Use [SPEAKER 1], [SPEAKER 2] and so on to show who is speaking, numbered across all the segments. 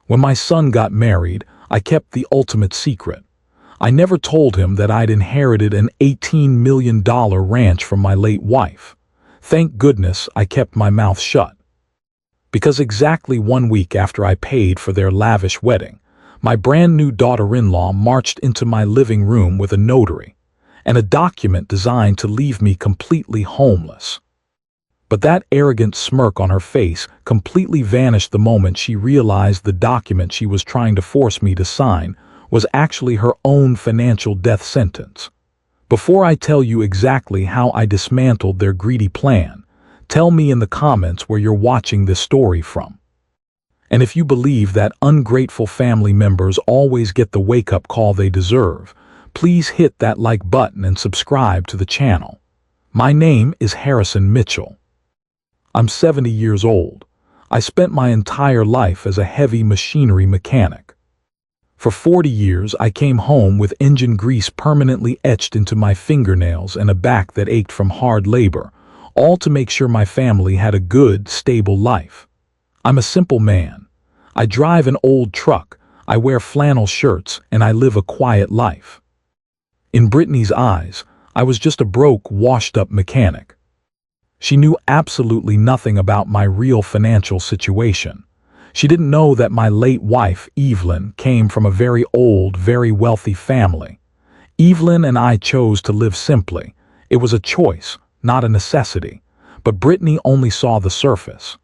[SPEAKER 1] When my son got married, I kept the ultimate secret. I never told him that I'd inherited an $18 million ranch from my late wife. Thank goodness I kept my mouth shut. Because exactly 1 week after I paid for their lavish wedding, my brand new daughter-in-law marched into my living room with a notary and a document designed to leave me completely homeless. But that arrogant smirk on her face completely vanished the moment she realized the document she was trying to force me to sign was actually her own financial death sentence. Before I tell you exactly how I dismantled their greedy plan, tell me in the comments where you're watching this story from. And if you believe that ungrateful family members always get the wake-up call they deserve, please hit that like button and subscribe to the channel. My name is Harrison Mitchell. I'm 70 years old. I spent my entire life as a heavy machinery mechanic. For 40 years, I came home with engine grease permanently etched into my fingernails and a back that ached from hard labor, all to make sure my family had a good, stable life. I'm a simple man. I drive an old truck, I wear flannel shirts, and I live a quiet life. In Brittany's eyes, I was just a broke, washed-up mechanic. She knew absolutely nothing about my real financial situation. She didn't know that my late wife, Evelyn, came from a very old, very wealthy family. Evelyn and I chose to live simply. It was a choice, not a necessity. But Brittany only saw the surface.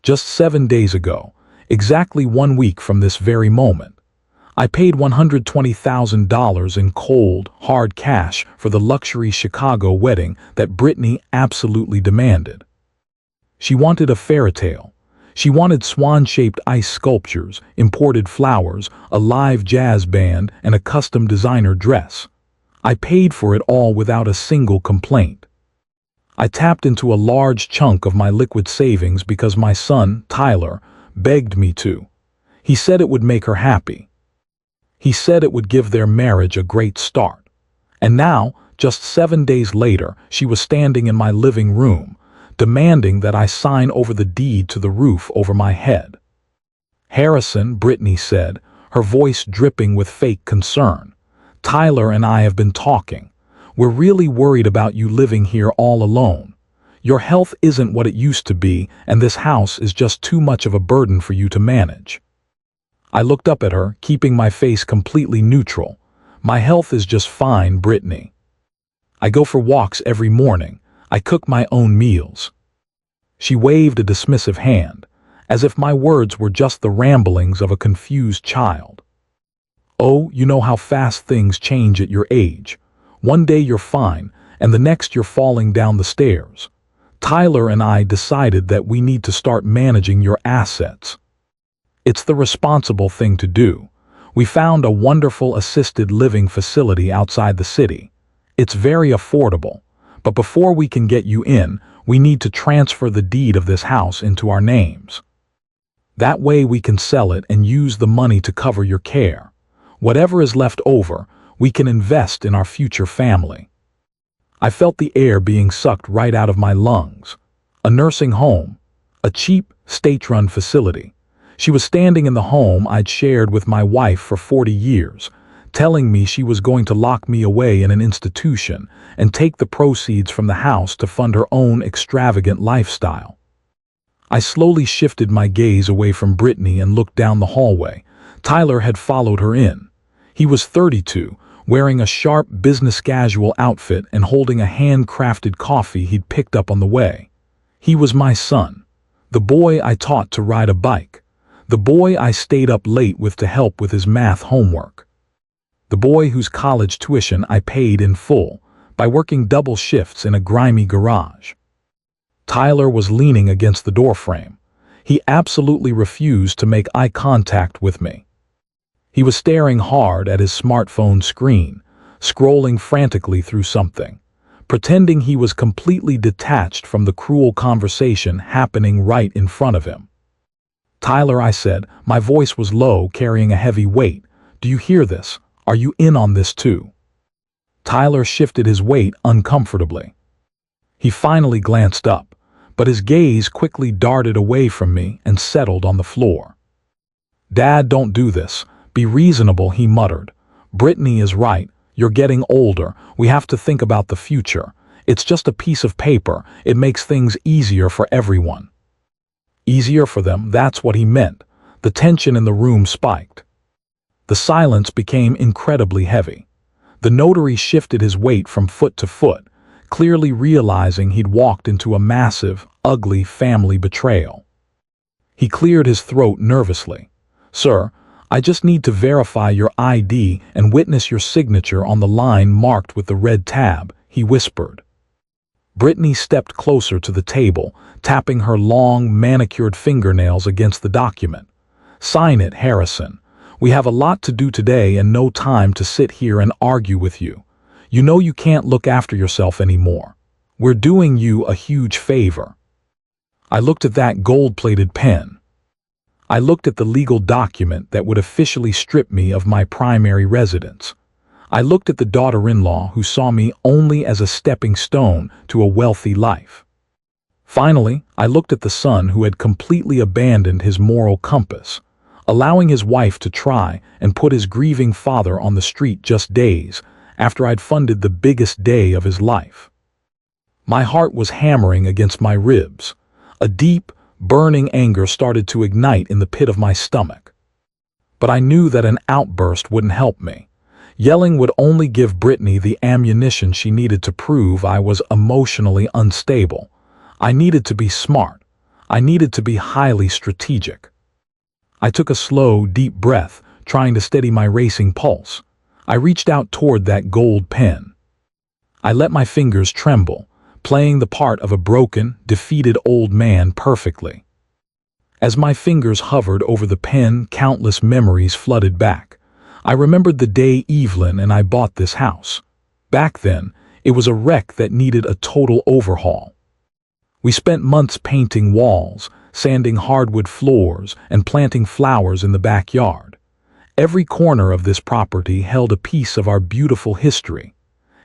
[SPEAKER 1] Just 7 days ago, exactly 1 week from this very moment, I paid $120,000 in cold, hard cash for the luxury Chicago wedding that Brittany absolutely demanded. She wanted a fairy tale. She wanted swan-shaped ice sculptures, imported flowers, a live jazz band, and a custom designer dress. I paid for it all without a single complaint. I tapped into a large chunk of my liquid savings because my son, Tyler, begged me to. He said it would make her happy. He said it would give their marriage a great start. And now, just 7 days later, she was standing in my living room, demanding that I sign over the deed to the roof over my head. Harrison, Brittany said, her voice dripping with fake concern. Tyler and I have been talking. We're really worried about you living here all alone. Your health isn't what it used to be, and this house is just too much of a burden for you to manage. I looked up at her, keeping my face completely neutral. My health is just fine, Brittany. I go for walks every morning. I cook my own meals. She waved a dismissive hand, as if my words were just the ramblings of a confused child. Oh, you know how fast things change at your age. One day you're fine, and the next you're falling down the stairs. Tyler and I decided that we need to start managing your assets. It's the responsible thing to do. We found a wonderful assisted living facility outside the city. It's very affordable, but before we can get you in, we need to transfer the deed of this house into our names. That way we can sell it and use the money to cover your care. Whatever is left over, we can invest in our future family. I felt the air being sucked right out of my lungs. A nursing home, a cheap, state-run facility. She was standing in the home I'd shared with my wife for 40 years, telling me she was going to lock me away in an institution and take the proceeds from the house to fund her own extravagant lifestyle. I slowly shifted my gaze away from Brittany and looked down the hallway. Tyler had followed her in. He was 32, wearing a sharp business-casual outfit and holding a handcrafted coffee he'd picked up on the way. He was my son, the boy I taught to ride a bike, the boy I stayed up late with to help with his math homework, the boy whose college tuition I paid in full by working double shifts in a grimy garage. Tyler was leaning against the doorframe. He absolutely refused to make eye contact with me. He was staring hard at his smartphone screen, scrolling frantically through something, pretending he was completely detached from the cruel conversation happening right in front of him. Tyler, I said, my voice was low, carrying a heavy weight. Do you hear this? Are you in on this too? Tyler shifted his weight uncomfortably. He finally glanced up, but his gaze quickly darted away from me and settled on the floor. "Dad, don't do this. Be reasonable," he muttered. "Brittany is right. You're getting older. We have to think about the future. It's just a piece of paper. It makes things easier for everyone." Easier for them, that's what he meant. The tension in the room spiked. The silence became incredibly heavy. The notary shifted his weight from foot to foot, clearly realizing he'd walked into a massive, ugly family betrayal. He cleared his throat nervously. "Sir, I just need to verify your ID and witness your signature on the line marked with the red tab," he whispered. Brittany stepped closer to the table, tapping her long, manicured fingernails against the document. "Sign it, Harrison. We have a lot to do today and no time to sit here and argue with you. You know you can't look after yourself anymore. We're doing you a huge favor." I looked at that gold-plated pen. I looked at the legal document that would officially strip me of my primary residence. I looked at the daughter-in-law who saw me only as a stepping stone to a wealthy life. Finally, I looked at the son who had completely abandoned his moral compass, allowing his wife to try and put his grieving father on the street just days after I'd funded the biggest day of his life. My heart was hammering against my ribs. A deep, burning anger started to ignite in the pit of my stomach. But I knew that an outburst wouldn't help me. Yelling would only give Brittany the ammunition she needed to prove I was emotionally unstable. I needed to be smart. I needed to be highly strategic. I took a slow, deep breath, trying to steady my racing pulse. I reached out toward that gold pen. I let my fingers tremble, playing the part of a broken, defeated old man perfectly. As my fingers hovered over the pen, countless memories flooded back. I remembered the day Evelyn and I bought this house. Back then, it was a wreck that needed a total overhaul. We spent months painting walls, sanding hardwood floors, and planting flowers in the backyard. Every corner of this property held a piece of our beautiful history.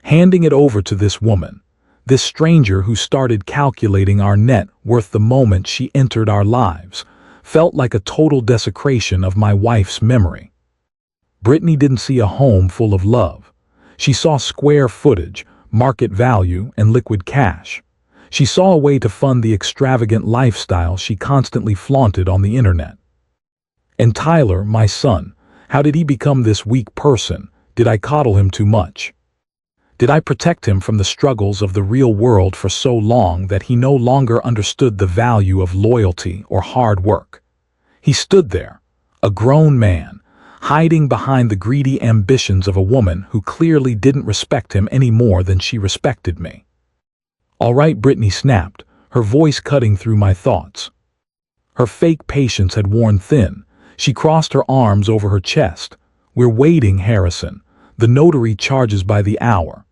[SPEAKER 1] Handing it over to this woman, this stranger who started calculating our net worth the moment she entered our lives, felt like a total desecration of my wife's memory. Brittany didn't see a home full of love. She saw square footage, market value, and liquid cash. She saw a way to fund the extravagant lifestyle she constantly flaunted on the internet. And Tyler, my son, how did he become this weak person? Did I coddle him too much? Did I protect him from the struggles of the real world for so long that he no longer understood the value of loyalty or hard work? He stood there, a grown man, hiding behind the greedy ambitions of a woman who clearly didn't respect him any more than she respected me. "All right," Brittany snapped, her voice cutting through my thoughts. Her fake patience had worn thin. She crossed her arms over her chest. "We're waiting, Harrison. The notary charges by the hour."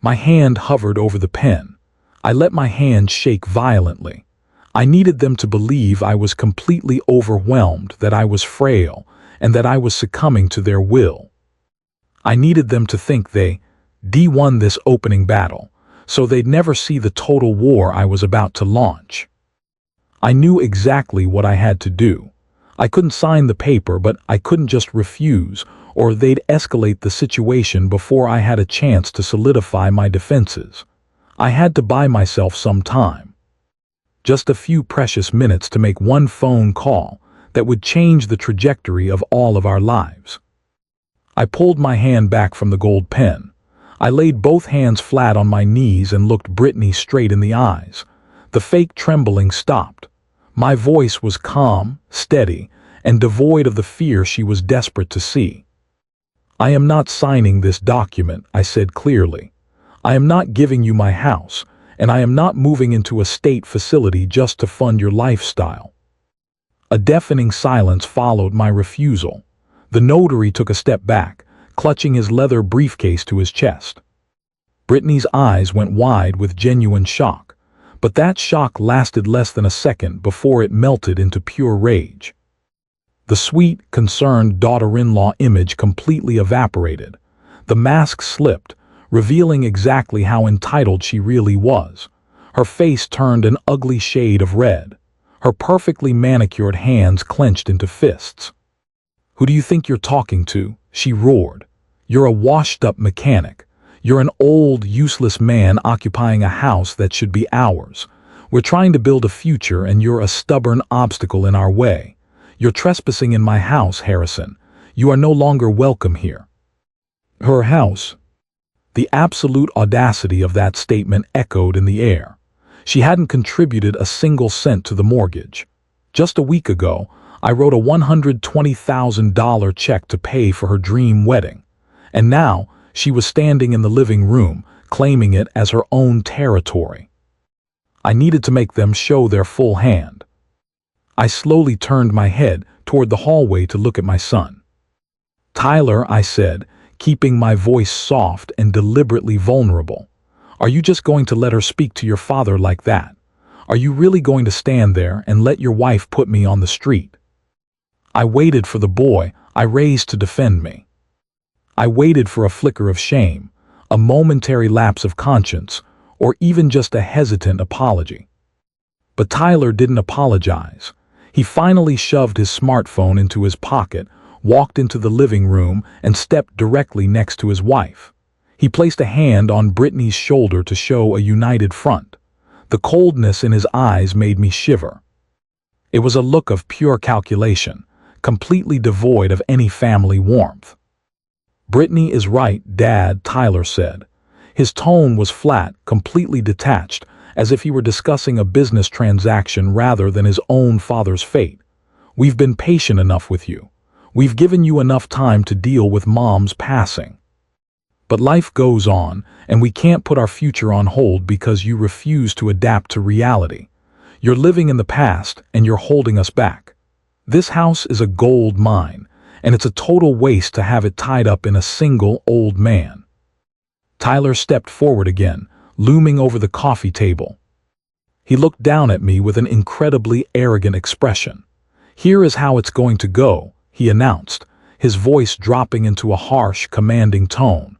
[SPEAKER 1] My hand hovered over the pen. I let my hand shake violently. I needed them to believe I was completely overwhelmed, that I was frail, and that I was succumbing to their will. I needed them to think they won this opening battle, so they'd never see the total war I was about to launch. I knew exactly what I had to do. I couldn't sign the paper, but I couldn't just refuse, or they'd escalate the situation before I had a chance to solidify my defenses. I had to buy myself some time. Just a few precious minutes to make one phone call that would change the trajectory of all of our lives. I pulled my hand back from the gold pen. I laid both hands flat on my knees and looked Brittany straight in the eyes. The fake trembling stopped. My voice was calm, steady, and devoid of the fear she was desperate to see. "I am not signing this document," I said clearly. "I am not giving you my house, and I am not moving into a state facility just to fund your lifestyle." A deafening silence followed my refusal. The notary took a step back, clutching his leather briefcase to his chest. Brittany's eyes went wide with genuine shock, but that shock lasted less than a second before it melted into pure rage. The sweet, concerned daughter-in-law image completely evaporated. The mask slipped, revealing exactly how entitled she really was. Her face turned an ugly shade of red. Her perfectly manicured hands clenched into fists. "Who do you think you're talking to?" she roared. "You're a washed-up mechanic. You're an old, useless man occupying a house that should be ours. We're trying to build a future and you're a stubborn obstacle in our way. You're trespassing in my house, Harrison. You are no longer welcome here." Her house. The absolute audacity of that statement echoed in the air. She hadn't contributed a single cent to the mortgage. Just a week ago, I wrote a $120,000 check to pay for her dream wedding. And now, she was standing in the living room, claiming it as her own territory. I needed to make them show their full hand. I slowly turned my head toward the hallway to look at my son. "Tyler," I said, keeping my voice soft and deliberately vulnerable, "are you just going to let her speak to your father like that? Are you really going to stand there and let your wife put me on the street?" I waited for the boy I raised to defend me. I waited for a flicker of shame, a momentary lapse of conscience, or even just a hesitant apology. But Tyler didn't apologize. He finally shoved his smartphone into his pocket, walked into the living room, and stepped directly next to his wife. He placed a hand on Brittany's shoulder to show a united front. The coldness in his eyes made me shiver. It was a look of pure calculation, completely devoid of any family warmth. "Brittany is right, Dad," Tyler said. His tone was flat, completely detached, as if he were discussing a business transaction rather than his own father's fate. "We've been patient enough with you. We've given you enough time to deal with Mom's passing. But life goes on, and we can't put our future on hold because you refuse to adapt to reality. You're living in the past, and you're holding us back. This house is a gold mine, and it's a total waste to have it tied up in a single old man." Tyler stepped forward again, looming over the coffee table. He looked down at me with an incredibly arrogant expression. "Here is how it's going to go," he announced, his voice dropping into a harsh, commanding tone.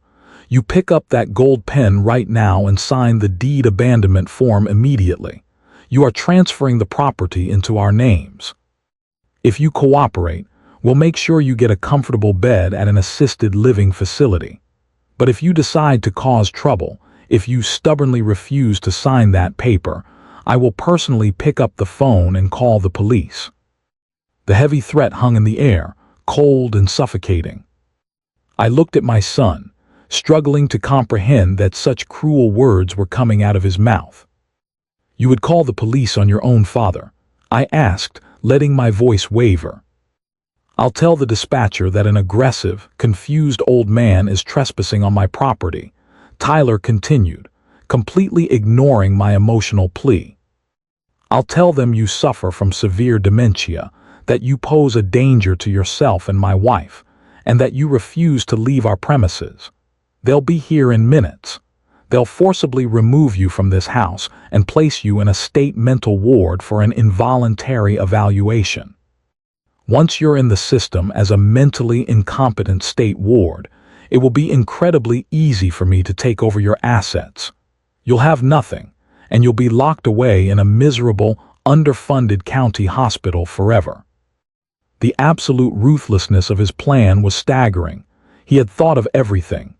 [SPEAKER 1] "You pick up that gold pen right now and sign the deed abandonment form immediately. You are transferring the property into our names. If you cooperate, we'll make sure you get a comfortable bed at an assisted living facility. But if you decide to cause trouble, if you stubbornly refuse to sign that paper, I will personally pick up the phone and call the police." The heavy threat hung in the air, cold and suffocating. I looked at my son, struggling to comprehend that such cruel words were coming out of his mouth. "You would call the police on your own father?" I asked, letting my voice waver. "I'll tell the dispatcher that an aggressive, confused old man is trespassing on my property," Tyler continued, completely ignoring my emotional plea. "I'll tell them you suffer from severe dementia, that you pose a danger to yourself and my wife, and that you refuse to leave our premises. They'll be here in minutes. They'll forcibly remove you from this house and place you in a state mental ward for an involuntary evaluation. Once you're in the system as a mentally incompetent state ward, it will be incredibly easy for me to take over your assets. You'll have nothing, and you'll be locked away in a miserable, underfunded county hospital forever." The absolute ruthlessness of his plan was staggering. He had thought of everything.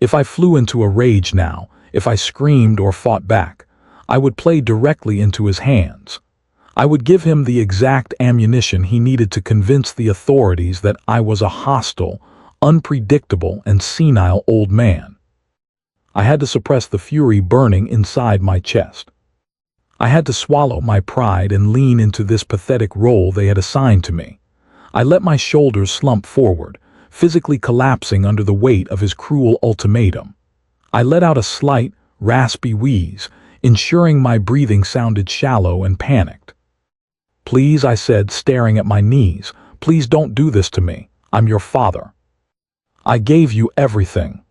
[SPEAKER 1] If I flew into a rage now, if I screamed or fought back, I would play directly into his hands. I would give him the exact ammunition he needed to convince the authorities that I was a hostile, unpredictable, and senile old man. I had to suppress the fury burning inside my chest. I had to swallow my pride and lean into this pathetic role they had assigned to me. I let my shoulders slump forward, physically collapsing under the weight of his cruel ultimatum. I let out a slight, raspy wheeze, ensuring my breathing sounded shallow and panicked. "Please," I said, staring at my knees, "please don't do this to me. I'm your father. I gave you everything."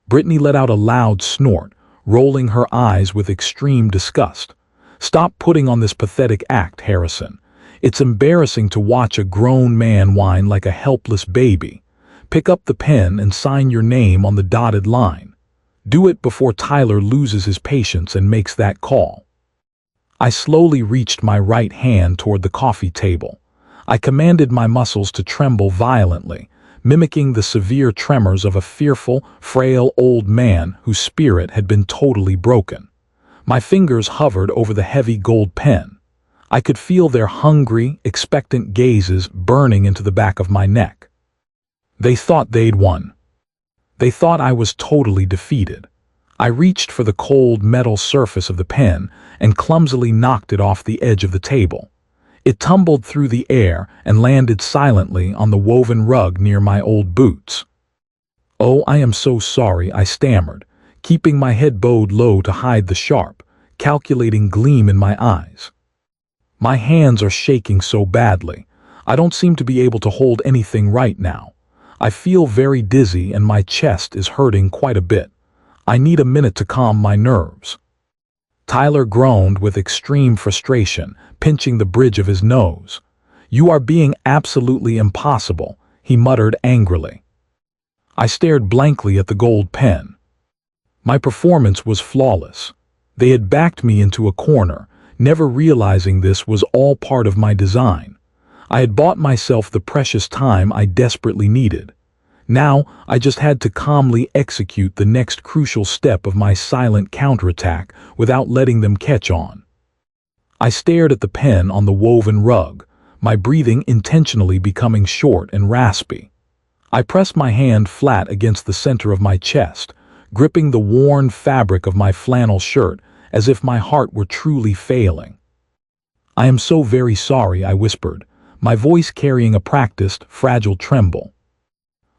[SPEAKER 1] Brittany let out a loud snort, rolling her eyes with extreme disgust. "Stop putting on this pathetic act, Harrison. It's embarrassing to watch a grown man whine like a helpless baby. Pick up the pen and sign your name on the dotted line. Do it before Tyler loses his patience and makes that call." I slowly reached my right hand toward the coffee table. I commanded my muscles to tremble violently, mimicking the severe tremors of a fearful, frail old man whose spirit had been totally broken. My fingers hovered over the heavy gold pen. I could feel their hungry, expectant gazes burning into the back of my neck. They thought they'd won. They thought I was totally defeated. I reached for the cold metal surface of the pen and clumsily knocked it off the edge of the table. It tumbled through the air and landed silently on the woven rug near my old boots. "Oh, I am so sorry," I stammered, keeping my head bowed low to hide the sharp, calculating gleam in my eyes. "My hands are shaking so badly. I don't seem to be able to hold anything right now. I feel very dizzy and my chest is hurting quite a bit. I need a minute to calm my nerves." Tyler groaned with extreme frustration, pinching the bridge of his nose. "You are being absolutely impossible," he muttered angrily. I stared blankly at the gold pen. My performance was flawless. They had backed me into a corner, never realizing this was all part of my design. I had bought myself the precious time I desperately needed. Now, I just had to calmly execute the next crucial step of my silent counterattack without letting them catch on. I stared at the pen on the woven rug, my breathing intentionally becoming short and raspy. I pressed my hand flat against the center of my chest, gripping the worn fabric of my flannel shirt as if my heart were truly failing. "I am so very sorry," I whispered, my voice carrying a practiced, fragile tremble.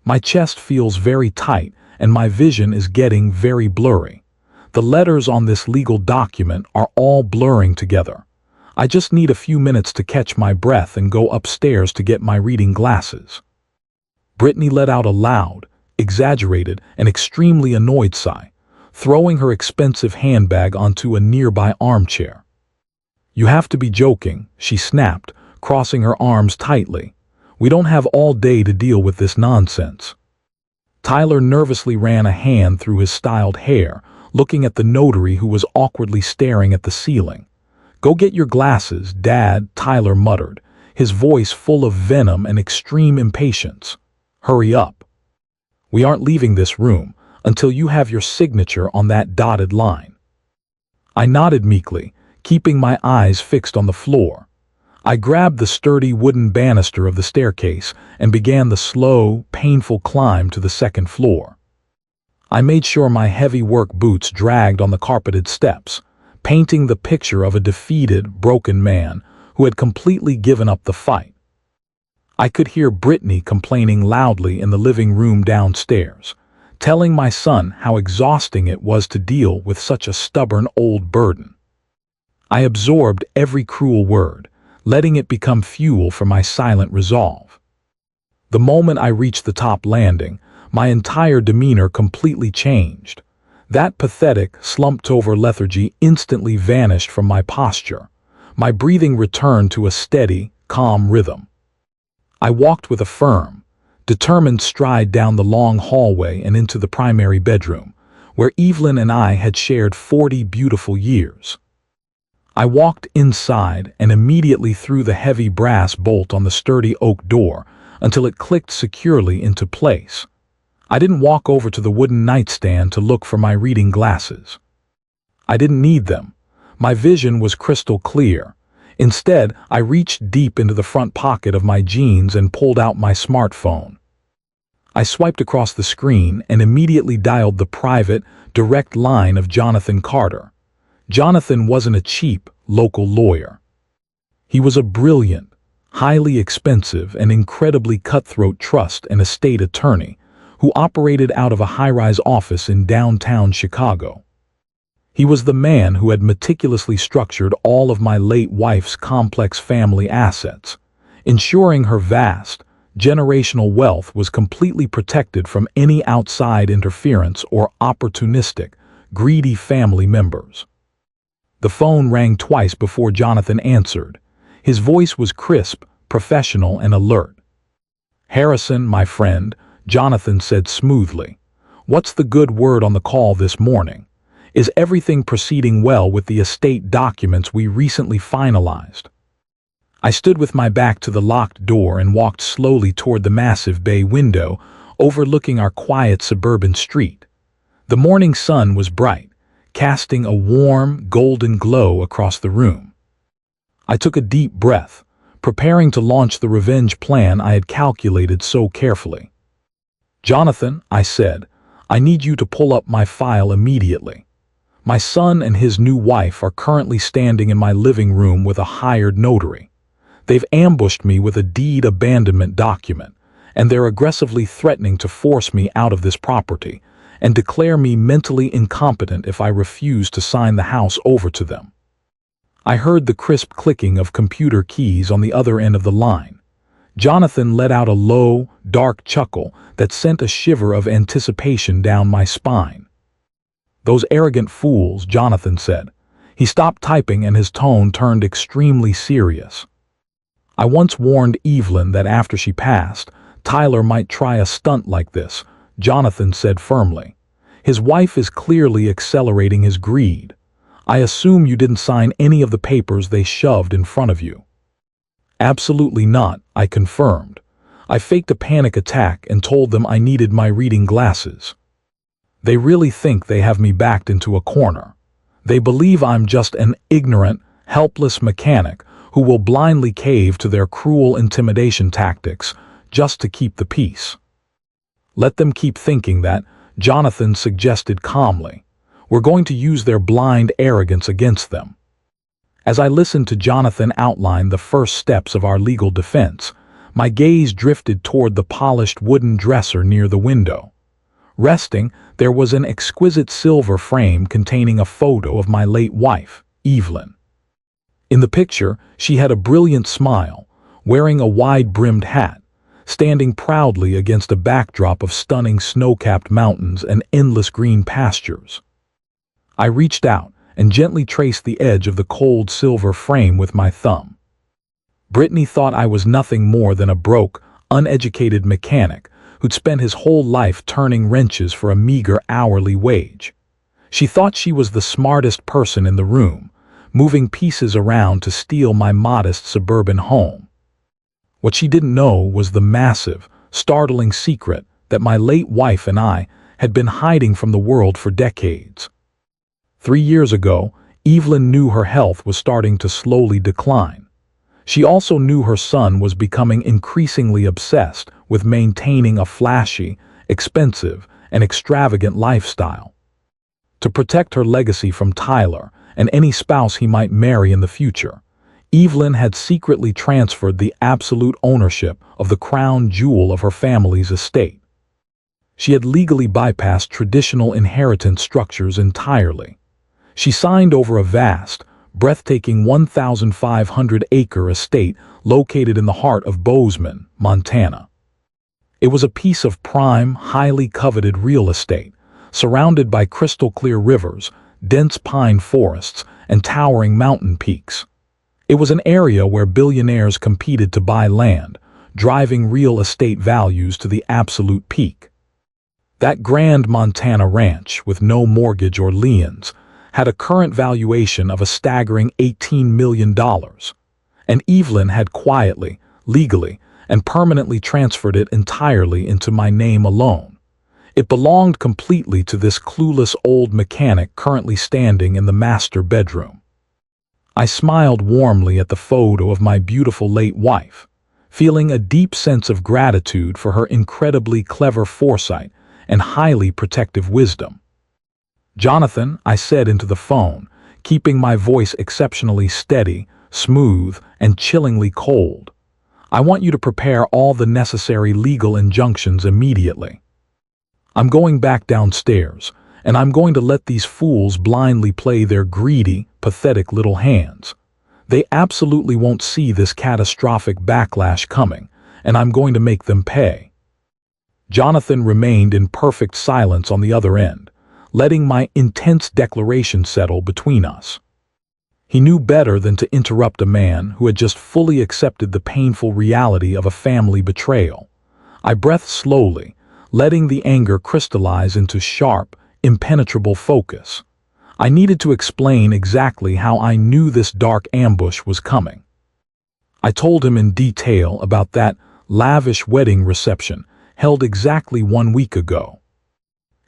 [SPEAKER 1] "My chest feels very tight and my vision is getting very blurry. The letters on this legal document are all blurring together. I just need a few minutes to catch my breath and go upstairs to get my reading glasses." Brittany let out a loud, exaggerated, and extremely annoyed sigh, throwing her expensive handbag onto a nearby armchair. "You have to be joking," she snapped, crossing her arms tightly. "We don't have all day to deal with this nonsense." Tyler nervously ran a hand through his styled hair, looking at the notary who was awkwardly staring at the ceiling. "Go get your glasses, Dad," Tyler muttered, his voice full of venom and extreme impatience. "Hurry up. We aren't leaving this room until you have your signature on that dotted line." I nodded meekly, keeping my eyes fixed on the floor. I grabbed the sturdy wooden banister of the staircase and began the slow, painful climb to the second floor. I made sure my heavy work boots dragged on the carpeted steps, painting the picture of a defeated, broken man who had completely given up the fight. I could hear Brittany complaining loudly in the living room downstairs, telling my son how exhausting it was to deal with such a stubborn old burden. I absorbed every cruel word, letting it become fuel for my silent resolve. The moment I reached the top landing, my entire demeanor completely changed. That pathetic, slumped-over lethargy instantly vanished from my posture. My breathing returned to a steady, calm rhythm. I walked with a firm, determined stride down the long hallway and into the primary bedroom, where Evelyn and I had shared 40 beautiful years. I walked inside and immediately threw the heavy brass bolt on the sturdy oak door until it clicked securely into place. I didn't walk over to the wooden nightstand to look for my reading glasses. I didn't need them. My vision was crystal clear. Instead, I reached deep into the front pocket of my jeans and pulled out my smartphone. I swiped across the screen and immediately dialed the private, direct line of Jonathan Carter. Jonathan wasn't a cheap, local lawyer. He was a brilliant, highly expensive, and incredibly cutthroat trust and estate attorney who operated out of a high-rise office in downtown Chicago. He was the man who had meticulously structured all of my late wife's complex family assets, ensuring her vast, generational wealth was completely protected from any outside interference or opportunistic, greedy family members. The phone rang twice before Jonathan answered. His voice was crisp, professional, and alert. "Harrison, my friend," Jonathan said smoothly. "What's the good word on the call this morning? Is everything proceeding well with the estate documents we recently finalized?" I stood with my back to the locked door and walked slowly toward the massive bay window overlooking our quiet suburban street. The morning sun was bright, casting a warm, golden glow across the room. I took a deep breath, preparing to launch the revenge plan I had calculated so carefully. "Jonathan," I said, "I need you to pull up my file immediately. My son and his new wife are currently standing in my living room with a hired notary. They've ambushed me with a deed abandonment document, and they're aggressively threatening to force me out of this property and declare me mentally incompetent if I refuse to sign the house over to them." I heard the crisp clicking of computer keys on the other end of the line. Jonathan let out a low, dark chuckle that sent a shiver of anticipation down my spine. "Those arrogant fools," Jonathan said. He stopped typing and his tone turned extremely serious. "I once warned Evelyn that after she passed, Tyler might try a stunt like this," Jonathan said firmly. "His wife is clearly accelerating his greed. I assume you didn't sign any of the papers they shoved in front of you." "Absolutely not," I confirmed. "I faked a panic attack and told them I needed my reading glasses. They really think they have me backed into a corner. They believe I'm just an ignorant, helpless mechanic who will blindly cave to their cruel intimidation tactics just to keep the peace." "Let them keep thinking that," Jonathan suggested calmly. "We're going to use their blind arrogance against them." As I listened to Jonathan outline the first steps of our legal defense, my gaze drifted toward the polished wooden dresser near the window. Resting, there was an exquisite silver frame containing a photo of my late wife, Evelyn. In the picture, she had a brilliant smile, wearing a wide-brimmed hat, standing proudly against a backdrop of stunning snow-capped mountains and endless green pastures. I reached out and gently traced the edge of the cold silver frame with my thumb. Brittany thought I was nothing more than a broke, uneducated mechanic who'd spent his whole life turning wrenches for a meager hourly wage. She thought she was the smartest person in the room, moving pieces around to steal my modest suburban home. What she didn't know was the massive, startling secret that my late wife and I had been hiding from the world for decades. 3 years ago, Evelyn knew her health was starting to slowly decline. She also knew her son was becoming increasingly obsessed with maintaining a flashy, expensive, and extravagant lifestyle. To protect her legacy from Tyler and any spouse he might marry in the future, Evelyn had secretly transferred the absolute ownership of the crown jewel of her family's estate. She had legally bypassed traditional inheritance structures entirely. She signed over a vast, breathtaking 1,500-acre estate located in the heart of Bozeman, Montana. It was a piece of prime, highly coveted real estate, surrounded by crystal-clear rivers, dense pine forests, and towering mountain peaks. It was an area where billionaires competed to buy land, driving real estate values to the absolute peak. That grand Montana ranch, with no mortgage or liens, had a current valuation of a staggering $18 million, and Evelyn had quietly, legally, and permanently transferred it entirely into my name alone. It belonged completely to this clueless old mechanic currently standing in the master bedroom. I smiled warmly at the photo of my beautiful late wife, feeling a deep sense of gratitude for her incredibly clever foresight and highly protective wisdom. "Jonathan," I said into the phone, keeping my voice exceptionally steady, smooth, and chillingly cold. "I want you to prepare all the necessary legal injunctions immediately. I'm going back downstairs, and I'm going to let these fools blindly play their greedy, pathetic little hands. They absolutely won't see this catastrophic backlash coming, and I'm going to make them pay." Jonathan remained in perfect silence on the other end, letting my intense declaration settle between us. He knew better than to interrupt a man who had just fully accepted the painful reality of a family betrayal. I breathed slowly, letting the anger crystallize into sharp, impenetrable focus. I needed to explain exactly how I knew this dark ambush was coming. I told him in detail about that lavish wedding reception held exactly 1 week ago.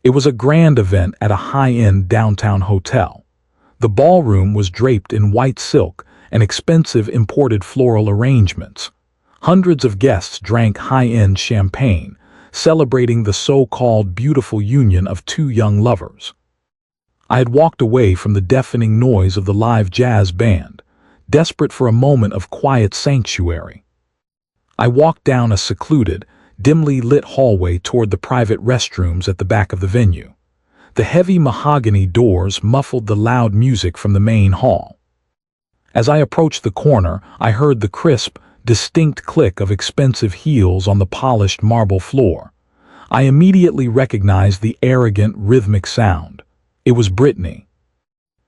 [SPEAKER 1] It was a grand event at a high-end downtown hotel. The ballroom was draped in white silk and expensive imported floral arrangements. Hundreds of guests drank high-end champagne, celebrating the so-called beautiful union of two young lovers. I had walked away from the deafening noise of the live jazz band, desperate for a moment of quiet sanctuary. I walked down a secluded, dimly lit hallway toward the private restrooms at the back of the venue. The heavy mahogany doors muffled the loud music from the main hall. As I approached the corner, I heard the crisp, distinct click of expensive heels on the polished marble floor. I immediately recognized the arrogant, rhythmic sound. It was Brittany.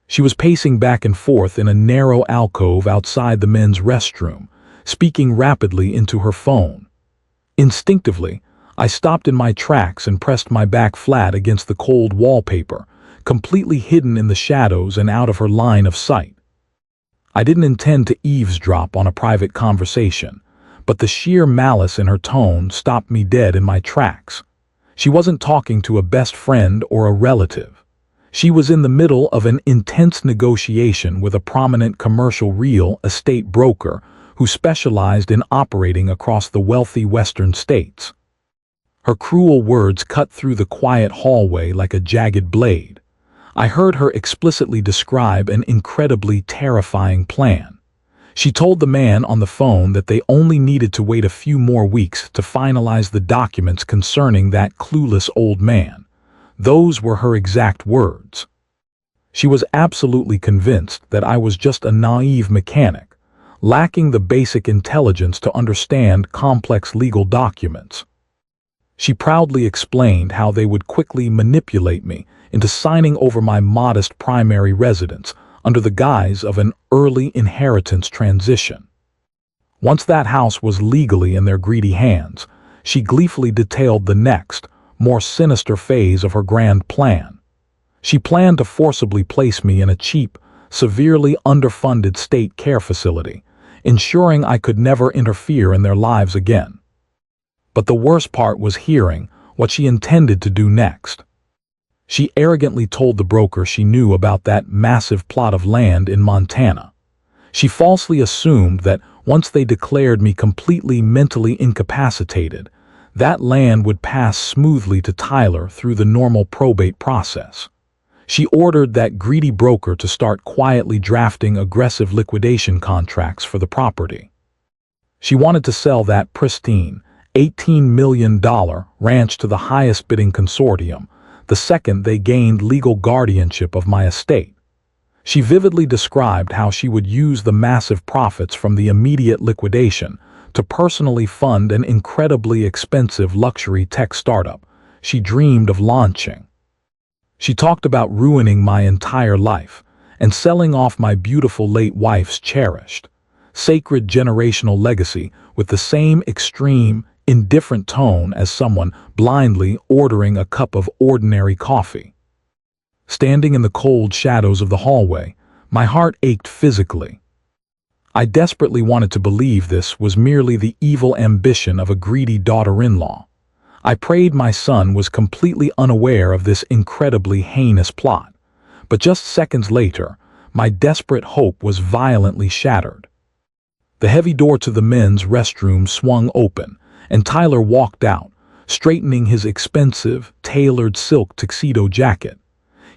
[SPEAKER 1] She was pacing back and forth in a narrow alcove outside the men's restroom, speaking rapidly into her phone. Instinctively, I stopped in my tracks and pressed my back flat against the cold wallpaper, completely hidden in the shadows and out of her line of sight. I didn't intend to eavesdrop on a private conversation, but the sheer malice in her tone stopped me dead in my tracks. She wasn't talking to a best friend or a relative. She was in the middle of an intense negotiation with a prominent commercial real estate broker who specialized in operating across the wealthy western states. Her cruel words cut through the quiet hallway like a jagged blade. I heard her explicitly describe an incredibly terrifying plan. She told the man on the phone that they only needed to wait a few more weeks to finalize the documents concerning that clueless old man. Those were her exact words. She was absolutely convinced that I was just a naive mechanic, lacking the basic intelligence to understand complex legal documents. She proudly explained how they would quickly manipulate me into signing over my modest primary residence under the guise of an early inheritance transition. Once that house was legally in their greedy hands, she gleefully detailed the next, more sinister phase of her grand plan. She planned to forcibly place me in a cheap, severely underfunded state care facility, ensuring I could never interfere in their lives again. But the worst part was hearing what she intended to do next. She arrogantly told the broker she knew about that massive plot of land in Montana. She falsely assumed that once they declared me completely mentally incapacitated, that land would pass smoothly to Tyler through the normal probate process. She ordered that greedy broker to start quietly drafting aggressive liquidation contracts for the property. She wanted to sell that pristine, $18 million ranch to the highest bidding consortium the second they gained legal guardianship of my estate. She vividly described how she would use the massive profits from the immediate liquidation to personally fund an incredibly expensive luxury tech startup she dreamed of launching. She talked about ruining my entire life and selling off my beautiful late wife's cherished, sacred generational legacy with the same extreme, indifferent tone as someone blindly ordering a cup of ordinary coffee. Standing in the cold shadows of the hallway, my heart ached physically. I desperately wanted to believe this was merely the evil ambition of a greedy daughter-in-law. I prayed my son was completely unaware of this incredibly heinous plot, but just seconds later, my desperate hope was violently shattered. The heavy door to the men's restroom swung open, and Tyler walked out, straightening his expensive, tailored silk tuxedo jacket.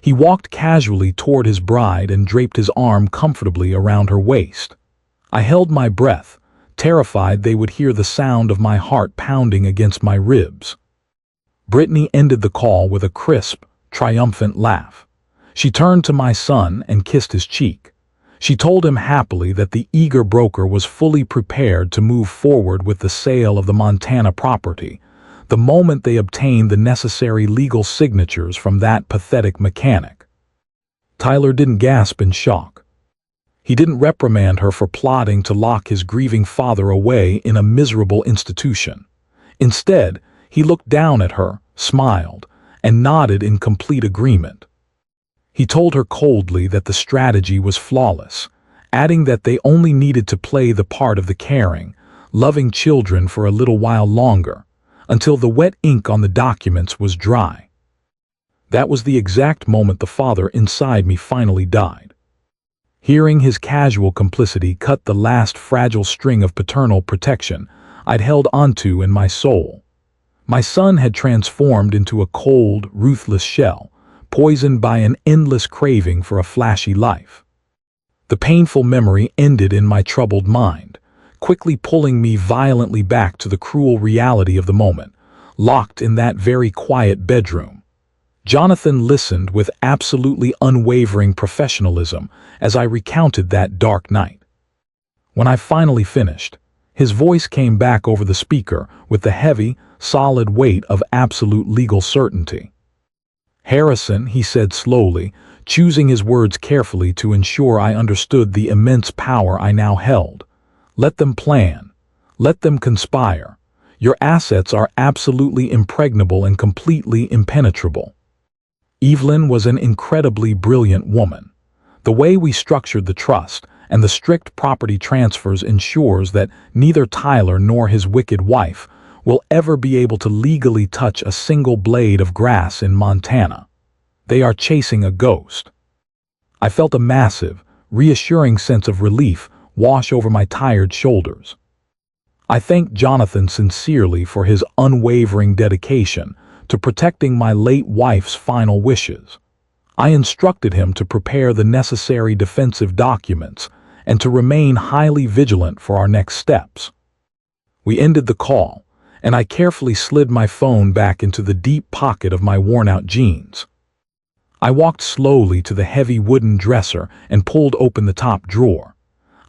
[SPEAKER 1] He walked casually toward his bride and draped his arm comfortably around her waist. I held my breath, terrified they would hear the sound of my heart pounding against my ribs. Brittany ended the call with a crisp, triumphant laugh. She turned to my son and kissed his cheek. She told him happily that the eager broker was fully prepared to move forward with the sale of the Montana property, the moment they obtained the necessary legal signatures from that pathetic mechanic. Tyler didn't gasp in shock. He didn't reprimand her for plotting to lock his grieving father away in a miserable institution. Instead, he looked down at her, smiled, and nodded in complete agreement. He told her coldly that the strategy was flawless, adding that they only needed to play the part of the caring, loving children for a little while longer, until the wet ink on the documents was dry. That was the exact moment the father inside me finally died. Hearing his casual complicity cut the last fragile string of paternal protection I'd held onto in my soul. My son had transformed into a cold, ruthless shell, poisoned by an endless craving for a flashy life. The painful memory ended in my troubled mind, quickly pulling me violently back to the cruel reality of the moment, locked in that very quiet bedroom. Jonathan listened with absolutely unwavering professionalism as I recounted that dark night. When I finally finished, his voice came back over the speaker with the heavy, solid weight of absolute legal certainty. "Harrison," he said slowly, choosing his words carefully to ensure I understood the immense power I now held. "Let them plan. Let them conspire. Your assets are absolutely impregnable and completely impenetrable." Evelyn was an incredibly brilliant woman. The way we structured the trust and the strict property transfers ensures that neither Tyler nor his wicked wife will ever be able to legally touch a single blade of grass in Montana. They are chasing a ghost. I felt a massive, reassuring sense of relief wash over my tired shoulders. I thanked Jonathan sincerely for his unwavering dedication to protecting my late wife's final wishes. I instructed him to prepare the necessary defensive documents and to remain highly vigilant for our next steps. We ended the call, and I carefully slid my phone back into the deep pocket of my worn-out jeans. I walked slowly to the heavy wooden dresser and pulled open the top drawer.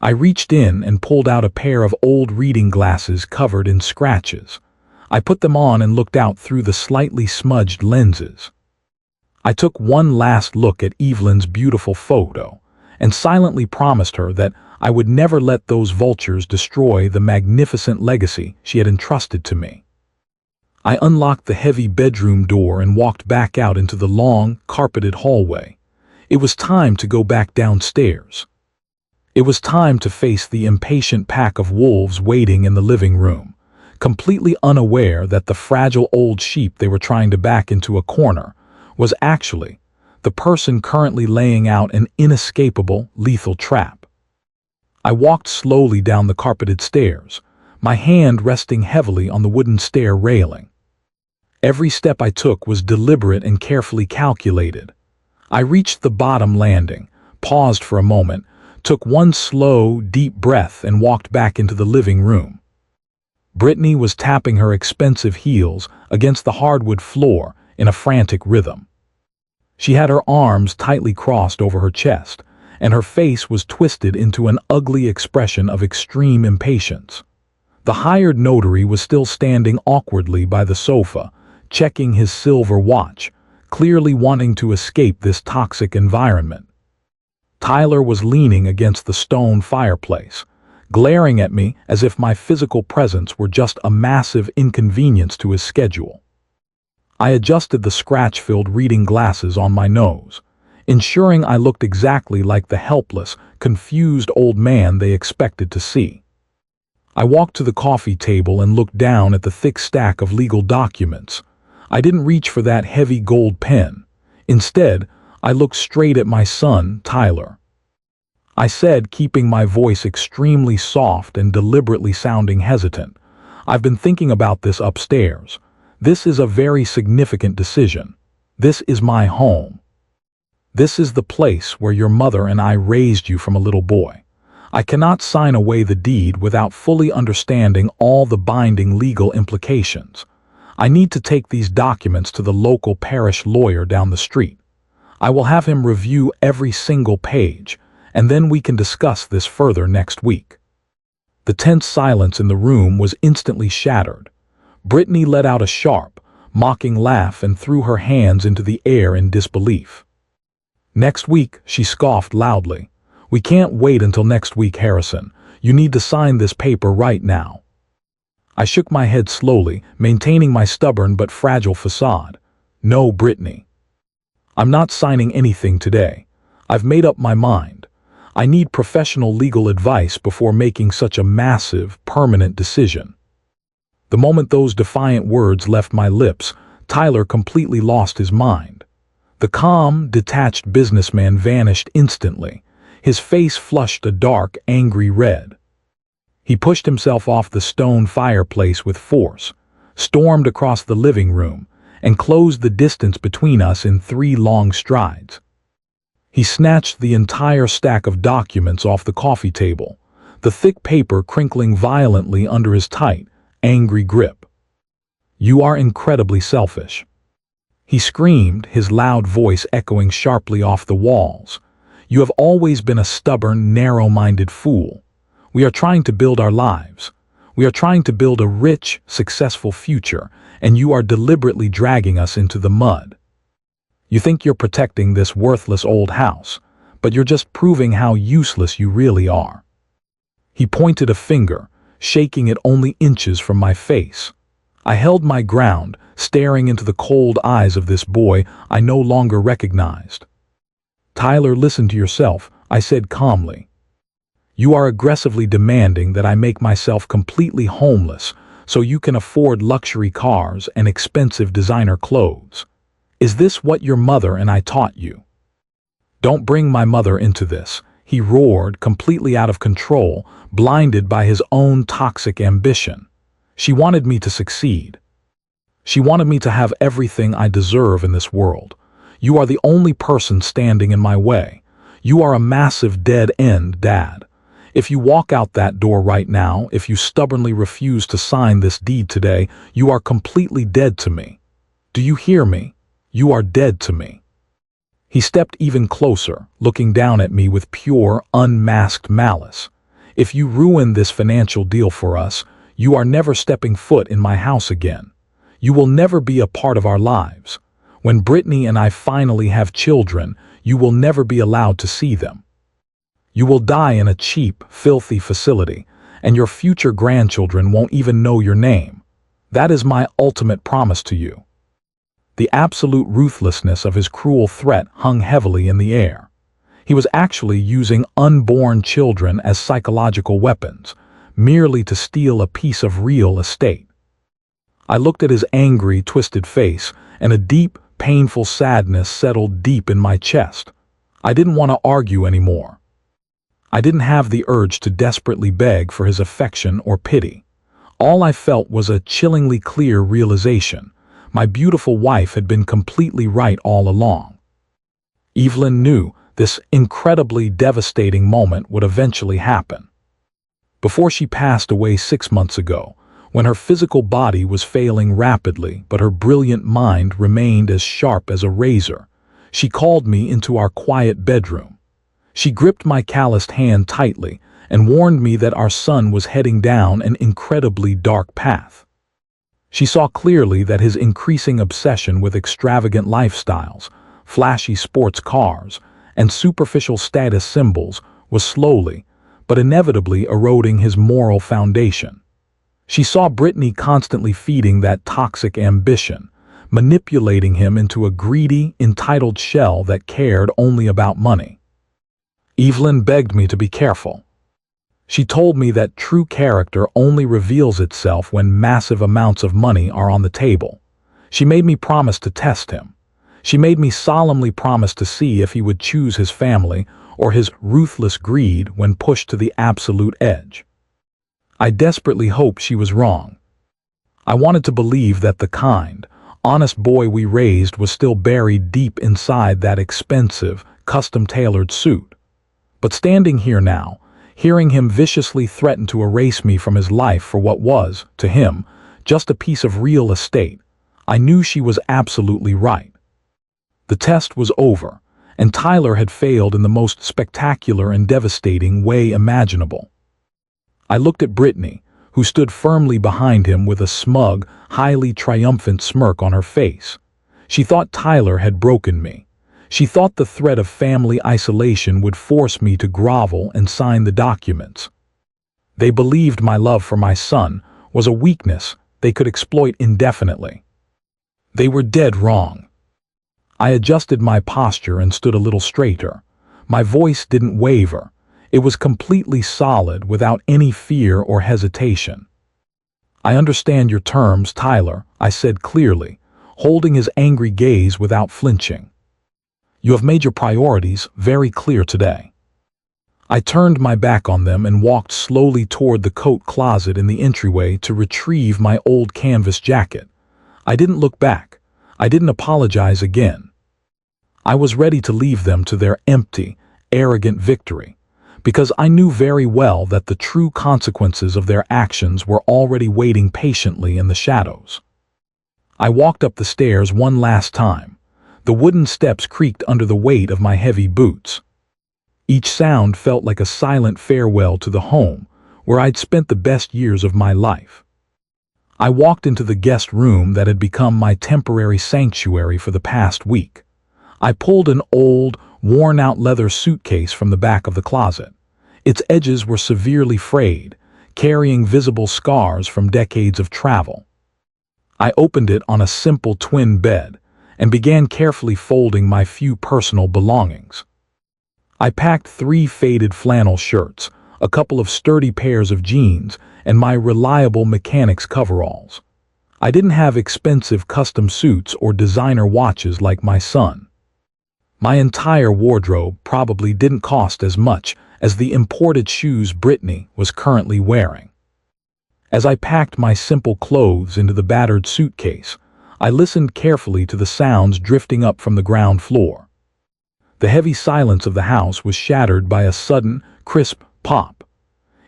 [SPEAKER 1] I reached in and pulled out a pair of old reading glasses covered in scratches. I put them on and looked out through the slightly smudged lenses. I took one last look at Evelyn's beautiful photo and silently promised her that I would never let those vultures destroy the magnificent legacy she had entrusted to me. I unlocked the heavy bedroom door and walked back out into the long, carpeted hallway. It was time to go back downstairs. It was time to face the impatient pack of wolves waiting in the living room, completely unaware that the fragile old sheep they were trying to back into a corner was actually the person currently laying out an inescapable, lethal trap. I walked slowly down the carpeted stairs, my hand resting heavily on the wooden stair railing. Every step I took was deliberate and carefully calculated. I reached the bottom landing, paused for a moment, took one slow, deep breath and walked back into the living room. Brittany was tapping her expensive heels against the hardwood floor in a frantic rhythm. She had her arms tightly crossed over her chest, and her face was twisted into an ugly expression of extreme impatience. The hired notary was still standing awkwardly by the sofa, checking his silver watch, clearly wanting to escape this toxic environment. Tyler was leaning against the stone fireplace, glaring at me as if my physical presence were just a massive inconvenience to his schedule. I adjusted the scratch-filled reading glasses on my nose, ensuring I looked exactly like the helpless, confused old man they expected to see. I walked to the coffee table and looked down at the thick stack of legal documents. I didn't reach for that heavy gold pen. Instead, I looked straight at my son, Tyler. I said, keeping my voice extremely soft and deliberately sounding hesitant, "I've been thinking about this upstairs. This is a very significant decision. This is my home. This is the place where your mother and I raised you from a little boy. I cannot sign away the deed without fully understanding all the binding legal implications. I need to take these documents to the local parish lawyer down the street. I will have him review every single page, and then we can discuss this further next week." The tense silence in the room was instantly shattered. Brittany let out a sharp, mocking laugh and threw her hands into the air in disbelief. "Next week," she scoffed loudly. "We can't wait until next week, Harrison. You need to sign this paper right now." I shook my head slowly, maintaining my stubborn but fragile facade. "No, Brittany. I'm not signing anything today. I've made up my mind. I need professional legal advice before making such a massive, permanent decision." The moment those defiant words left my lips, Tyler completely lost his mind. The calm, detached businessman vanished instantly. His face flushed a dark, angry red. He pushed himself off the stone fireplace with force, stormed across the living room, and closed the distance between us in 3 long strides. He snatched the entire stack of documents off the coffee table, the thick paper crinkling violently under his tight, angry grip. "You are incredibly selfish," he screamed, his loud voice echoing sharply off the walls. "You have always been a stubborn, narrow-minded fool. We are trying to build our lives. We are trying to build a rich, successful future, and you are deliberately dragging us into the mud. You think you're protecting this worthless old house, but you're just proving how useless you really are." He pointed a finger, shaking it only inches from my face. I held my ground, staring into the cold eyes of this boy I no longer recognized. "Tyler, listen to yourself," I said calmly. "You are aggressively demanding that I make myself completely homeless so you can afford luxury cars and expensive designer clothes. Is this what your mother and I taught you?" "Don't bring my mother into this," he roared, completely out of control, blinded by his own toxic ambition. "She wanted me to succeed. She wanted me to have everything I deserve in this world. You are the only person standing in my way. You are a massive dead-end, Dad. If you walk out that door right now, if you stubbornly refuse to sign this deed today, you are completely dead to me. Do you hear me? You are dead to me." He stepped even closer, looking down at me with pure, unmasked malice. "If you ruin this financial deal for us, you are never stepping foot in my house again. You will never be a part of our lives. When Brittany and I finally have children, you will never be allowed to see them. You will die in a cheap, filthy facility, and your future grandchildren won't even know your name. That is my ultimate promise to you." The absolute ruthlessness of his cruel threat hung heavily in the air. He was actually using unborn children as psychological weapons, merely to steal a piece of real estate. I looked at his angry, twisted face, and a deep, painful sadness settled deep in my chest. I didn't want to argue anymore. I didn't have the urge to desperately beg for his affection or pity. All I felt was a chillingly clear realization. My beautiful wife had been completely right all along. Evelyn knew this incredibly devastating moment would eventually happen. Before she passed away 6 months ago, when her physical body was failing rapidly but her brilliant mind remained as sharp as a razor, she called me into our quiet bedroom. She gripped my calloused hand tightly and warned me that our son was heading down an incredibly dark path. She saw clearly that his increasing obsession with extravagant lifestyles, flashy sports cars, and superficial status symbols was slowly, but inevitably eroding his moral foundation. She saw Brittany constantly feeding that toxic ambition, manipulating him into a greedy, entitled shell that cared only about money. Evelyn begged me to be careful. She told me that true character only reveals itself when massive amounts of money are on the table. She made me promise to test him. She made me solemnly promise to see if he would choose his family or his ruthless greed when pushed to the absolute edge. I desperately hoped she was wrong. I wanted to believe that the kind, honest boy we raised was still buried deep inside that expensive, custom-tailored suit. But standing here now, hearing him viciously threaten to erase me from his life for what was, to him, just a piece of real estate, I knew she was absolutely right. The test was over, and Tyler had failed in the most spectacular and devastating way imaginable. I looked at Brittany, who stood firmly behind him with a smug, highly triumphant smirk on her face. She thought Tyler had broken me. She thought the threat of family isolation would force me to grovel and sign the documents. They believed my love for my son was a weakness they could exploit indefinitely. They were dead wrong. I adjusted my posture and stood a little straighter. My voice didn't waver. It was completely solid, without any fear or hesitation. "I understand your terms, Tyler," I said clearly, holding his angry gaze without flinching. "You have made your priorities very clear today." I turned my back on them and walked slowly toward the coat closet in the entryway to retrieve my old canvas jacket. I didn't look back. I didn't apologize again. I was ready to leave them to their empty, arrogant victory, because I knew very well that the true consequences of their actions were already waiting patiently in the shadows. I walked up the stairs one last time. The wooden steps creaked under the weight of my heavy boots. Each sound felt like a silent farewell to the home where I'd spent the best years of my life. I walked into the guest room that had become my temporary sanctuary for the past week. I pulled an old, worn-out leather suitcase from the back of the closet. Its edges were severely frayed, carrying visible scars from decades of travel. I opened it on a simple twin bed and began carefully folding my few personal belongings. I packed 3 faded flannel shirts, a couple of sturdy pairs of jeans, and my reliable mechanic's coveralls. I didn't have expensive custom suits or designer watches like my son. My entire wardrobe probably didn't cost as much as the imported shoes Brittany was currently wearing. As I packed my simple clothes into the battered suitcase, I listened carefully to the sounds drifting up from the ground floor. The heavy silence of the house was shattered by a sudden, crisp pop.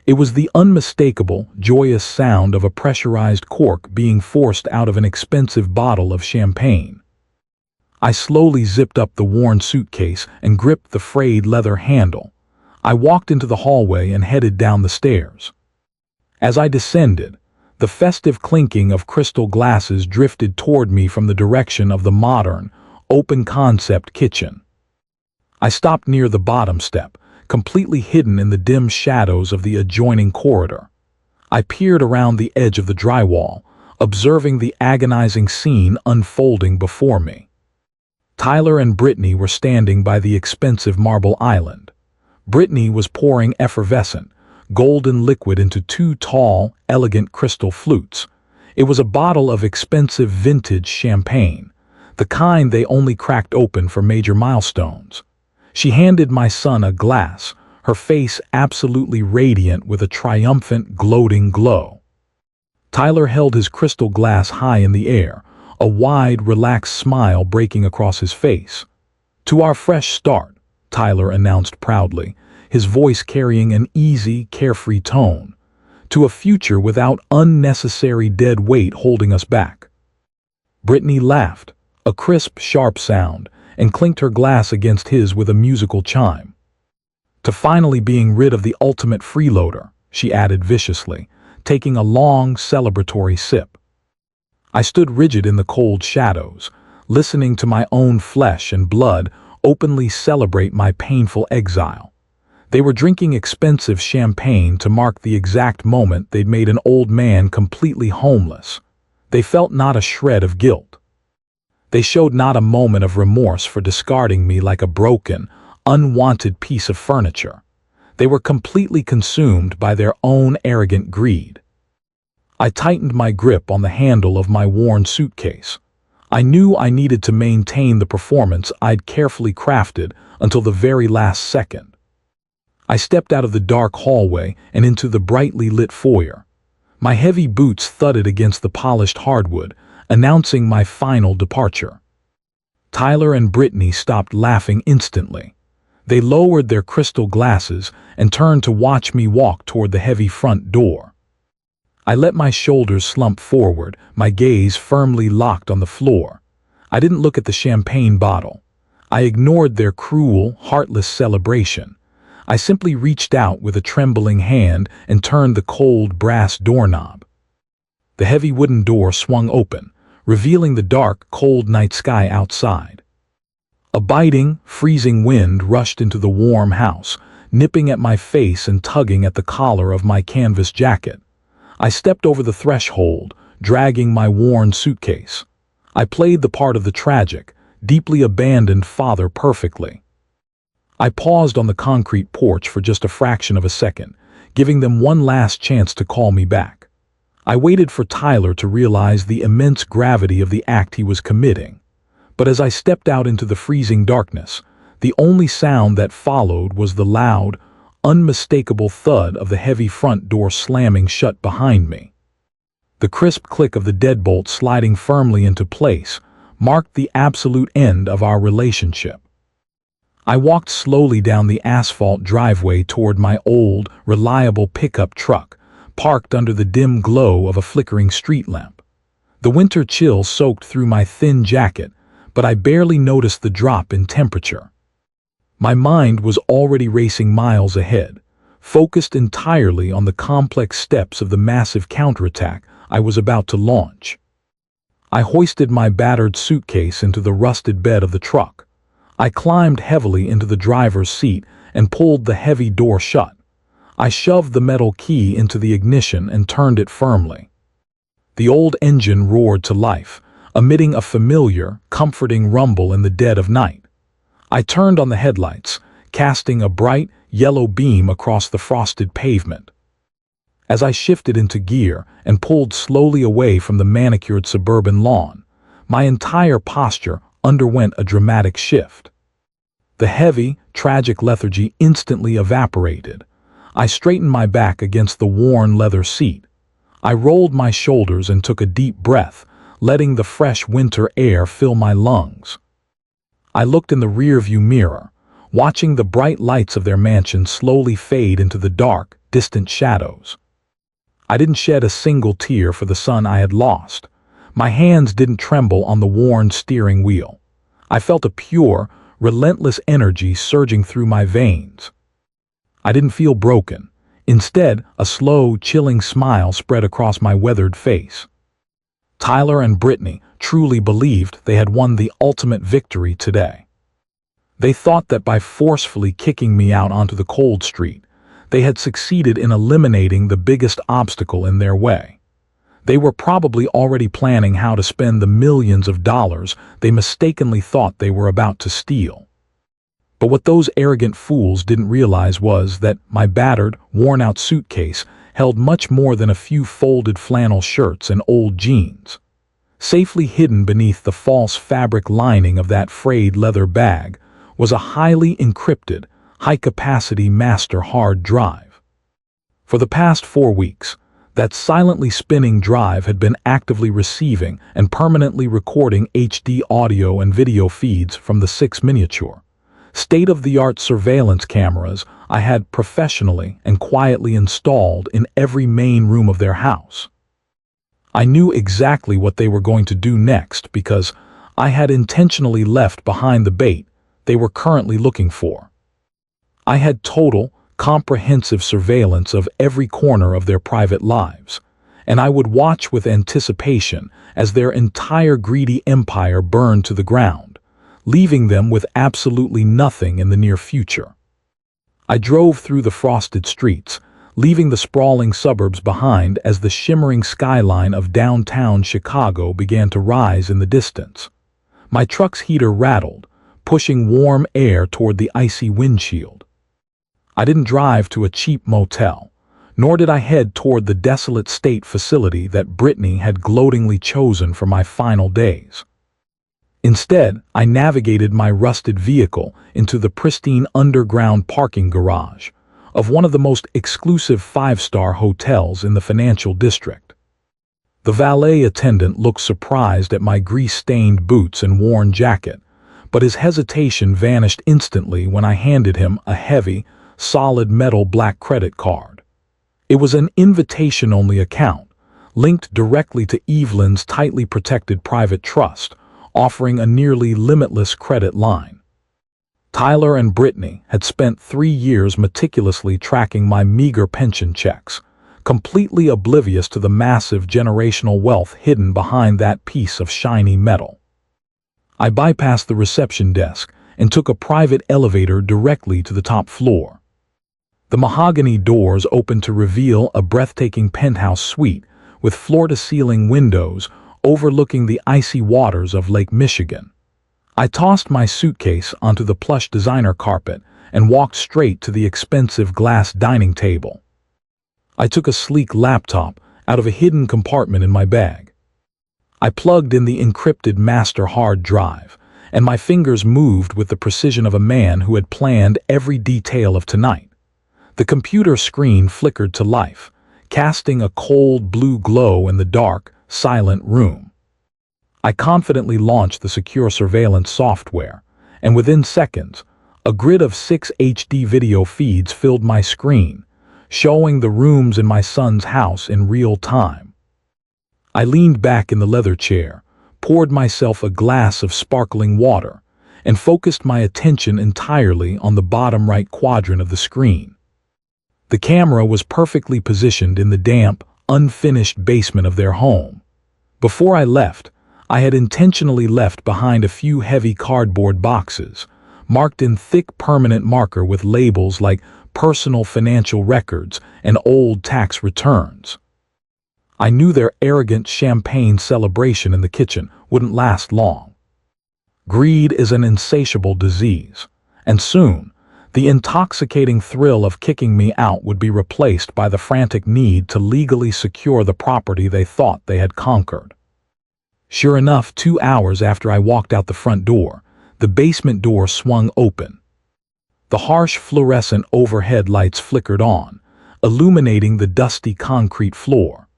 [SPEAKER 1] It was the unmistakable, joyous sound of a pressurized cork being forced out of an expensive bottle of champagne. I slowly zipped up the worn suitcase and gripped the frayed leather handle. I walked into the hallway and headed down the stairs. As I descended, the festive clinking of crystal glasses drifted toward me from the direction of the modern, open-concept kitchen. I stopped near the bottom step, completely hidden in the dim shadows of the adjoining corridor. I peered around the edge of the drywall, observing the agonizing scene unfolding before me. Tyler and Brittany were standing by the expensive marble island. Brittany was pouring effervescent, golden liquid into 2 tall, elegant crystal flutes. It was a bottle of expensive vintage champagne, the kind they only cracked open for major milestones. She handed my son a glass, her face absolutely radiant with a triumphant, gloating glow. Tyler held his crystal glass high in the air, a wide, relaxed smile breaking across his face. "To our fresh start," Tyler announced proudly, his voice carrying an easy, carefree tone. "To a future without unnecessary dead weight holding us back." Brittany laughed, a crisp, sharp sound, and clinked her glass against his with a musical chime. "To finally being rid of the ultimate freeloader," she added viciously, taking a long, celebratory sip. I stood rigid in the cold shadows, listening to my own flesh and blood openly celebrate my painful exile. They were drinking expensive champagne to mark the exact moment they'd made an old man completely homeless. They felt not a shred of guilt. They showed not a moment of remorse for discarding me like a broken, unwanted piece of furniture. They were completely consumed by their own arrogant greed. I tightened my grip on the handle of my worn suitcase. I knew I needed to maintain the performance I'd carefully crafted until the very last second. I stepped out of the dark hallway and into the brightly lit foyer. My heavy boots thudded against the polished hardwood, announcing my final departure. Tyler and Brittany stopped laughing instantly. They lowered their crystal glasses and turned to watch me walk toward the heavy front door. I let my shoulders slump forward, my gaze firmly locked on the floor. I didn't look at the champagne bottle. I ignored their cruel, heartless celebration. I simply reached out with a trembling hand and turned the cold brass doorknob. The heavy wooden door swung open, revealing the dark, cold night sky outside. A biting, freezing wind rushed into the warm house, nipping at my face and tugging at the collar of my canvas jacket. I stepped over the threshold, dragging my worn suitcase. I played the part of the tragic, deeply abandoned father perfectly. I paused on the concrete porch for just a fraction of a second, giving them one last chance to call me back. I waited for Tyler to realize the immense gravity of the act he was committing. But as I stepped out into the freezing darkness, the only sound that followed was the loud, unmistakable thud of the heavy front door slamming shut behind me. The crisp click of the deadbolt sliding firmly into place marked the absolute end of our relationship. I walked slowly down the asphalt driveway toward my old, reliable pickup truck, parked under the dim glow of a flickering street lamp. The winter chill soaked through my thin jacket, but I barely noticed the drop in temperature. My mind was already racing miles ahead, focused entirely on the complex steps of the massive counterattack I was about to launch. I hoisted my battered suitcase into the rusted bed of the truck. I climbed heavily into the driver's seat and pulled the heavy door shut. I shoved the metal key into the ignition and turned it firmly. The old engine roared to life, emitting a familiar, comforting rumble in the dead of night. I turned on the headlights, casting a bright, yellow beam across the frosted pavement. As I shifted into gear and pulled slowly away from the manicured suburban lawn, my entire posture underwent a dramatic shift. The heavy, tragic lethargy instantly evaporated. I straightened my back against the worn leather seat. I rolled my shoulders and took a deep breath, letting the fresh winter air fill my lungs. I looked in the rearview mirror, watching the bright lights of their mansion slowly fade into the dark, distant shadows. I didn't shed a single tear for the son I had lost. My hands didn't tremble on the worn steering wheel. I felt a pure, relentless energy surging through my veins. I didn't feel broken. Instead, a slow, chilling smile spread across my weathered face. Tyler and Brittany truly believed they had won the ultimate victory today. They thought that by forcefully kicking me out onto the cold street, they had succeeded in eliminating the biggest obstacle in their way. They were probably already planning how to spend the millions of dollars they mistakenly thought they were about to steal. But what those arrogant fools didn't realize was that my battered, worn-out suitcase held much more than a few folded flannel shirts and old jeans. Safely hidden beneath the false fabric lining of that frayed leather bag was a highly encrypted, high-capacity master hard drive. For the past 4 weeks, that silently spinning drive had been actively receiving and permanently recording HD audio and video feeds from the 6 miniature, state-of-the-art surveillance cameras I had professionally and quietly installed in every main room of their house. I knew exactly what they were going to do next because I had intentionally left behind the bait they were currently looking for. I had total, comprehensive surveillance of every corner of their private lives, and I would watch with anticipation as their entire greedy empire burned to the ground, leaving them with absolutely nothing in the near future. I drove through the frosted streets, leaving the sprawling suburbs behind as the shimmering skyline of downtown Chicago began to rise in the distance. My truck's heater rattled, pushing warm air toward the icy windshield. I didn't drive to a cheap motel, nor did I head toward the desolate state facility that Brittany had gloatingly chosen for my final days. Instead, I navigated my rusted vehicle into the pristine underground parking garage of one of the most exclusive 5-star hotels in the financial district. The valet attendant looked surprised at my grease-stained boots and worn jacket, but his hesitation vanished instantly when I handed him a heavy, solid metal black credit card. It was an invitation-only account, linked directly to Evelyn's tightly protected private trust, offering a nearly limitless credit line. Tyler and Brittany had spent 3 years meticulously tracking my meager pension checks, completely oblivious to the massive generational wealth hidden behind that piece of shiny metal. I bypassed the reception desk and took a private elevator directly to the top floor. The mahogany doors opened to reveal a breathtaking penthouse suite with floor-to-ceiling windows overlooking the icy waters of Lake Michigan. I tossed my suitcase onto the plush designer carpet and walked straight to the expensive glass dining table. I took a sleek laptop out of a hidden compartment in my bag. I plugged in the encrypted master hard drive, and my fingers moved with the precision of a man who had planned every detail of tonight. The computer screen flickered to life, casting a cold blue glow in the dark, silent room. I confidently launched the secure surveillance software, and within seconds, a grid of 6 HD video feeds filled my screen, showing the rooms in my son's house in real time. I leaned back in the leather chair, poured myself a glass of sparkling water, and focused my attention entirely on the bottom right quadrant of the screen. The camera was perfectly positioned in the damp, unfinished basement of their home. Before I left, I had intentionally left behind a few heavy cardboard boxes, marked in thick permanent marker with labels like personal financial records and old tax returns. I knew their arrogant champagne celebration in the kitchen wouldn't last long. Greed is an insatiable disease, and soon, the intoxicating thrill of kicking me out would be replaced by the frantic need to legally secure the property they thought they had conquered. Sure enough, 2 hours after I walked out the front door, the basement door swung open. The harsh fluorescent overhead lights flickered on, illuminating the dusty concrete floor.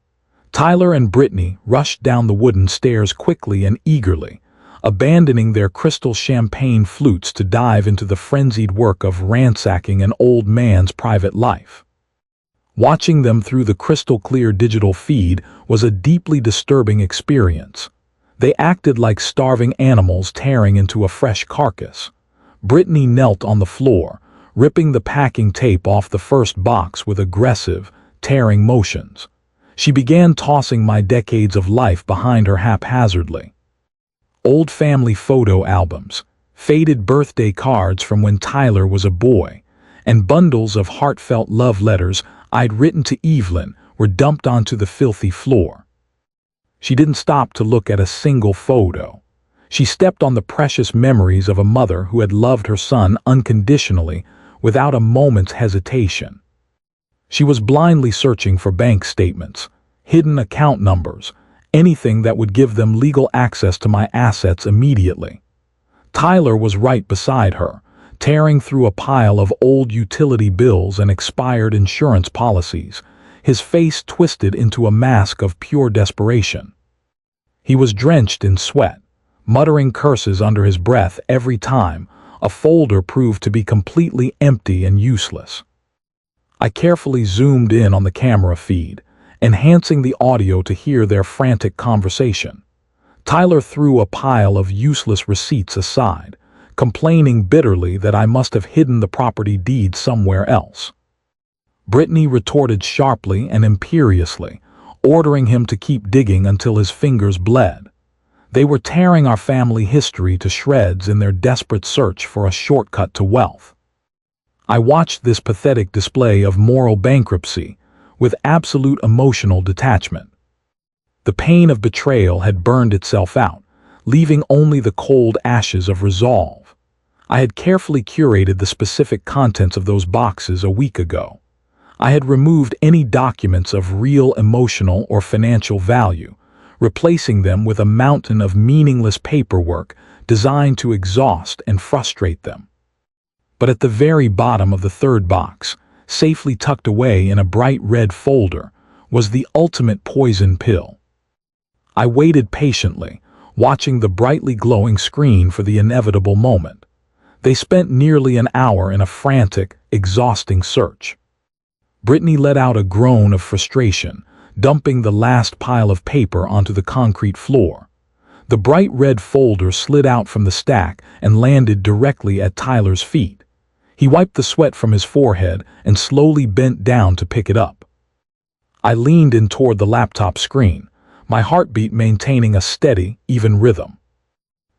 [SPEAKER 1] Tyler and Brittany rushed down the wooden stairs quickly and eagerly, abandoning their crystal champagne flutes to dive into the frenzied work of ransacking an old man's private life. Watching them through the crystal-clear digital feed was a deeply disturbing experience. They acted like starving animals tearing into a fresh carcass. Brittany knelt on the floor, ripping the packing tape off the first box with aggressive, tearing motions. She began tossing my decades of life behind her haphazardly. Old family photo albums, faded birthday cards from when Tyler was a boy, and bundles of heartfelt love letters I'd written to Evelyn were dumped onto the filthy floor. She didn't stop to look at a single photo. She stepped on the precious memories of a mother who had loved her son unconditionally, without a moment's hesitation. She was blindly searching for bank statements, hidden account numbers, anything that would give them legal access to my assets immediately. Tyler was right beside her, tearing through a pile of old utility bills and expired insurance policies, his face twisted into a mask of pure desperation. He was drenched in sweat, muttering curses under his breath every time a folder proved to be completely empty and useless. I carefully zoomed in on the camera feed, enhancing the audio to hear their frantic conversation. Tyler threw a pile of useless receipts aside, complaining bitterly that I must have hidden the property deed somewhere else. Brittany retorted sharply and imperiously, ordering him to keep digging until his fingers bled. They were tearing our family history to shreds in their desperate search for a shortcut to wealth. I watched this pathetic display of moral bankruptcy with absolute emotional detachment. The pain of betrayal had burned itself out, leaving only the cold ashes of resolve. I had carefully curated the specific contents of those boxes a week ago. I had removed any documents of real emotional or financial value, replacing them with a mountain of meaningless paperwork designed to exhaust and frustrate them. But at the very bottom of the third box, safely tucked away in a bright red folder, was the ultimate poison pill. I waited patiently, watching the brightly glowing screen for the inevitable moment. They spent nearly an hour in a frantic, exhausting search. Brittany let out a groan of frustration, dumping the last pile of paper onto the concrete floor. The bright red folder slid out from the stack and landed directly at Tyler's feet. He wiped the sweat from his forehead and slowly bent down to pick it up. I leaned in toward the laptop screen, my heartbeat maintaining a steady, even rhythm.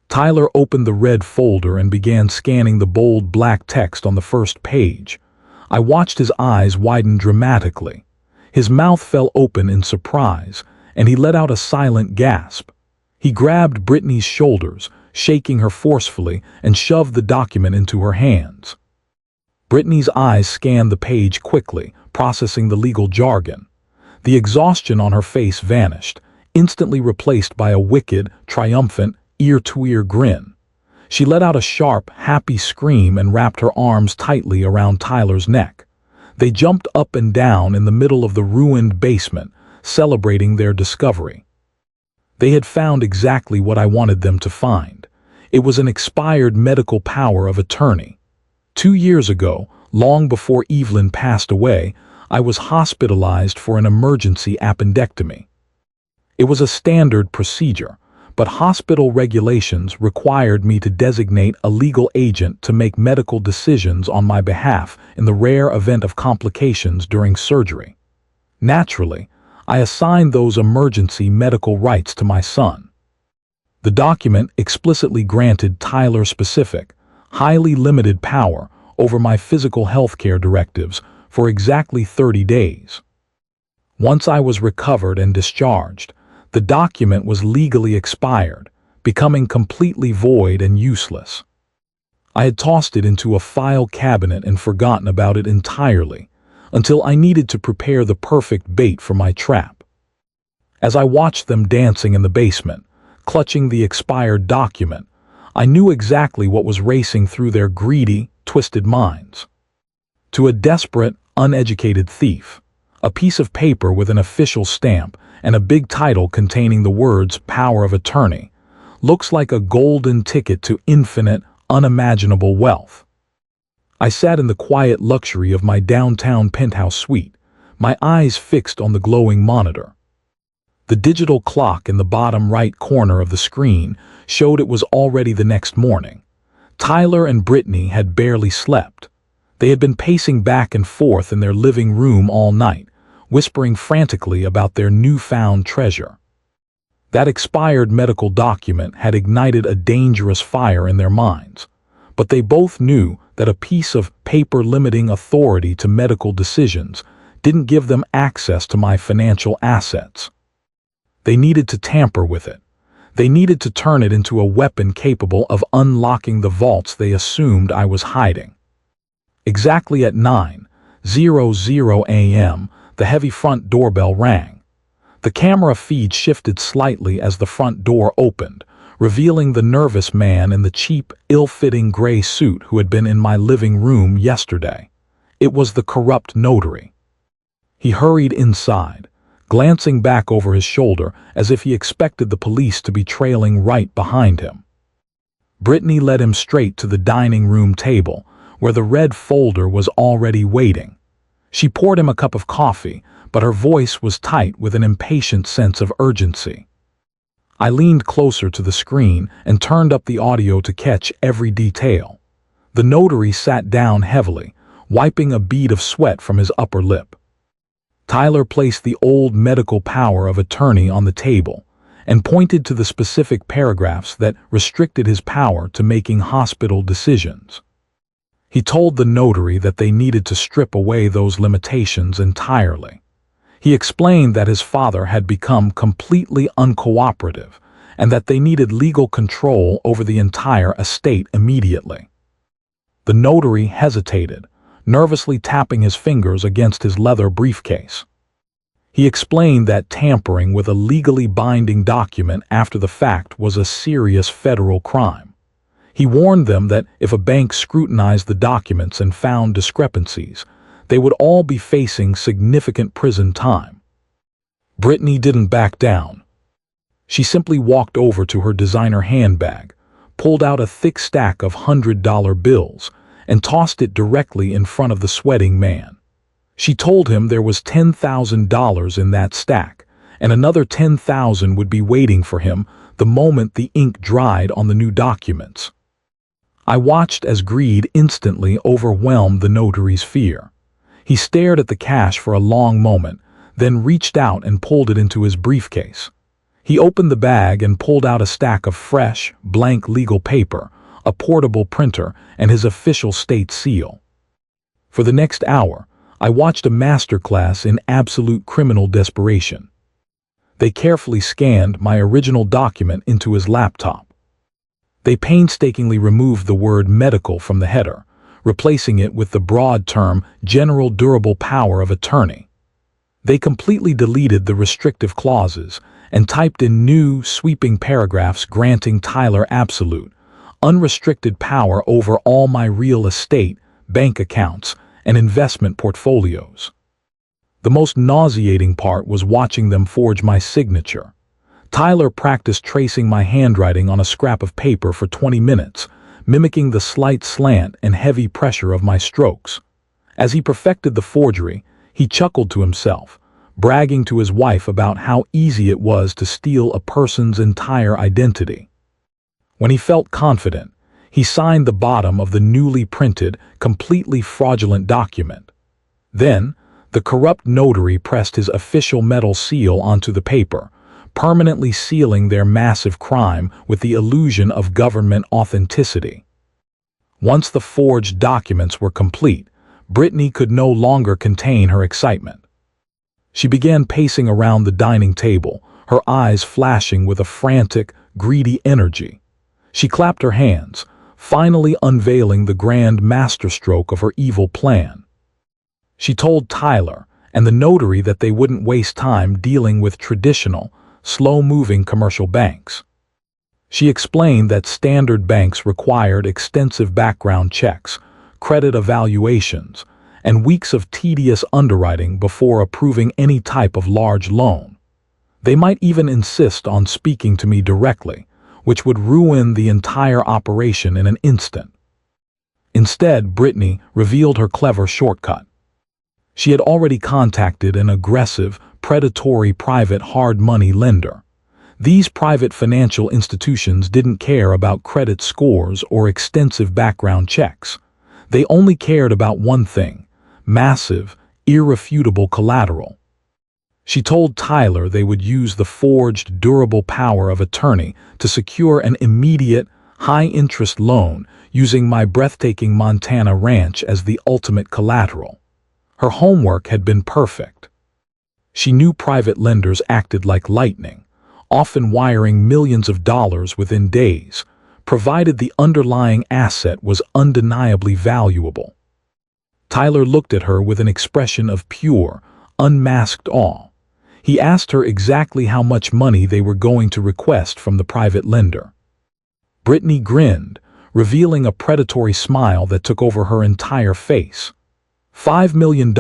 [SPEAKER 1] Tyler opened the red folder and began scanning the bold black text on the first page. I watched his eyes widen dramatically. His mouth fell open in surprise, and he let out a silent gasp. He grabbed Brittany's shoulders, shaking her forcefully, and shoved the document into her hands. Brittany's eyes scanned the page quickly, processing the legal jargon. The exhaustion on her face vanished, instantly replaced by a wicked, triumphant, ear-to-ear grin. She let out a sharp, happy scream and wrapped her arms tightly around Tyler's neck. They jumped up and down in the middle of the ruined basement, celebrating their discovery. They had found exactly what I wanted them to find. It was an expired medical power of attorney. 2 years ago, long before Evelyn passed away, I was hospitalized for an emergency appendectomy. It was a standard procedure, but hospital regulations required me to designate a legal agent to make medical decisions on my behalf in the rare event of complications during surgery. Naturally, I assigned those emergency medical rights to my son. The document explicitly granted Tyler specific, highly limited power over my physical health care directives for exactly 30 days. Once I was recovered and discharged, the document was legally expired, becoming completely void and useless. I had tossed it into a file cabinet and forgotten about it entirely, until I needed to prepare the perfect bait for my trap. As I watched them dancing in the basement, clutching the expired document, I knew exactly what was racing through their greedy, twisted minds. To a desperate, uneducated thief, a piece of paper with an official stamp and a big title containing the words "Power of Attorney" looks like a golden ticket to infinite, unimaginable wealth. I sat in the quiet luxury of my downtown penthouse suite, my eyes fixed on the glowing monitor. The digital clock in the bottom right corner of the screen showed it was already the next morning. Tyler and Brittany had barely slept. They had been pacing back and forth in their living room all night, whispering frantically about their newfound treasure. That expired medical document had ignited a dangerous fire in their minds, but they both knew that a piece of paper limiting authority to medical decisions didn't give them access to my financial assets. They needed to tamper with it. They needed to turn it into a weapon capable of unlocking the vaults they assumed I was hiding. Exactly at 9:00 a.m., the heavy front doorbell rang. The camera feed shifted slightly as the front door opened, revealing the nervous man in the cheap, ill-fitting gray suit who had been in my living room yesterday. It was the corrupt notary. He hurried inside, glancing back over his shoulder as if he expected the police to be trailing right behind him. Brittany led him straight to the dining room table, where the red folder was already waiting. She poured him a cup of coffee, but her voice was tight with an impatient sense of urgency. I leaned closer to the screen and turned up the audio to catch every detail. The notary sat down heavily, wiping a bead of sweat from his upper lip. Tyler placed the old medical power of attorney on the table and pointed to the specific paragraphs that restricted his power to making hospital decisions. He told the notary that they needed to strip away those limitations entirely. He explained that his father had become completely uncooperative and that they needed legal control over the entire estate immediately. The notary hesitated, nervously tapping his fingers against his leather briefcase. He explained that tampering with a legally binding document after the fact was a serious federal crime. He warned them that if a bank scrutinized the documents and found discrepancies, they would all be facing significant prison time. Brittany didn't back down. She simply walked over to her designer handbag, pulled out a thick stack of $100 bills, and tossed it directly in front of the sweating man. She told him there was $10,000 in that stack, and another $10,000 would be waiting for him the moment the ink dried on the new documents. I watched as greed instantly overwhelmed the notary's fear. He stared at the cash for a long moment, then reached out and pulled it into his briefcase. He opened the bag and pulled out a stack of fresh, blank legal paper, a portable printer, and his official state seal. For the next hour, I watched a masterclass in absolute criminal desperation. They carefully scanned my original document into his laptop. They painstakingly removed the word medical from the header, replacing it with the broad term general durable power of attorney. They completely deleted the restrictive clauses and typed in new, sweeping paragraphs granting Tyler absolute, unrestricted power over all my real estate, bank accounts, and investment portfolios. The most nauseating part was watching them forge my signature. Tyler practiced tracing my handwriting on a scrap of paper for 20 minutes, mimicking the slight slant and heavy pressure of my strokes. As he perfected the forgery, he chuckled to himself, bragging to his wife about how easy it was to steal a person's entire identity. When he felt confident, he signed the bottom of the newly printed, completely fraudulent document. Then, the corrupt notary pressed his official metal seal onto the paper, permanently sealing their massive crime with the illusion of government authenticity. Once the forged documents were complete, Brittany could no longer contain her excitement. She began pacing around the dining table, her eyes flashing with a frantic, greedy energy. She clapped her hands, finally unveiling the grand masterstroke of her evil plan. She told Tyler and the notary that they wouldn't waste time dealing with traditional, slow-moving commercial banks. She explained that standard banks required extensive background checks, credit evaluations, and weeks of tedious underwriting before approving any type of large loan. They might even insist on speaking to me directly, which would ruin the entire operation in an instant. Instead, Brittany revealed her clever shortcut. She had already contacted an aggressive, predatory private hard money lender. These private financial institutions didn't care about credit scores or extensive background checks. They only cared about one thing: massive, irrefutable collateral. She told Tyler they would use the forged, durable power of attorney to secure an immediate, high-interest loan using my breathtaking Montana ranch as the ultimate collateral. Her homework had been perfect. She knew private lenders acted like lightning, often wiring millions of dollars within days, provided the underlying asset was undeniably valuable. Tyler looked at her with an expression of pure, unmasked awe. He asked her exactly how much money they were going to request from the private lender. Brittany grinned, revealing a predatory smile that took over her entire face. $5 million,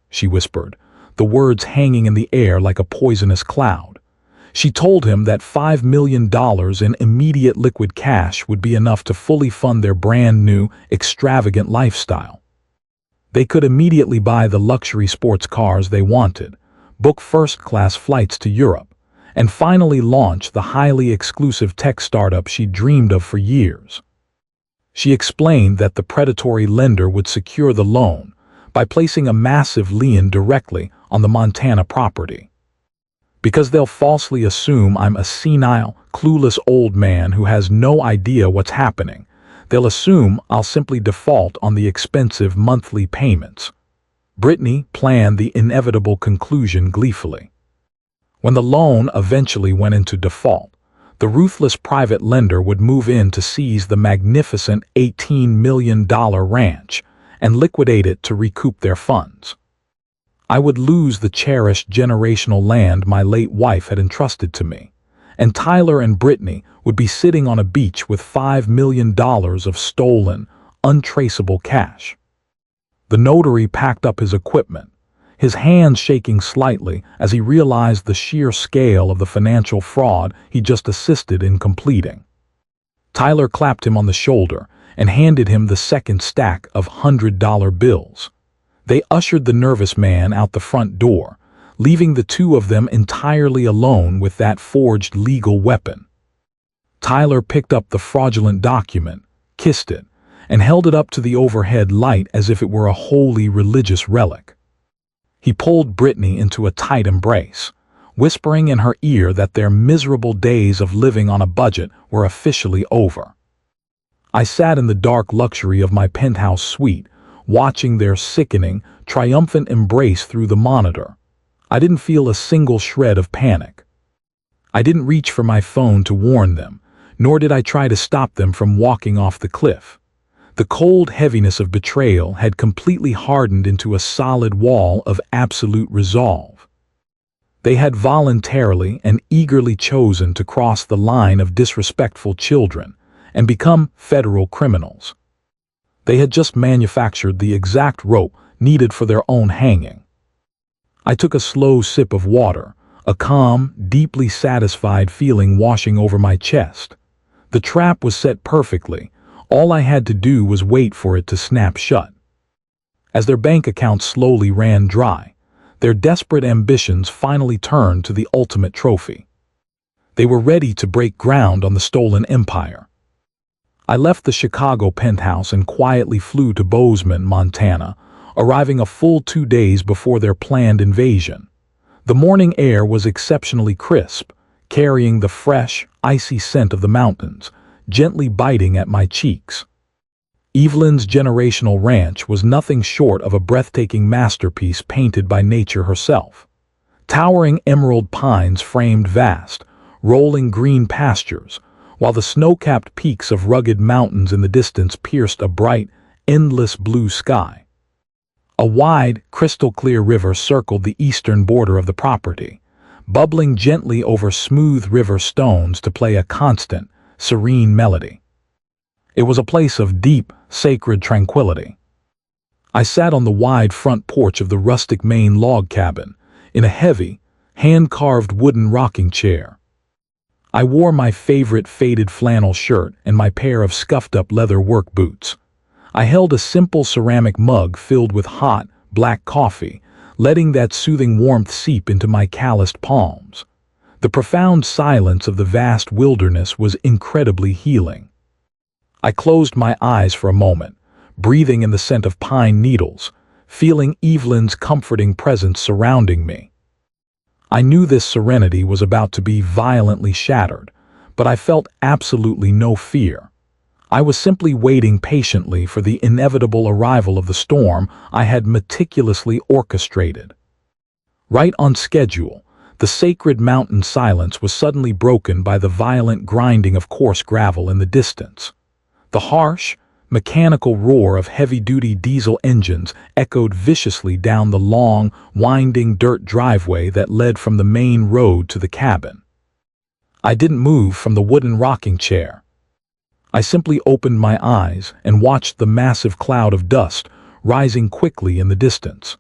[SPEAKER 1] she whispered, the words hanging in the air like a poisonous cloud. She told him that $5 million in immediate liquid cash would be enough to fully fund their brand new, extravagant lifestyle. They could immediately buy the luxury sports cars they wanted, book first-class flights to Europe, and finally launch the highly exclusive tech startup she dreamed of for years. She explained that the predatory lender would secure the loan by placing a massive lien directly on the Montana property. Because they'll falsely assume I'm a senile, clueless old man who has no idea what's happening, they'll assume I'll simply default on the expensive monthly payments. Brittany planned the inevitable conclusion gleefully. When the loan eventually went into default, the ruthless private lender would move in to seize the magnificent $18 million ranch and liquidate it to recoup their funds. I would lose the cherished generational land my late wife had entrusted to me, and Tyler and Brittany would be sitting on a beach with $5 million of stolen, untraceable cash. The notary packed up his equipment, his hands shaking slightly as he realized the sheer scale of the financial fraud he just assisted in completing. Tyler clapped him on the shoulder and handed him the second stack of $100 bills. They ushered the nervous man out the front door, leaving the two of them entirely alone with that forged legal weapon. Tyler picked up the fraudulent document, kissed it, and held it up to the overhead light as if it were a holy religious relic. He pulled Brittany into a tight embrace, whispering in her ear that their miserable days of living on a budget were officially over. I sat in the dark luxury of my penthouse suite, watching their sickening, triumphant embrace through the monitor. I didn't feel a single shred of panic. I didn't reach for my phone to warn them, nor did I try to stop them from walking off the cliff. The cold heaviness of betrayal had completely hardened into a solid wall of absolute resolve. They had voluntarily and eagerly chosen to cross the line of disrespectful children and become federal criminals. They had just manufactured the exact rope needed for their own hanging. I took a slow sip of water, a calm, deeply satisfied feeling washing over my chest. The trap was set perfectly. All I had to do was wait for it to snap shut. As their bank accounts slowly ran dry, their desperate ambitions finally turned to the ultimate trophy. They were ready to break ground on the stolen empire. I left the Chicago penthouse and quietly flew to Bozeman, Montana, arriving a full 2 days before their planned invasion. The morning air was exceptionally crisp, carrying the fresh, icy scent of the mountains, gently biting at my cheeks. Evelyn's generational ranch was nothing short of a breathtaking masterpiece painted by nature herself. Towering emerald pines framed vast, rolling green pastures, while the snow-capped peaks of rugged mountains in the distance pierced a bright, endless blue sky. A wide, crystal-clear river circled the eastern border of the property, bubbling gently over smooth river stones to play a constant, serene melody. It was a place of deep, sacred tranquility. I sat on the wide front porch of the rustic Maine log cabin, in a heavy, hand-carved wooden rocking chair. I wore my favorite faded flannel shirt and my pair of scuffed-up leather work boots. I held a simple ceramic mug filled with hot, black coffee, letting that soothing warmth seep into my calloused palms. The profound silence of the vast wilderness was incredibly healing. I closed my eyes for a moment, breathing in the scent of pine needles, feeling Evelyn's comforting presence surrounding me. I knew this serenity was about to be violently shattered, but I felt absolutely no fear. I was simply waiting patiently for the inevitable arrival of the storm I had meticulously orchestrated. Right on schedule, the sacred mountain silence was suddenly broken by the violent grinding of coarse gravel in the distance. The harsh, mechanical roar of heavy-duty diesel engines echoed viciously down the long, winding dirt driveway that led from the main road to the cabin. I didn't move from the wooden rocking chair. I simply opened my eyes and watched the massive cloud of dust rising quickly in the distance.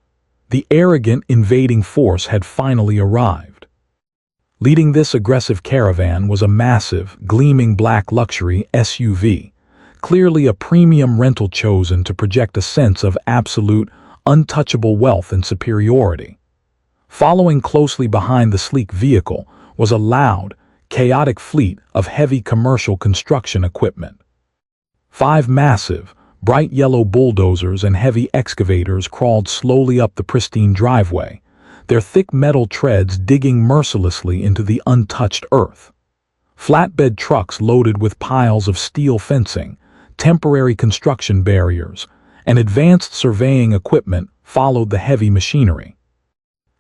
[SPEAKER 1] The arrogant invading force had finally arrived. Leading this aggressive caravan was a massive, gleaming black luxury SUV, clearly a premium rental chosen to project a sense of absolute, untouchable wealth and superiority. Following closely behind the sleek vehicle was a loud, chaotic fleet of heavy commercial construction equipment. 5 massive, bright yellow bulldozers and heavy excavators crawled slowly up the pristine driveway, their thick metal treads digging mercilessly into the untouched earth. Flatbed trucks loaded with piles of steel fencing, temporary construction barriers, and advanced surveying equipment followed the heavy machinery.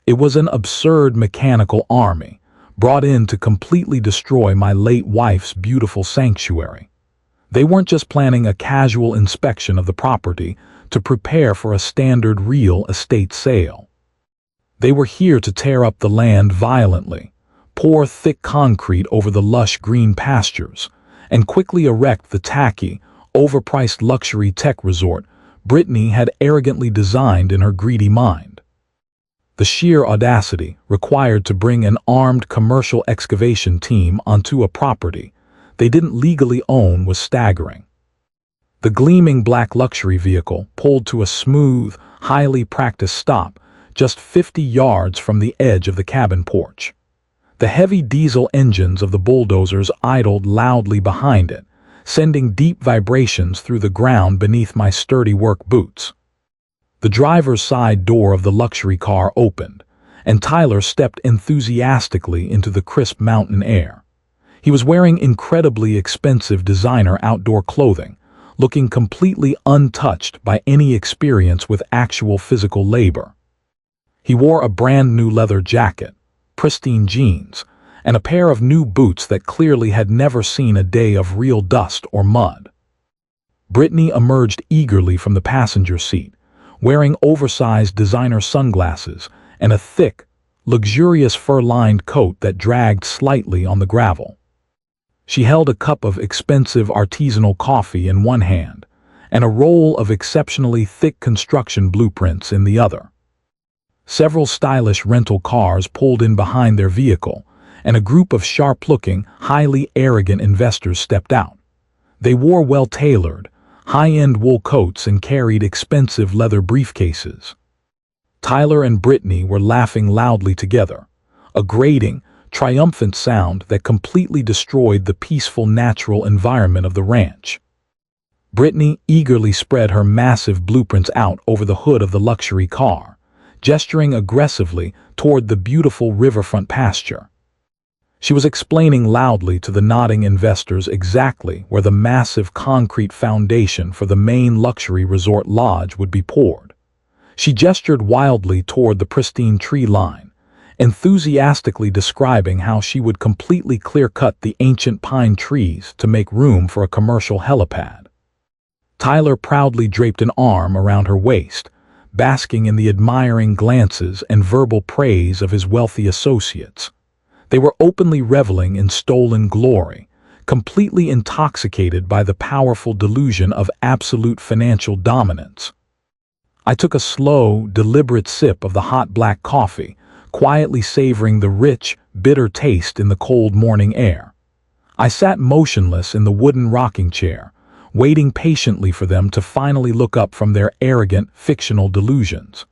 [SPEAKER 1] It was an absurd mechanical army, brought in to completely destroy my late wife's beautiful sanctuary. They weren't just planning a casual inspection of the property to prepare for a standard real estate sale. They were here to tear up the land violently, pour thick concrete over the lush green pastures, and quickly erect the tacky, overpriced luxury tech resort Brittany had arrogantly designed in her greedy mind. The sheer audacity required to bring an armed commercial excavation team onto a property they didn't legally own was staggering. The gleaming black luxury vehicle pulled to a smooth, highly practiced stop just 50 yards from the edge of the cabin porch. The heavy diesel engines of the bulldozers idled loudly behind it, sending deep vibrations through the ground beneath my sturdy work boots. The driver's side door of the luxury car opened, and Tyler stepped enthusiastically into the crisp mountain air. He was wearing incredibly expensive designer outdoor clothing, looking completely untouched by any experience with actual physical labor. He wore a brand new leather jacket, pristine jeans, and a pair of new boots that clearly had never seen a day of real dust or mud. Brittany emerged eagerly from the passenger seat, wearing oversized designer sunglasses and a thick, luxurious fur-lined coat that dragged slightly on the gravel. She held a cup of expensive artisanal coffee in one hand and a roll of exceptionally thick construction blueprints in the other. Several stylish rental cars pulled in behind their vehicle, and a group of sharp-looking, highly arrogant investors stepped out. They wore well-tailored, high-end wool coats and carried expensive leather briefcases. Tyler and Brittany were laughing loudly together, a grating, triumphant sound that completely destroyed the peaceful natural environment of the ranch. Brittany eagerly spread her massive blueprints out over the hood of the luxury car, gesturing aggressively toward the beautiful riverfront pasture. She was explaining loudly to the nodding investors exactly where the massive concrete foundation for the main luxury resort lodge would be poured. She gestured wildly toward the pristine tree line, enthusiastically describing how she would completely clear-cut the ancient pine trees to make room for a commercial helipad. Tyler proudly draped an arm around her waist, basking in the admiring glances and verbal praise of his wealthy associates. They were openly reveling in stolen glory, completely intoxicated by the powerful delusion of absolute financial dominance. I took a slow, deliberate sip of the hot black coffee, quietly savoring the rich, bitter taste in the cold morning air. I sat motionless in the wooden rocking chair, waiting patiently for them to finally look up from their arrogant, fictional delusions.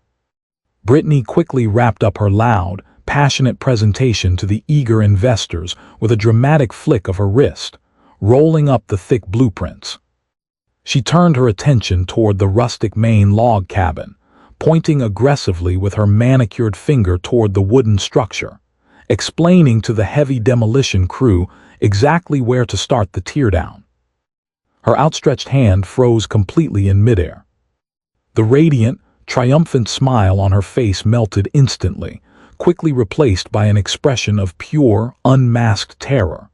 [SPEAKER 1] Brittany quickly wrapped up her loud, passionate presentation to the eager investors with a dramatic flick of her wrist, rolling up the thick blueprints. She turned her attention toward the rustic Maine log cabin, pointing aggressively with her manicured finger toward the wooden structure, explaining to the heavy demolition crew exactly where to start the teardown. Her outstretched hand froze completely in midair. The radiant, triumphant smile on her face melted instantly, quickly replaced by an expression of pure, unmasked terror.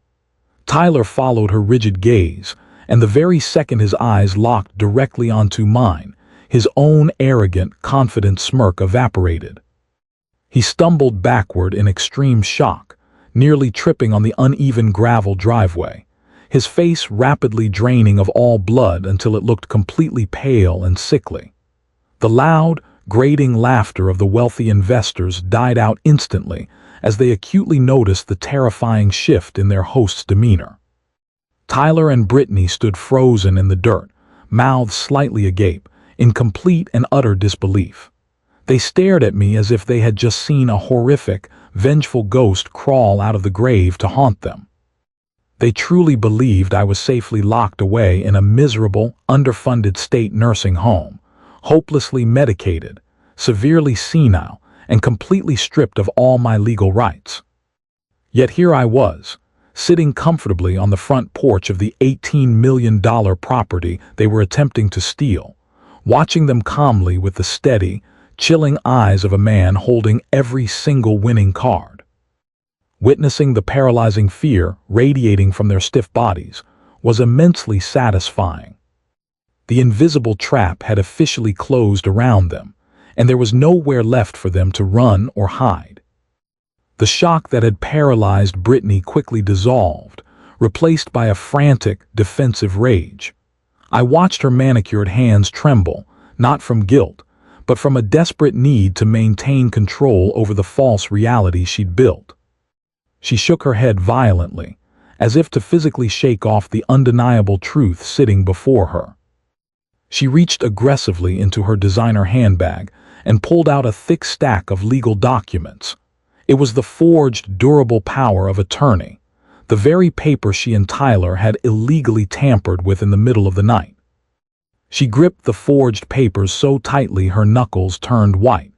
[SPEAKER 1] Tyler followed her rigid gaze, and the very second his eyes locked directly onto mine, his own arrogant, confident smirk evaporated. He stumbled backward in extreme shock, nearly tripping on the uneven gravel driveway, his face rapidly draining of all blood until it looked completely pale and sickly. The loud, grating laughter of the wealthy investors died out instantly as they acutely noticed the terrifying shift in their host's demeanor. Tyler and Brittany stood frozen in the dirt, mouths slightly agape, in complete and utter disbelief. They stared at me as if they had just seen a horrific, vengeful ghost crawl out of the grave to haunt them. They truly believed I was safely locked away in a miserable, underfunded state nursing home, hopelessly medicated, severely senile, and completely stripped of all my legal rights. Yet here I was, sitting comfortably on the front porch of the $18 million property they were attempting to steal, watching them calmly with the steady, chilling eyes of a man holding every single winning card. Witnessing the paralyzing fear radiating from their stiff bodies was immensely satisfying. The invisible trap had officially closed around them, and there was nowhere left for them to run or hide. The shock that had paralyzed Brittany quickly dissolved, replaced by a frantic, defensive rage. I watched her manicured hands tremble, not from guilt, but from a desperate need to maintain control over the false reality she'd built. She shook her head violently, as if to physically shake off the undeniable truth sitting before her. She reached aggressively into her designer handbag and pulled out a thick stack of legal documents. It was the forged, durable power of attorney, the very paper she and Tyler had illegally tampered with in the middle of the night. She gripped the forged papers so tightly her knuckles turned white.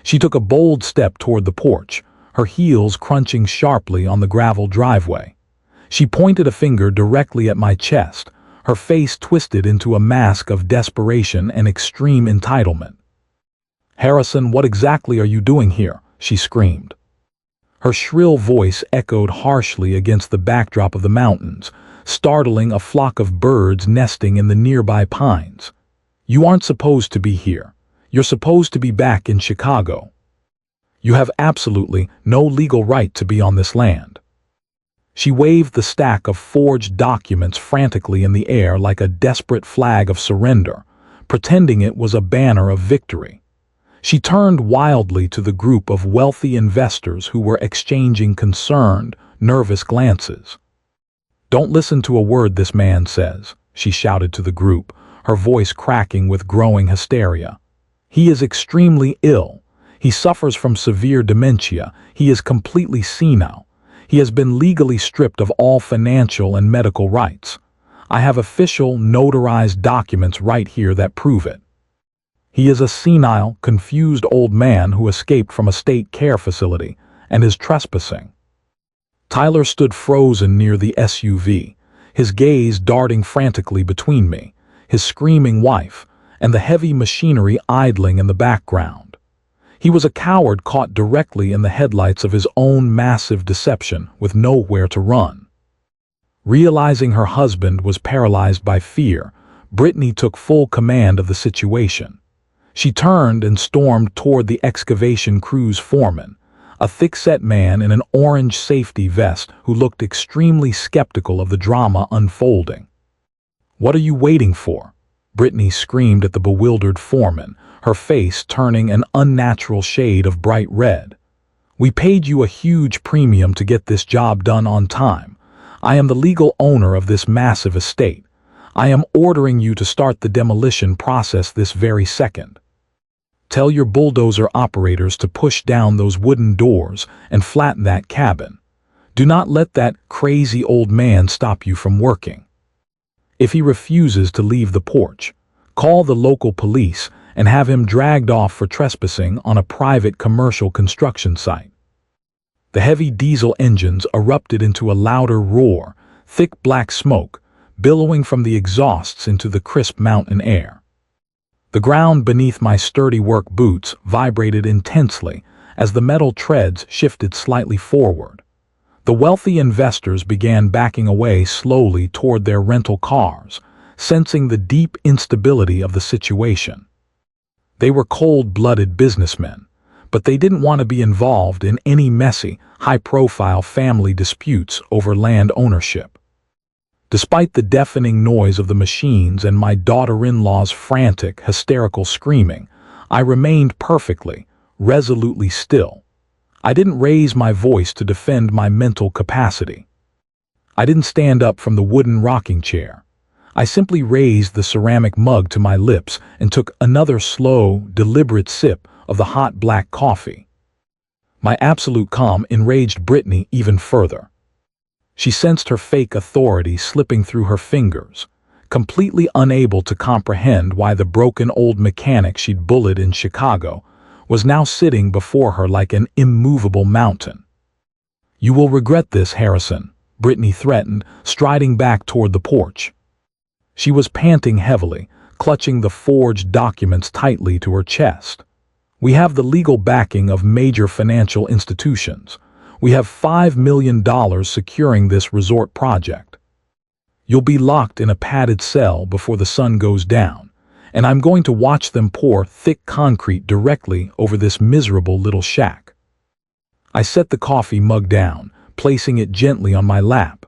[SPEAKER 1] She took a bold step toward the porch, her heels crunching sharply on the gravel driveway. She pointed a finger directly at my chest, her face twisted into a mask of desperation and extreme entitlement. "Harrison, what exactly are you doing here?" she screamed. Her shrill voice echoed harshly against the backdrop of the mountains, startling a flock of birds nesting in the nearby pines. "You aren't supposed to be here. You're supposed to be back in Chicago. You have absolutely no legal right to be on this land." She waved the stack of forged documents frantically in the air like a desperate flag of surrender, pretending it was a banner of victory. She turned wildly to the group of wealthy investors who were exchanging concerned, nervous glances. "Don't listen to a word this man says," she shouted to the group, her voice cracking with growing hysteria. "He is extremely ill. He suffers from severe dementia. He is completely senile. He has been legally stripped of all financial and medical rights. I have official, notarized documents right here that prove it. He is a senile, confused old man who escaped from a state care facility and is trespassing." Tyler stood frozen near the SUV, his gaze darting frantically between me, his screaming wife, and the heavy machinery idling in the background. He was a coward caught directly in the headlights of his own massive deception with nowhere to run. Realizing her husband was paralyzed by fear, Brittany took full command of the situation. She turned and stormed toward the excavation crew's foreman, a thick-set man in an orange safety vest who looked extremely skeptical of the drama unfolding. "What are you waiting for?" Brittany screamed at the bewildered foreman, her face turning an unnatural shade of bright red. "We paid you a huge premium to get this job done on time. I am the legal owner of this massive estate. I am ordering you to start the demolition process this very second. Tell your bulldozer operators to push down those wooden doors and flatten that cabin. Do not let that crazy old man stop you from working. If he refuses to leave the porch, call the local police and have him dragged off for trespassing on a private commercial construction site." The heavy diesel engines erupted into a louder roar, thick black smoke billowing from the exhausts into the crisp mountain air. The ground beneath my sturdy work boots vibrated intensely as the metal treads shifted slightly forward. The wealthy investors began backing away slowly toward their rental cars, sensing the deep instability of the situation. They were cold-blooded businessmen, but they didn't want to be involved in any messy, high-profile family disputes over land ownership. Despite the deafening noise of the machines and my daughter-in-law's frantic, hysterical screaming, I remained perfectly, resolutely still. I didn't raise my voice to defend my mental capacity. I didn't stand up from the wooden rocking chair. I simply raised the ceramic mug to my lips and took another slow, deliberate sip of the hot black coffee. My absolute calm enraged Brittany even further. She sensed her fake authority slipping through her fingers, completely unable to comprehend why the broken old mechanic she'd bullied in Chicago was now sitting before her like an immovable mountain. "You will regret this, Harrison," Brittany threatened, striding back toward the porch. She was panting heavily, clutching the forged documents tightly to her chest. "We have the legal backing of major financial institutions. We have $5 million securing this resort project. You'll be locked in a padded cell before the sun goes down, and I'm going to watch them pour thick concrete directly over this miserable little shack." I set the coffee mug down, placing it gently on my lap.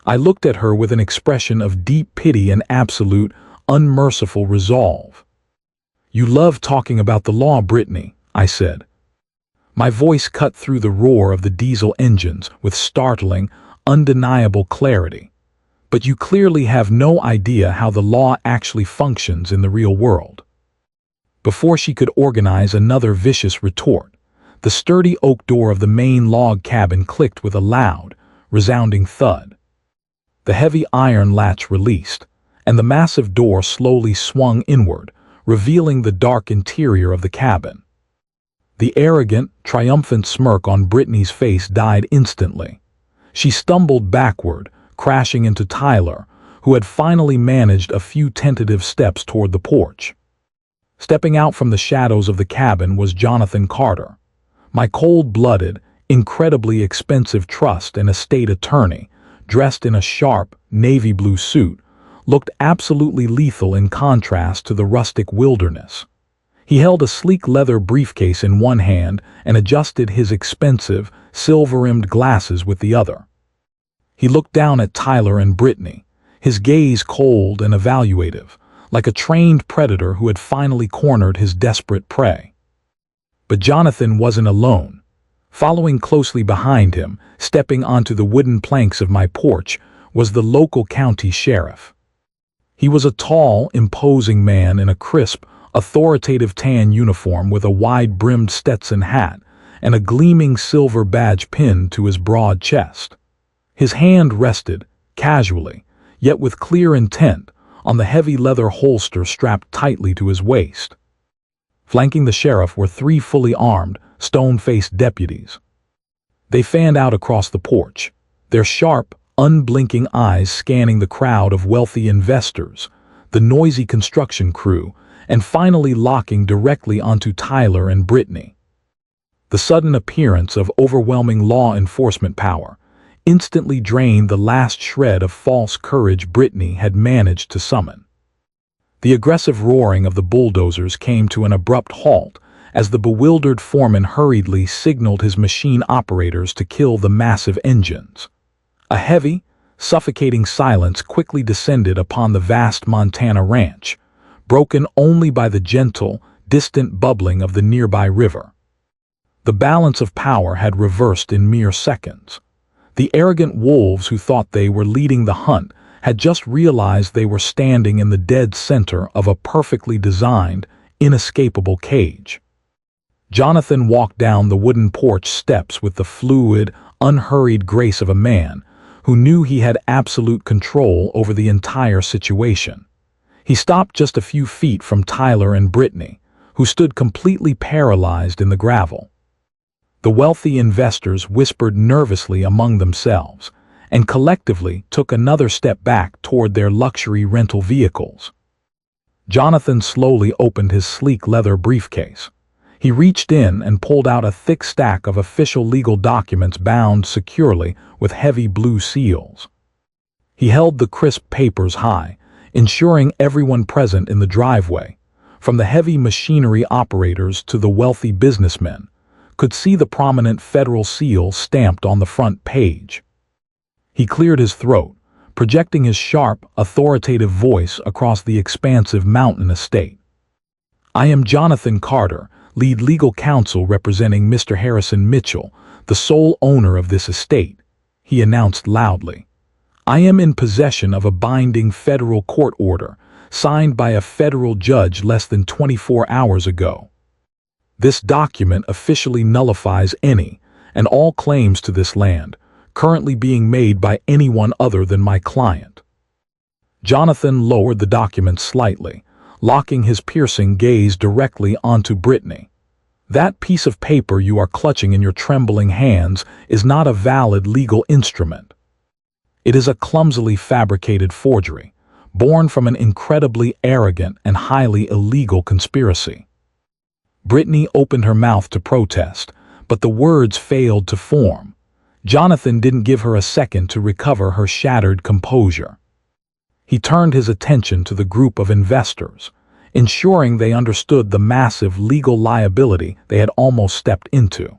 [SPEAKER 1] I looked at her with an expression of deep pity and absolute, unmerciful resolve. "You love talking about the law, Brittany," I said. My voice cut through the roar of the diesel engines with startling, undeniable clarity. "But you clearly have no idea how the law actually functions in the real world." Before she could organize another vicious retort, the sturdy oak door of the main log cabin clicked with a loud, resounding thud. The heavy iron latch released, and the massive door slowly swung inward, revealing the dark interior of the cabin. The arrogant, triumphant smirk on Brittany's face died instantly. She stumbled backward, crashing into Tyler, who had finally managed a few tentative steps toward the porch. Stepping out from the shadows of the cabin was Jonathan Carter, my cold-blooded, incredibly expensive trust and estate attorney, dressed in a sharp, navy blue suit, looked absolutely lethal in contrast to the rustic wilderness. He held a sleek leather briefcase in one hand and adjusted his expensive, silver-rimmed glasses with the other. He looked down at Tyler and Brittany, his gaze cold and evaluative, like a trained predator who had finally cornered his desperate prey. But Jonathan wasn't alone. Following closely behind him, stepping onto the wooden planks of my porch, was the local county sheriff. He was a tall, imposing man in a crisp, authoritative tan uniform with a wide-brimmed Stetson hat and a gleaming silver badge pinned to his broad chest. His hand rested, casually, yet with clear intent, on the heavy leather holster strapped tightly to his waist. Flanking the sheriff were 3 fully armed, stone-faced deputies. They fanned out across the porch, their sharp, unblinking eyes scanning the crowd of wealthy investors, the noisy construction crew, and finally locking directly onto Tyler and Brittany. The sudden appearance of overwhelming law enforcement power instantly drained the last shred of false courage Brittany had managed to summon. The aggressive roaring of the bulldozers came to an abrupt halt as the bewildered foreman hurriedly signaled his machine operators to kill the massive engines. A heavy, suffocating silence quickly descended upon the vast Montana ranch, broken only by the gentle, distant bubbling of the nearby river. The balance of power had reversed in mere seconds. The arrogant wolves who thought they were leading the hunt had just realized they were standing in the dead center of a perfectly designed, inescapable cage. Jonathan walked down the wooden porch steps with the fluid, unhurried grace of a man who knew he had absolute control over the entire situation. He stopped just a few feet from Tyler and Brittany, who stood completely paralyzed in the gravel. The wealthy investors whispered nervously among themselves, and collectively took another step back toward their luxury rental vehicles. Jonathan slowly opened his sleek leather briefcase. He reached in and pulled out a thick stack of official legal documents bound securely with heavy blue seals. He held the crisp papers high, ensuring everyone present in the driveway, from the heavy machinery operators to the wealthy businessmen, could see the prominent federal seal stamped on the front page. He cleared his throat, projecting his sharp, authoritative voice across the expansive mountain estate. "I am Jonathan Carter, lead legal counsel representing Mr. Harrison Mitchell, the sole owner of this estate," he announced loudly. "I am in possession of a binding federal court order, signed by a federal judge less than 24 hours ago. This document officially nullifies any and all claims to this land, currently being made by anyone other than my client." Jonathan lowered the document slightly, locking his piercing gaze directly onto Brittany. "That piece of paper you are clutching in your trembling hands is not a valid legal instrument. It is a clumsily fabricated forgery, born from an incredibly arrogant and highly illegal conspiracy." Brittany opened her mouth to protest, but the words failed to form. Jonathan didn't give her a second to recover her shattered composure. He turned his attention to the group of investors, ensuring they understood the massive legal liability they had almost stepped into.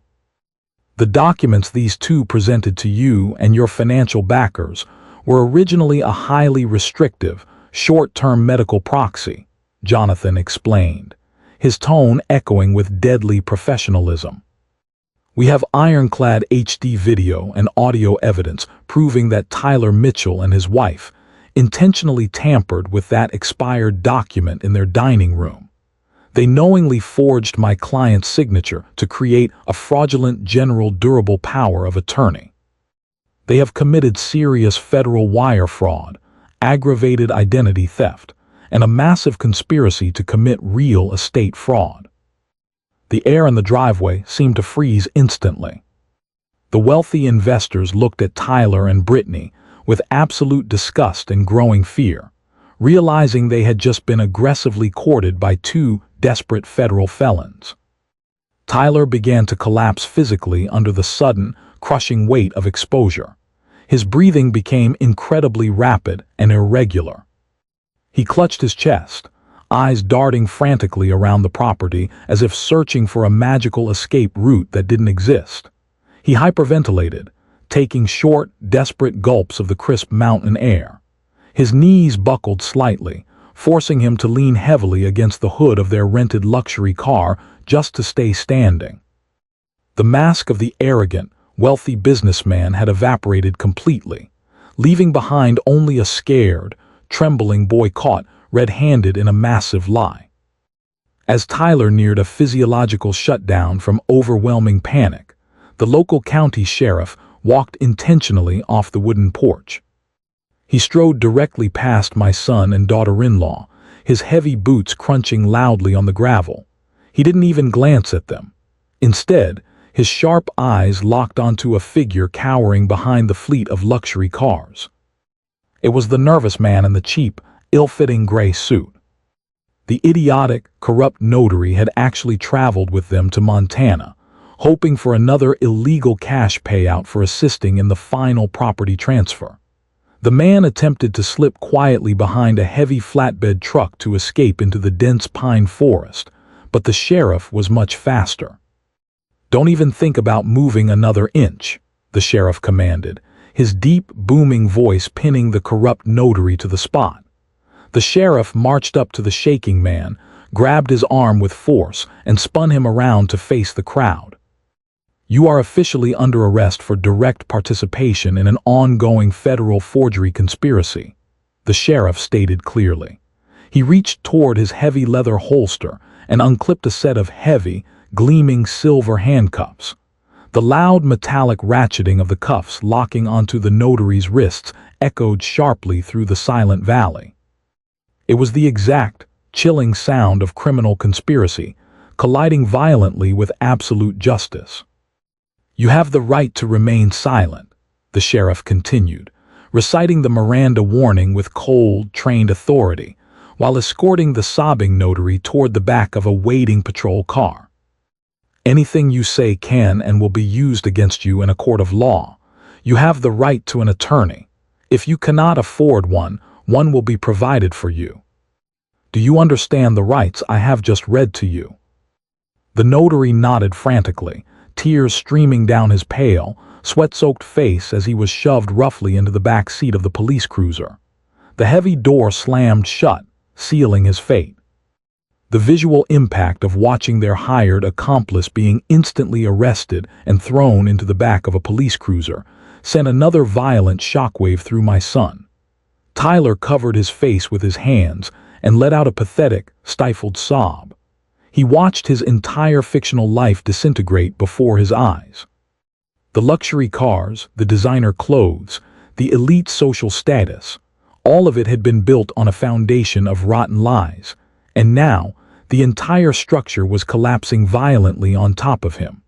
[SPEAKER 1] "The documents these two presented to you and your financial backers were originally a highly restrictive, short-term medical proxy," Jonathan explained, his tone echoing with deadly professionalism. "We have ironclad HD video and audio evidence proving that Tyler Mitchell and his wife intentionally tampered with that expired document in their dining room. They knowingly forged my client's signature to create a fraudulent general durable power of attorney. They have committed serious federal wire fraud, aggravated identity theft, and a massive conspiracy to commit real estate fraud." The air in the driveway seemed to freeze instantly. The wealthy investors looked at Tyler and Brittany with absolute disgust and growing fear, realizing they had just been aggressively courted by 2 desperate federal felons. Tyler began to collapse physically under the sudden, crushing weight of exposure. His breathing became incredibly rapid and irregular. He clutched his chest, eyes darting frantically around the property as if searching for a magical escape route that didn't exist. He hyperventilated, taking short, desperate gulps of the crisp mountain air. His knees buckled slightly, forcing him to lean heavily against the hood of their rented luxury car just to stay standing. The mask of the arrogant, wealthy businessman had evaporated completely, leaving behind only a scared, trembling boy caught red-handed in a massive lie. As Tyler neared a physiological shutdown from overwhelming panic, the local county sheriff walked intentionally off the wooden porch. He strode directly past my son and daughter-in-law, his heavy boots crunching loudly on the gravel. He didn't even glance at them. Instead, his sharp eyes locked onto a figure cowering behind the fleet of luxury cars. It was the nervous man in the cheap, ill-fitting gray suit. The idiotic, corrupt notary had actually traveled with them to Montana, hoping for another illegal cash payout for assisting in the final property transfer. The man attempted to slip quietly behind a heavy flatbed truck to escape into the dense pine forest, but the sheriff was much faster. "Don't even think about moving another inch," the sheriff commanded, his deep, booming voice pinning the corrupt notary to the spot. The sheriff marched up to the shaking man, grabbed his arm with force, and spun him around to face the crowd. "You are officially under arrest for direct participation in an ongoing federal forgery conspiracy," the sheriff stated clearly. He reached toward his heavy leather holster and unclipped a set of heavy, gleaming silver handcuffs. The loud metallic ratcheting of the cuffs locking onto the notary's wrists echoed sharply through the silent valley. It was the exact, chilling sound of criminal conspiracy, colliding violently with absolute justice. "You have the right to remain silent," the sheriff continued, reciting the Miranda warning with cold, trained authority, while escorting the sobbing notary toward the back of a waiting patrol car. "Anything you say can and will be used against you in a court of law. You have the right to an attorney. If you cannot afford one, one will be provided for you. Do you understand the rights I have just read to you?" The notary nodded frantically, tears streaming down his pale, sweat-soaked face as he was shoved roughly into the back seat of the police cruiser. The heavy door slammed shut, sealing his fate. The visual impact of watching their hired accomplice being instantly arrested and thrown into the back of a police cruiser sent another violent shockwave through my son. Tyler covered his face with his hands and let out a pathetic, stifled sob. He watched his entire fictional life disintegrate before his eyes. The luxury cars, the designer clothes, the elite social status, all of it had been built on a foundation of rotten lies, and now the entire structure was collapsing violently on top of him.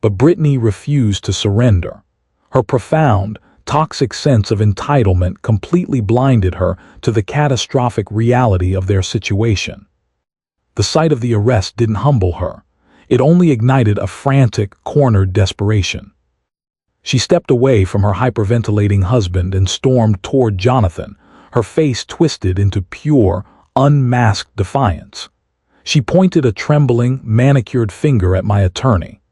[SPEAKER 1] But Brittany refused to surrender. Her profound, toxic sense of entitlement completely blinded her to the catastrophic reality of their situation. The sight of the arrest didn't humble her. It only ignited a frantic, cornered desperation. She stepped away from her hyperventilating husband and stormed toward Jonathan, her face twisted into pure, unmasked defiance. She pointed a trembling, manicured finger at my attorney.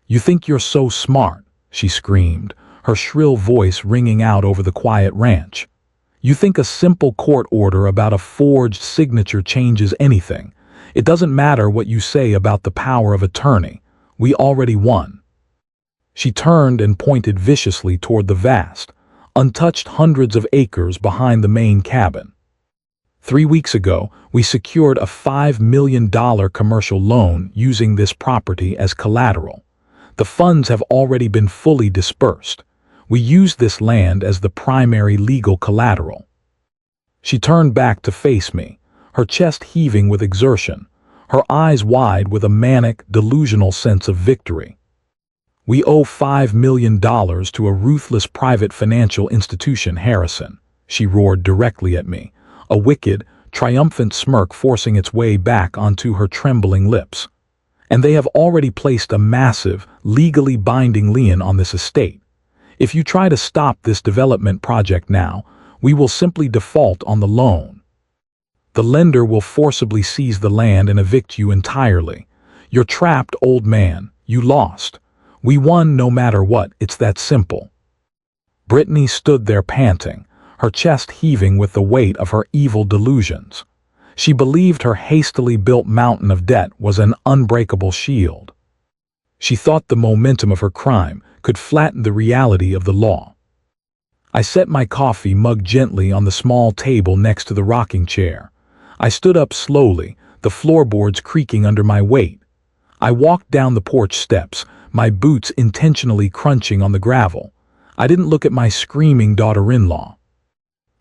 [SPEAKER 1] "You think you're so smart," she screamed, her shrill voice ringing out over the quiet ranch. "You think a simple court order about a forged signature changes anything. It doesn't matter what you say about the power of attorney. We already won." She turned and pointed viciously toward the vast, untouched hundreds of acres behind the main cabin. 3 weeks ago, we secured a $5 million commercial loan using this property as collateral. The funds have already been fully dispersed. We used this land as the primary legal collateral. She turned back to face me, her chest heaving with exertion, her eyes wide with a manic, delusional sense of victory. "We owe $5 million to a ruthless private financial institution, Harrison," she roared directly at me, a wicked, triumphant smirk forcing its way back onto her trembling lips. "And they have already placed a massive, legally binding lien on this estate. If you try to stop this development project now, we will simply default on the loan. The lender will forcibly seize the land and evict you entirely. You're trapped, old man. You lost. We won no matter what. It's that simple." Brittany stood there panting, her chest heaving with the weight of her evil delusions. She believed her hastily built mountain of debt was an unbreakable shield. She thought the momentum of her crime could flatten the reality of the law. I set my coffee mug gently on the small table next to the rocking chair. I stood up slowly, the floorboards creaking under my weight. I walked down the porch steps, my boots intentionally crunching on the gravel. I didn't look at my screaming daughter-in-law.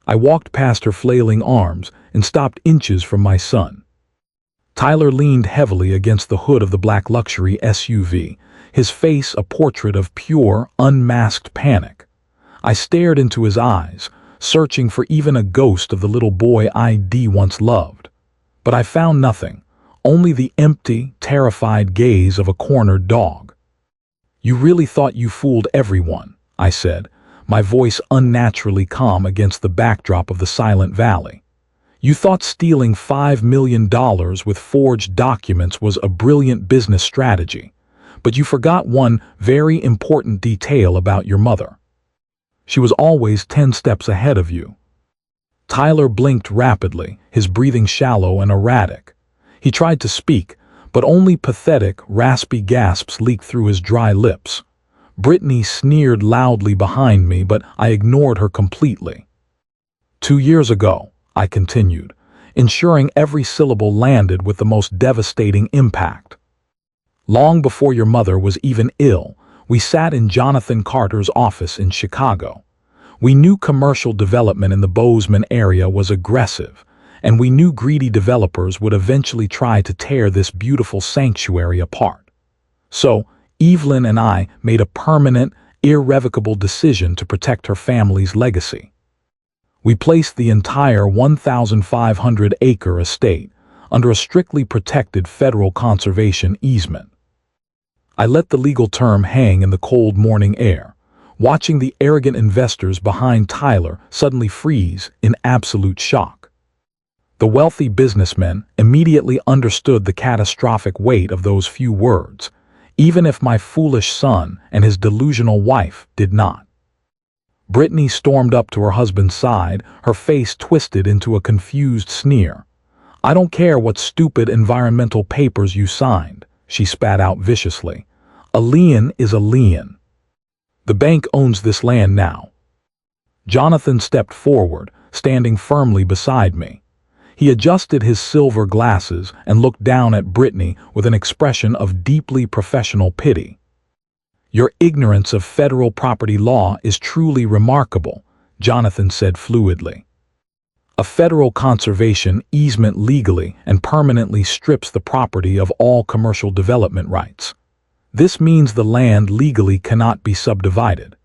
[SPEAKER 1] I walked past her flailing arms and stopped inches from my son. Tyler leaned heavily against the hood of the black luxury SUV, his face a portrait of pure, unmasked panic. I stared into his eyes, searching for even a ghost of the little boy I'd once loved. But I found nothing, only the empty, terrified gaze of a cornered dog. "You really thought you fooled everyone," I said, my voice unnaturally calm against the backdrop of the silent valley. "You thought stealing $5 million with forged documents was a brilliant business strategy, but you forgot one very important detail about your mother. She was always 10 steps ahead of you." Tyler blinked rapidly, his breathing shallow and erratic. He tried to speak, but only pathetic, raspy gasps leaked through his dry lips. Brittany sneered loudly behind me, but I ignored her completely. "2 years ago," I continued, ensuring every syllable landed with the most devastating impact. "Long before your mother was even ill, we sat in Jonathan Carter's office in Chicago. We knew commercial development in the Bozeman area was aggressive, and we knew greedy developers would eventually try to tear this beautiful sanctuary apart. So, Evelyn and I made a permanent, irrevocable decision to protect her family's legacy. We placed the entire 1,500-acre estate under a strictly protected federal conservation easement. I let the legal term hang in the cold morning air, watching the arrogant investors behind Tyler suddenly freeze in absolute shock. The wealthy businessmen immediately understood the catastrophic weight of those few words, even if my foolish son and his delusional wife did not. Brittany stormed up to her husband's side, her face twisted into a confused sneer. "I don't care what stupid environmental papers you signed," she spat out viciously. "A lien is a lien. The bank owns this land now." Jonathan stepped forward, standing firmly beside me. He adjusted his silver glasses and looked down at Brittany with an expression of deeply professional pity. "Your ignorance of federal property law is truly remarkable," Jonathan said fluidly. "A federal conservation easement legally and permanently strips the property of all commercial development rights. This means the land legally cannot be subdivided.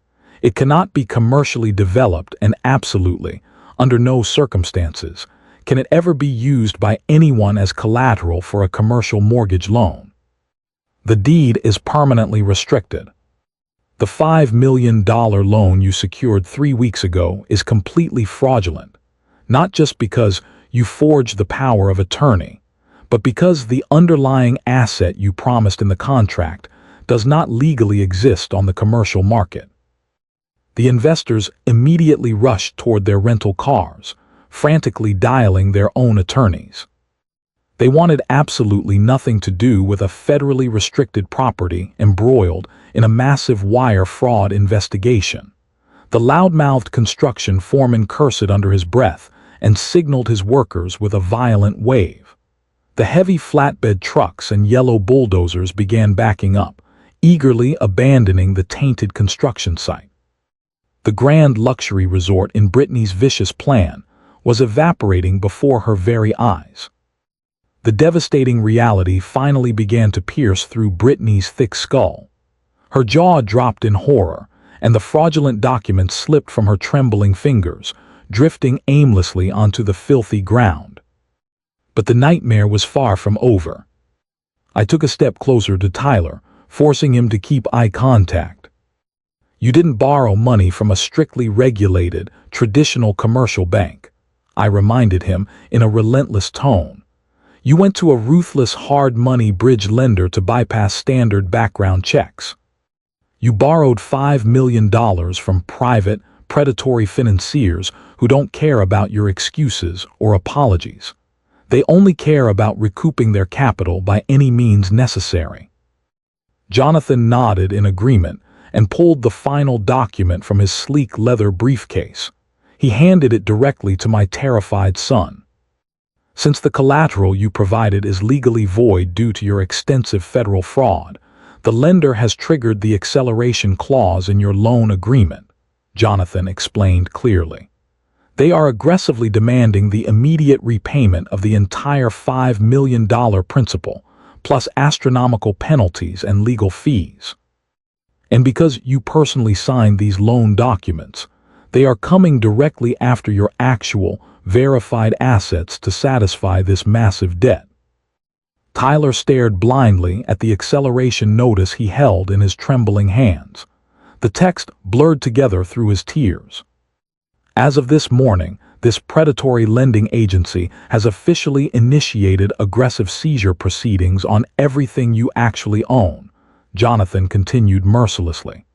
[SPEAKER 1] It cannot be commercially developed, and absolutely, under no circumstances, can it ever be used by anyone as collateral for a commercial mortgage loan. The deed is permanently restricted. The $5 million loan you secured 3 weeks ago is completely fraudulent, not just because you forged the power of attorney, but because the underlying asset you promised in the contract does not legally exist on the commercial market." The investors immediately rushed toward their rental cars, frantically dialing their own attorneys. They wanted absolutely nothing to do with a federally restricted property embroiled in a massive wire fraud investigation. The loud-mouthed construction foreman cursed under his breath and signaled his workers with a violent wave. The heavy flatbed trucks and yellow bulldozers began backing up, eagerly abandoning the tainted construction site. The grand luxury resort in Brittany's vicious plan was evaporating before her very eyes. The devastating reality finally began to pierce through Brittany's thick skull. Her jaw dropped in horror, and the fraudulent documents slipped from her trembling fingers, drifting aimlessly onto the filthy ground. But the nightmare was far from over. I took a step closer to Tyler, forcing him to keep eye contact. You didn't borrow money from a strictly regulated, traditional commercial bank, I reminded him in a relentless tone. You went to a ruthless hard money bridge lender to bypass standard background checks. You borrowed $5 million from private, predatory financiers who don't care about your excuses or apologies. They only care about recouping their capital by any means necessary. Jonathan nodded in agreement and pulled the final document from his sleek leather briefcase. He handed it directly to my terrified son. Since the collateral you provided is legally void due to your extensive federal fraud, the lender has triggered the acceleration clause in your loan agreement, Jonathan explained clearly. They are aggressively demanding the immediate repayment of the entire $5 million principal, plus astronomical penalties and legal fees. And because you personally signed these loan documents, they are coming directly after your actual, verified assets to satisfy this massive debt. Tyler stared blindly at the acceleration notice he held in his trembling hands. The text blurred together through his tears. As of this morning, this predatory lending agency has officially initiated aggressive seizure proceedings on everything you actually own, Jonathan continued mercilessly.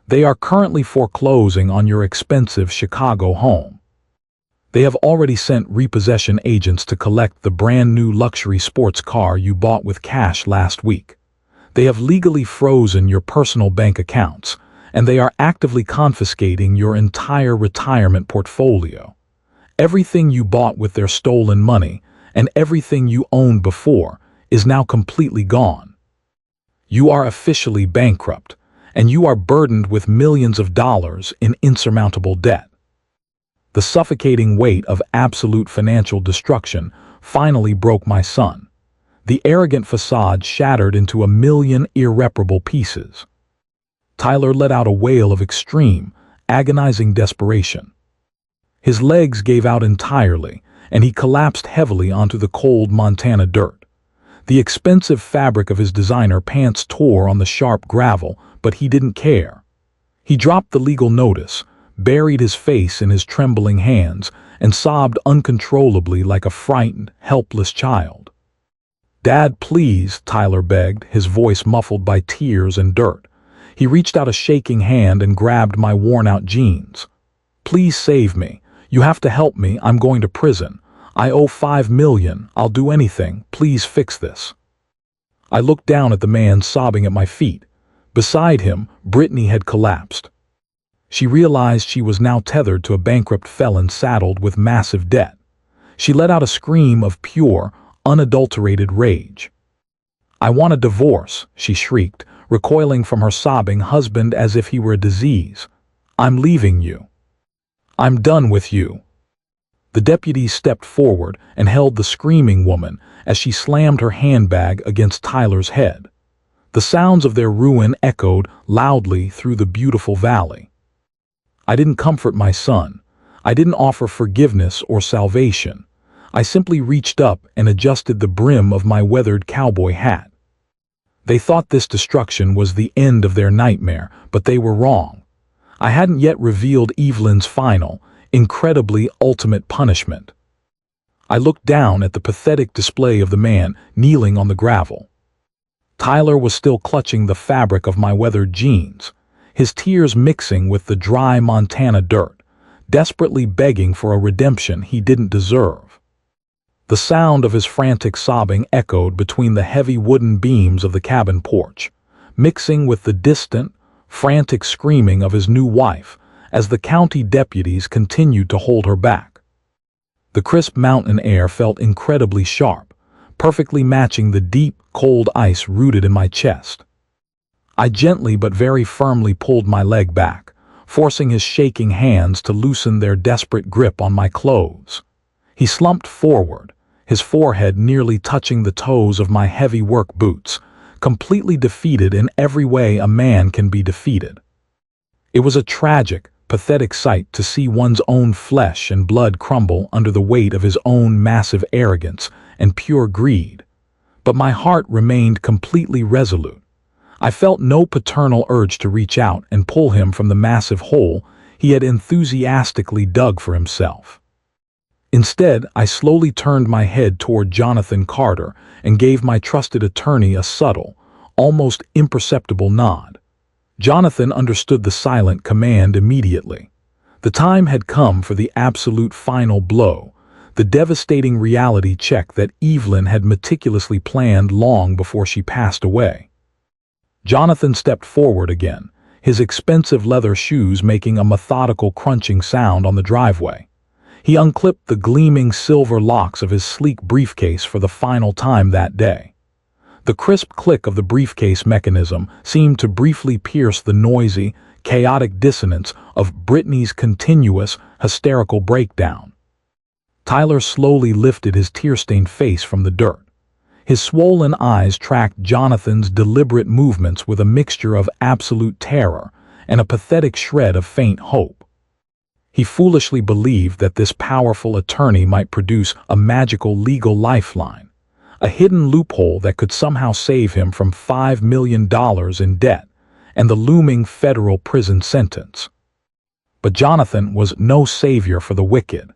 [SPEAKER 1] They are currently foreclosing on your expensive Chicago home. They have already sent repossession agents to collect the brand new luxury sports car you bought with cash last week. They have legally frozen your personal bank accounts, and they are actively confiscating your entire retirement portfolio. Everything you bought with their stolen money, and everything you owned before, is now completely gone. You are officially bankrupt, and you are burdened with millions of dollars in insurmountable debt. The suffocating weight of absolute financial destruction finally broke my son. The arrogant facade shattered into a million irreparable pieces. Tyler let out a wail of extreme, agonizing desperation. His legs gave out entirely, and he collapsed heavily onto the cold Montana dirt. The expensive fabric of his designer pants tore on the sharp gravel, but he didn't care. He dropped the legal notice, buried his face in his trembling hands, and sobbed uncontrollably like a frightened, helpless child. "Dad, please," Tyler begged, his voice muffled by tears and dirt. He reached out a shaking hand and grabbed my worn-out jeans. "Please save me. You have to help me. I'm going to prison. I owe $5 million. I'll do anything. Please fix this." I looked down at the man sobbing at my feet. Beside him, Brittany had collapsed. She realized she was now tethered to a bankrupt felon saddled with massive debt. She let out a scream of pure, unadulterated rage. "I want a divorce," she shrieked, recoiling from her sobbing husband as if he were a disease. "I'm leaving you. I'm done with you." The deputies stepped forward and held the screaming woman as she slammed her handbag against Tyler's head. The sounds of their ruin echoed loudly through the beautiful valley. I didn't comfort my son. I didn't offer forgiveness or salvation. I simply reached up and adjusted the brim of my weathered cowboy hat. They thought this destruction was the end of their nightmare, but they were wrong. I hadn't yet revealed Evelyn's final, incredibly ultimate punishment. I looked down at the pathetic display of the man kneeling on the gravel. Tyler was still clutching the fabric of my weathered jeans, his tears mixing with the dry Montana dirt, desperately begging for a redemption he didn't deserve. The sound of his frantic sobbing echoed between the heavy wooden beams of the cabin porch, mixing with the distant, frantic screaming of his new wife as the county deputies continued to hold her back. The crisp mountain air felt incredibly sharp, perfectly matching the deep, cold ice rooted in my chest. I gently but very firmly pulled my leg back, forcing his shaking hands to loosen their desperate grip on my clothes. He slumped forward, his forehead nearly touching the toes of my heavy work boots, completely defeated in every way a man can be defeated. It was a tragic, pathetic sight to see one's own flesh and blood crumble under the weight of his own massive arrogance and pure greed. But my heart remained completely resolute. I felt no paternal urge to reach out and pull him from the massive hole he had enthusiastically dug for himself. Instead, I slowly turned my head toward Jonathan Carter and gave my trusted attorney a subtle, almost imperceptible nod. Jonathan understood the silent command immediately. The time had come for the absolute final blow, the devastating reality check that Evelyn had meticulously planned long before she passed away. Jonathan stepped forward again, his expensive leather shoes making a methodical crunching sound on the driveway. He unclipped the gleaming silver locks of his sleek briefcase for the final time that day. The crisp click of the briefcase mechanism seemed to briefly pierce the noisy, chaotic dissonance of Brittany's continuous, hysterical breakdown. Tyler slowly lifted his tear-stained face from the dirt. His swollen eyes tracked Jonathan's deliberate movements with a mixture of absolute terror and a pathetic shred of faint hope. He foolishly believed that this powerful attorney might produce a magical legal lifeline, a hidden loophole that could somehow save him from $5 million in debt and the looming federal prison sentence. But Jonathan was no savior for the wicked.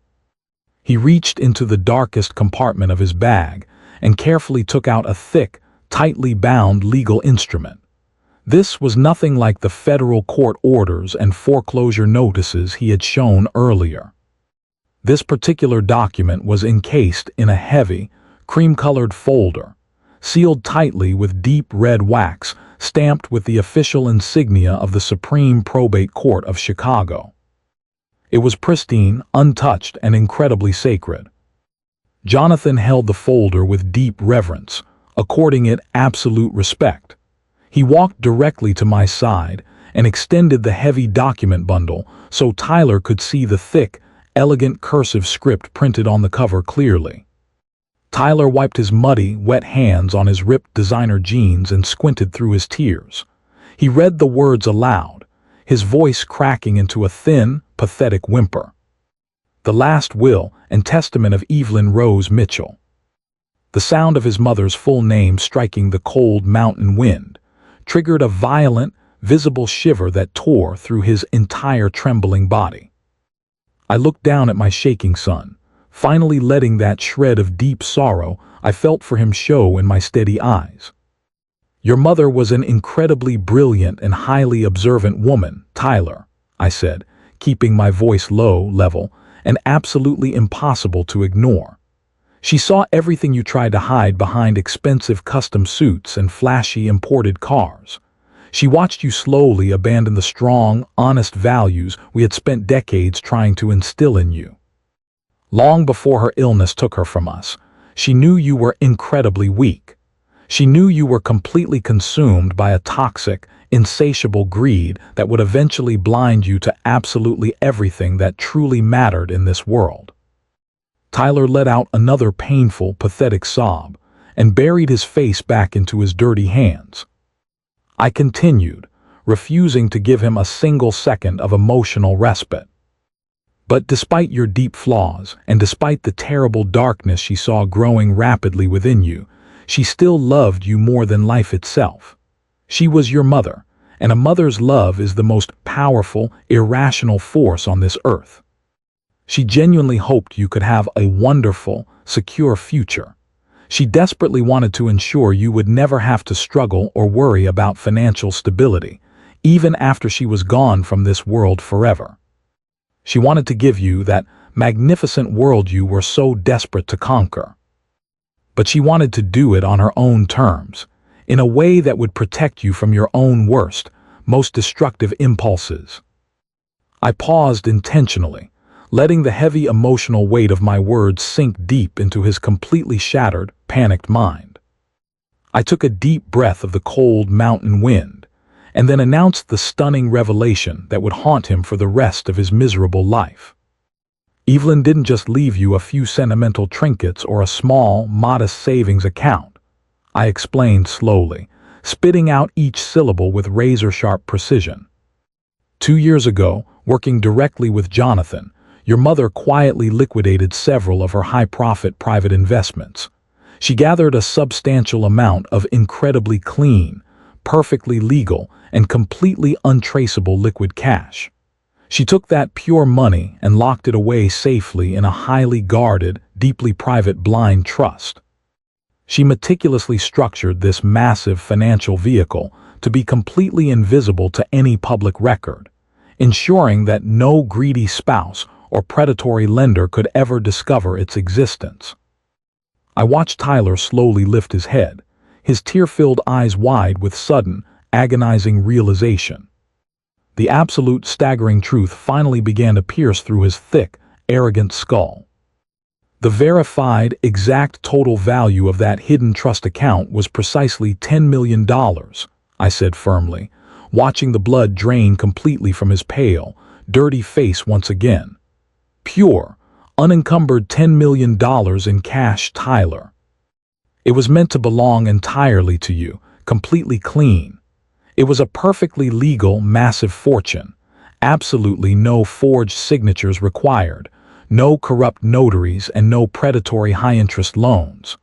[SPEAKER 1] He reached into the darkest compartment of his bag and carefully took out a thick, tightly bound legal instrument. This was nothing like the federal court orders and foreclosure notices he had shown earlier. This particular document was encased in a heavy, cream-colored folder, sealed tightly with deep red wax, stamped with the official insignia of the Supreme Probate Court of Chicago. It was pristine, untouched, and incredibly sacred. Jonathan held the folder with deep reverence, according it absolute respect. He walked directly to my side and extended the heavy document bundle so Tyler could see the thick, elegant cursive script printed on the cover clearly. Tyler wiped his muddy, wet hands on his ripped designer jeans and squinted through his tears. He read the words aloud, his voice cracking into a thin, pathetic whimper. The last will and testament of Evelyn Rose Mitchell. The sound of his mother's full name striking the cold mountain wind triggered a violent, visible shiver that tore through his entire trembling body. I looked down at my shaking son, finally letting that shred of deep sorrow I felt for him show in my steady eyes. "Your mother was an incredibly brilliant and highly observant woman, Tyler," I said, keeping my voice low, level, and absolutely impossible to ignore. "She saw everything you tried to hide behind expensive custom suits and flashy imported cars. She watched you slowly abandon the strong, honest values we had spent decades trying to instill in you. Long before her illness took her from us, she knew you were incredibly weak. She knew you were completely consumed by a toxic, insatiable greed that would eventually blind you to absolutely everything that truly mattered in this world." Tyler let out another painful, pathetic sob and buried his face back into his dirty hands. I continued, refusing to give him a single second of emotional respite. "But despite your deep flaws, and despite the terrible darkness she saw growing rapidly within you, she still loved you more than life itself. She was your mother, and a mother's love is the most powerful, irrational force on this earth. She genuinely hoped you could have a wonderful, secure future. She desperately wanted to ensure you would never have to struggle or worry about financial stability, even after she was gone from this world forever. She wanted to give you that magnificent world you were so desperate to conquer. But she wanted to do it on her own terms, in a way that would protect you from your own worst, most destructive impulses." I paused intentionally, letting the heavy emotional weight of my words sink deep into his completely shattered, panicked mind. I took a deep breath of the cold mountain wind, and then announced the stunning revelation that would haunt him for the rest of his miserable life. "Evelyn didn't just leave you a few sentimental trinkets or a small, modest savings account," I explained slowly, spitting out each syllable with razor-sharp precision. "2 years ago, working directly with Jonathan, your mother quietly liquidated several of her high-profit private investments. She gathered a substantial amount of incredibly clean, perfectly legal, and completely untraceable liquid cash. She took that pure money and locked it away safely in a highly guarded, deeply private blind trust. She meticulously structured this massive financial vehicle to be completely invisible to any public record, ensuring that no greedy spouse or predatory lender could ever discover its existence. I watched Tyler slowly lift his head, his tear-filled eyes wide with sudden, agonizing realization. The absolute staggering truth finally began to pierce through his thick, arrogant skull. The verified, exact total value of that hidden trust account was precisely $10 million, I said firmly, watching the blood drain completely from his pale, dirty face once again. Pure, unencumbered $10 million in cash, Tyler. It was meant to belong entirely to you, completely clean. It was a perfectly legal, massive fortune. Absolutely no forged signatures required, no corrupt notaries, and no predatory high-interest loans.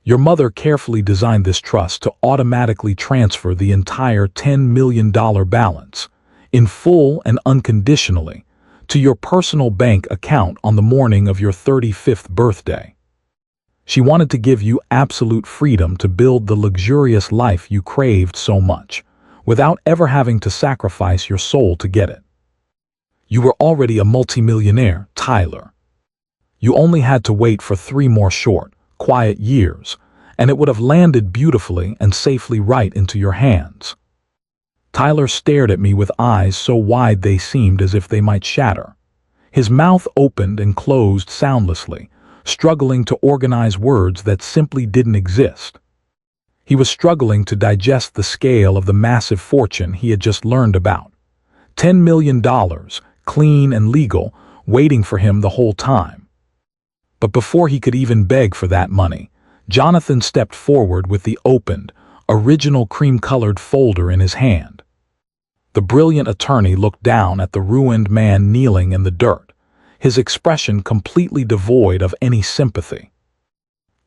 [SPEAKER 1] Your mother carefully designed this trust to automatically transfer the entire $10 million balance, in full and unconditionally, to your personal bank account on the morning of your 35th birthday. She wanted to give you absolute freedom to build the luxurious life you craved so much, without ever having to sacrifice your soul to get it. You were already a multimillionaire, Tyler. You only had to wait for 3 more short, quiet years, and it would have landed beautifully and safely right into your hands. Tyler stared at me with eyes so wide they seemed as if they might shatter. His mouth opened and closed soundlessly, struggling to organize words that simply didn't exist. He was struggling to digest the scale of the massive fortune he had just learned about. $10 million, clean and legal, waiting for him the whole time. But before he could even beg for that money, Jonathan stepped forward with the opened, original cream-colored folder in his hand. The brilliant attorney looked down at the ruined man kneeling in the dirt, his expression completely devoid of any sympathy.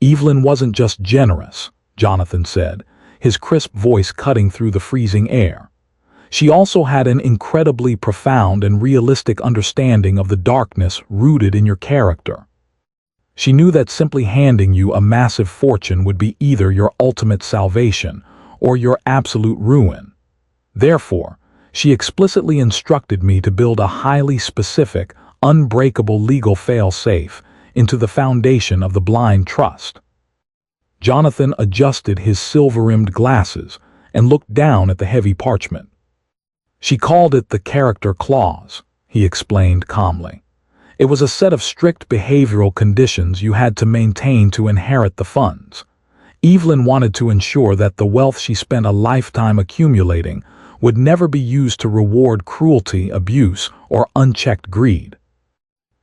[SPEAKER 1] Evelyn wasn't just generous, Jonathan said, his crisp voice cutting through the freezing air. She also had an incredibly profound and realistic understanding of the darkness rooted in your character. She knew that simply handing you a massive fortune would be either your ultimate salvation or your absolute ruin. Therefore, she explicitly instructed me to build a highly specific, unbreakable legal fail-safe into the foundation of the blind trust. Jonathan adjusted his silver-rimmed glasses and looked down at the heavy parchment. She called it the character clause, he explained calmly. It was a set of strict behavioral conditions you had to maintain to inherit the funds. Evelyn wanted to ensure that the wealth she spent a lifetime accumulating would never be used to reward cruelty, abuse, or unchecked greed.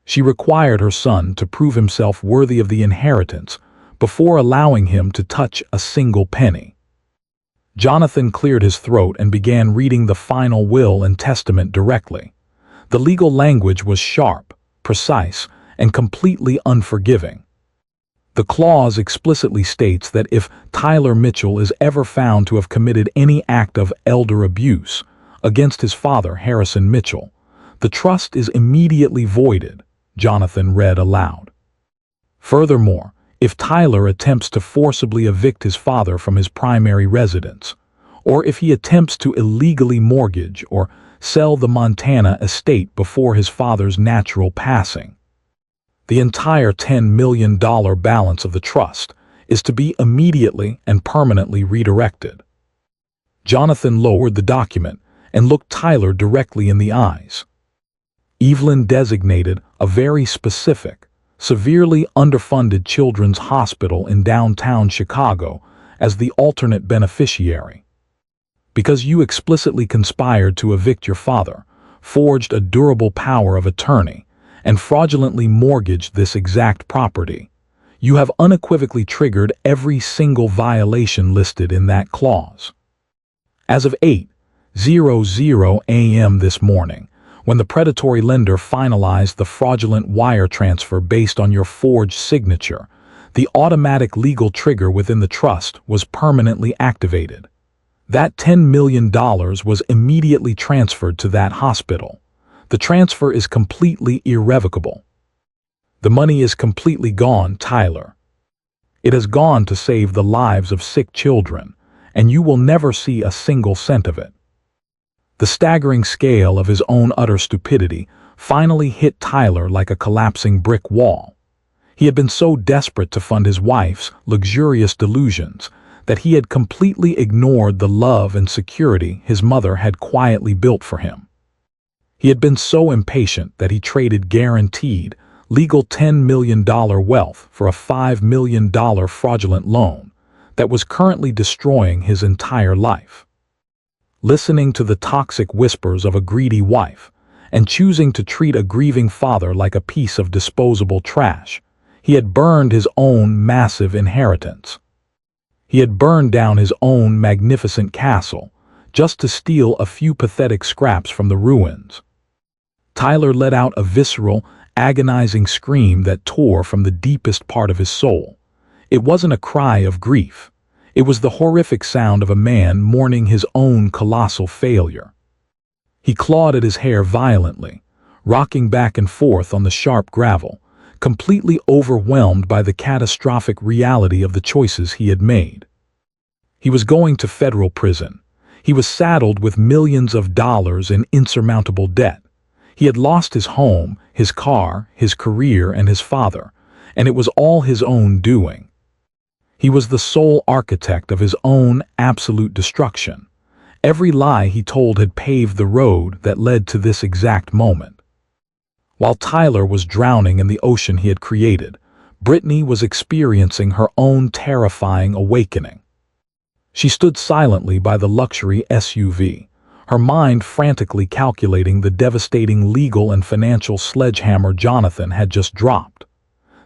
[SPEAKER 1] She required her son to prove himself worthy of the inheritance before allowing him to touch a single penny. Jonathan cleared his throat and began reading the final will and testament directly. The legal language was sharp, precise, and completely unforgiving. The clause explicitly states that if Tyler Mitchell is ever found to have committed any act of elder abuse against his father, Harrison Mitchell, the trust is immediately voided, Jonathan read aloud. Furthermore, if Tyler attempts to forcibly evict his father from his primary residence, or if he attempts to illegally mortgage or sell the Montana estate before his father's natural passing, the entire $10 million balance of the trust is to be immediately and permanently redirected. Jonathan lowered the document and looked Tyler directly in the eyes. Evelyn designated a very specific, severely underfunded children's hospital in downtown Chicago as the alternate beneficiary. Because you explicitly conspired to evict your father, forged a durable power of attorney, and fraudulently mortgaged this exact property, you have unequivocally triggered every single violation listed in that clause. As of 8:00 a.m. this morning, when the predatory lender finalized the fraudulent wire transfer based on your forged signature, the automatic legal trigger within the trust was permanently activated. That $10 million was immediately transferred to that hospital. The transfer is completely irrevocable. The money is completely gone, Tyler. It has gone to save the lives of sick children, and you will never see a single cent of it. The staggering scale of his own utter stupidity finally hit Tyler like a collapsing brick wall. He had been so desperate to fund his wife's luxurious delusions that he had completely ignored the love and security his mother had quietly built for him. He had been so impatient that he traded guaranteed, legal $10 million wealth for a $5 million fraudulent loan that was currently destroying his entire life. Listening to the toxic whispers of a greedy wife and choosing to treat a grieving father like a piece of disposable trash, he had burned his own massive inheritance. He had burned down his own magnificent castle just to steal a few pathetic scraps from the ruins. Tyler let out a visceral, agonizing scream that tore from the deepest part of his soul. It wasn't a cry of grief. It was the horrific sound of a man mourning his own colossal failure. He clawed at his hair violently, rocking back and forth on the sharp gravel, completely overwhelmed by the catastrophic reality of the choices he had made. He was going to federal prison. He was saddled with millions of dollars in insurmountable debt. He had lost his home, his car, his career, and his father, and it was all his own doing. He was the sole architect of his own absolute destruction. Every lie he told had paved the road that led to this exact moment. While Tyler was drowning in the ocean he had created, Brittany was experiencing her own terrifying awakening. She stood silently by the luxury SUV, her mind frantically calculating the devastating legal and financial sledgehammer Jonathan had just dropped.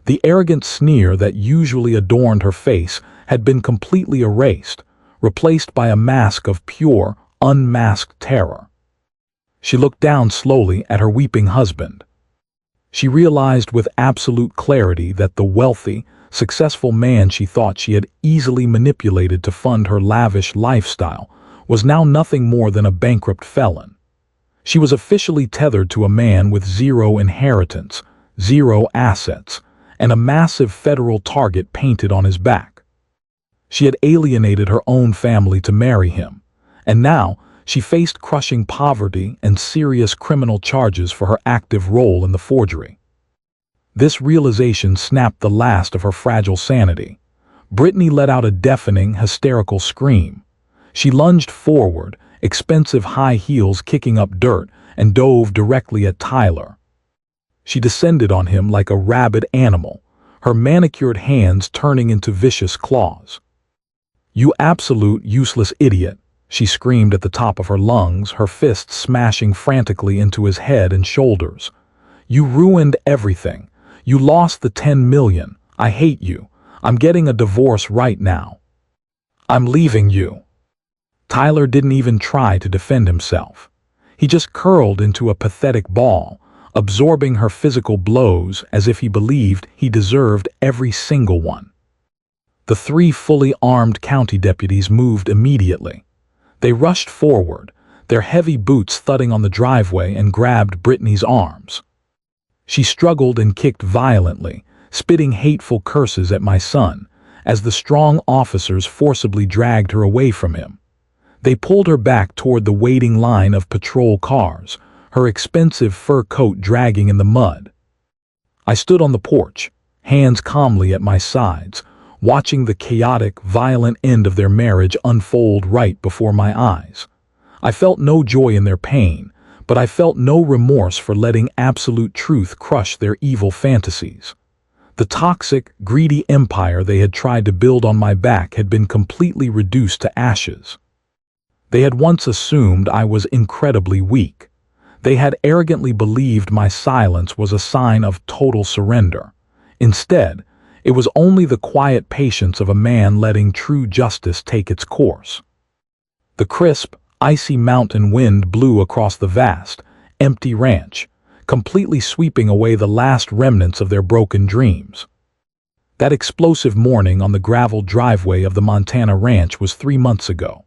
[SPEAKER 1] The arrogant sneer that usually adorned her face had been completely erased, replaced by a mask of pure, unmasked terror. She looked down slowly at her weeping husband. She realized with absolute clarity that the wealthy, successful man she thought she had easily manipulated to fund her lavish lifestyle was now nothing more than a bankrupt felon. She was officially tethered to a man with zero inheritance, zero assets, and a massive federal target painted on his back. She had alienated her own family to marry him, and now she faced crushing poverty and serious criminal charges for her active role in the forgery. This realization snapped the last of her fragile sanity. Brittany let out a deafening, hysterical scream. She lunged forward, expensive high heels kicking up dirt, and dove directly at Tyler. She descended on him like a rabid animal, her manicured hands turning into vicious claws. "You absolute useless idiot," she screamed at the top of her lungs, her fists smashing frantically into his head and shoulders. "You ruined everything. You lost the $10 million. I hate you. I'm getting a divorce right now. I'm leaving you." Tyler didn't even try to defend himself. He just curled into a pathetic ball, absorbing her physical blows as if he believed he deserved every single one. The three fully armed county deputies moved immediately. They rushed forward, their heavy boots thudding on the driveway, and grabbed Brittany's arms. She struggled and kicked violently, spitting hateful curses at my son, as the strong officers forcibly dragged her away from him. They pulled her back toward the waiting line of patrol cars, her expensive fur coat dragging in the mud. I stood on the porch, hands calmly at my sides, watching the chaotic, violent end of their marriage unfold right before my eyes. I felt no joy in their pain, but I felt no remorse for letting absolute truth crush their evil fantasies. The toxic, greedy empire they had tried to build on my back had been completely reduced to ashes. They had once assumed I was incredibly weak. They had arrogantly believed my silence was a sign of total surrender. Instead, it was only the quiet patience of a man letting true justice take its course. The crisp, icy mountain wind blew across the vast, empty ranch, completely sweeping away the last remnants of their broken dreams. That explosive morning on the gravel driveway of the Montana ranch was 3 months ago.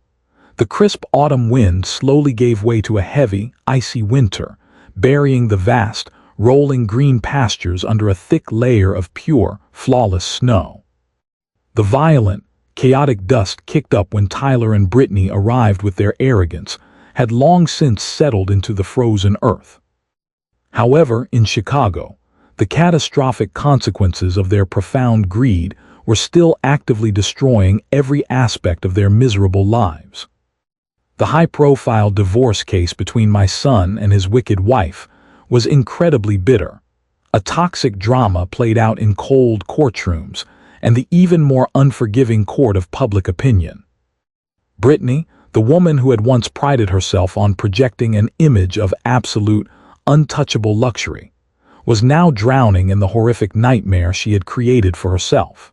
[SPEAKER 1] The crisp autumn wind slowly gave way to a heavy, icy winter, burying the vast, rolling green pastures under a thick layer of pure, flawless snow. The violent, chaotic dust kicked up when Tyler and Brittany arrived with their arrogance had long since settled into the frozen earth. However, in Chicago, the catastrophic consequences of their profound greed were still actively destroying every aspect of their miserable lives. The high-profile divorce case between my son and his wicked wife was incredibly bitter, a toxic drama played out in cold courtrooms and the even more unforgiving court of public opinion. Brittany, the woman who had once prided herself on projecting an image of absolute, untouchable luxury, was now drowning in the horrific nightmare she had created for herself.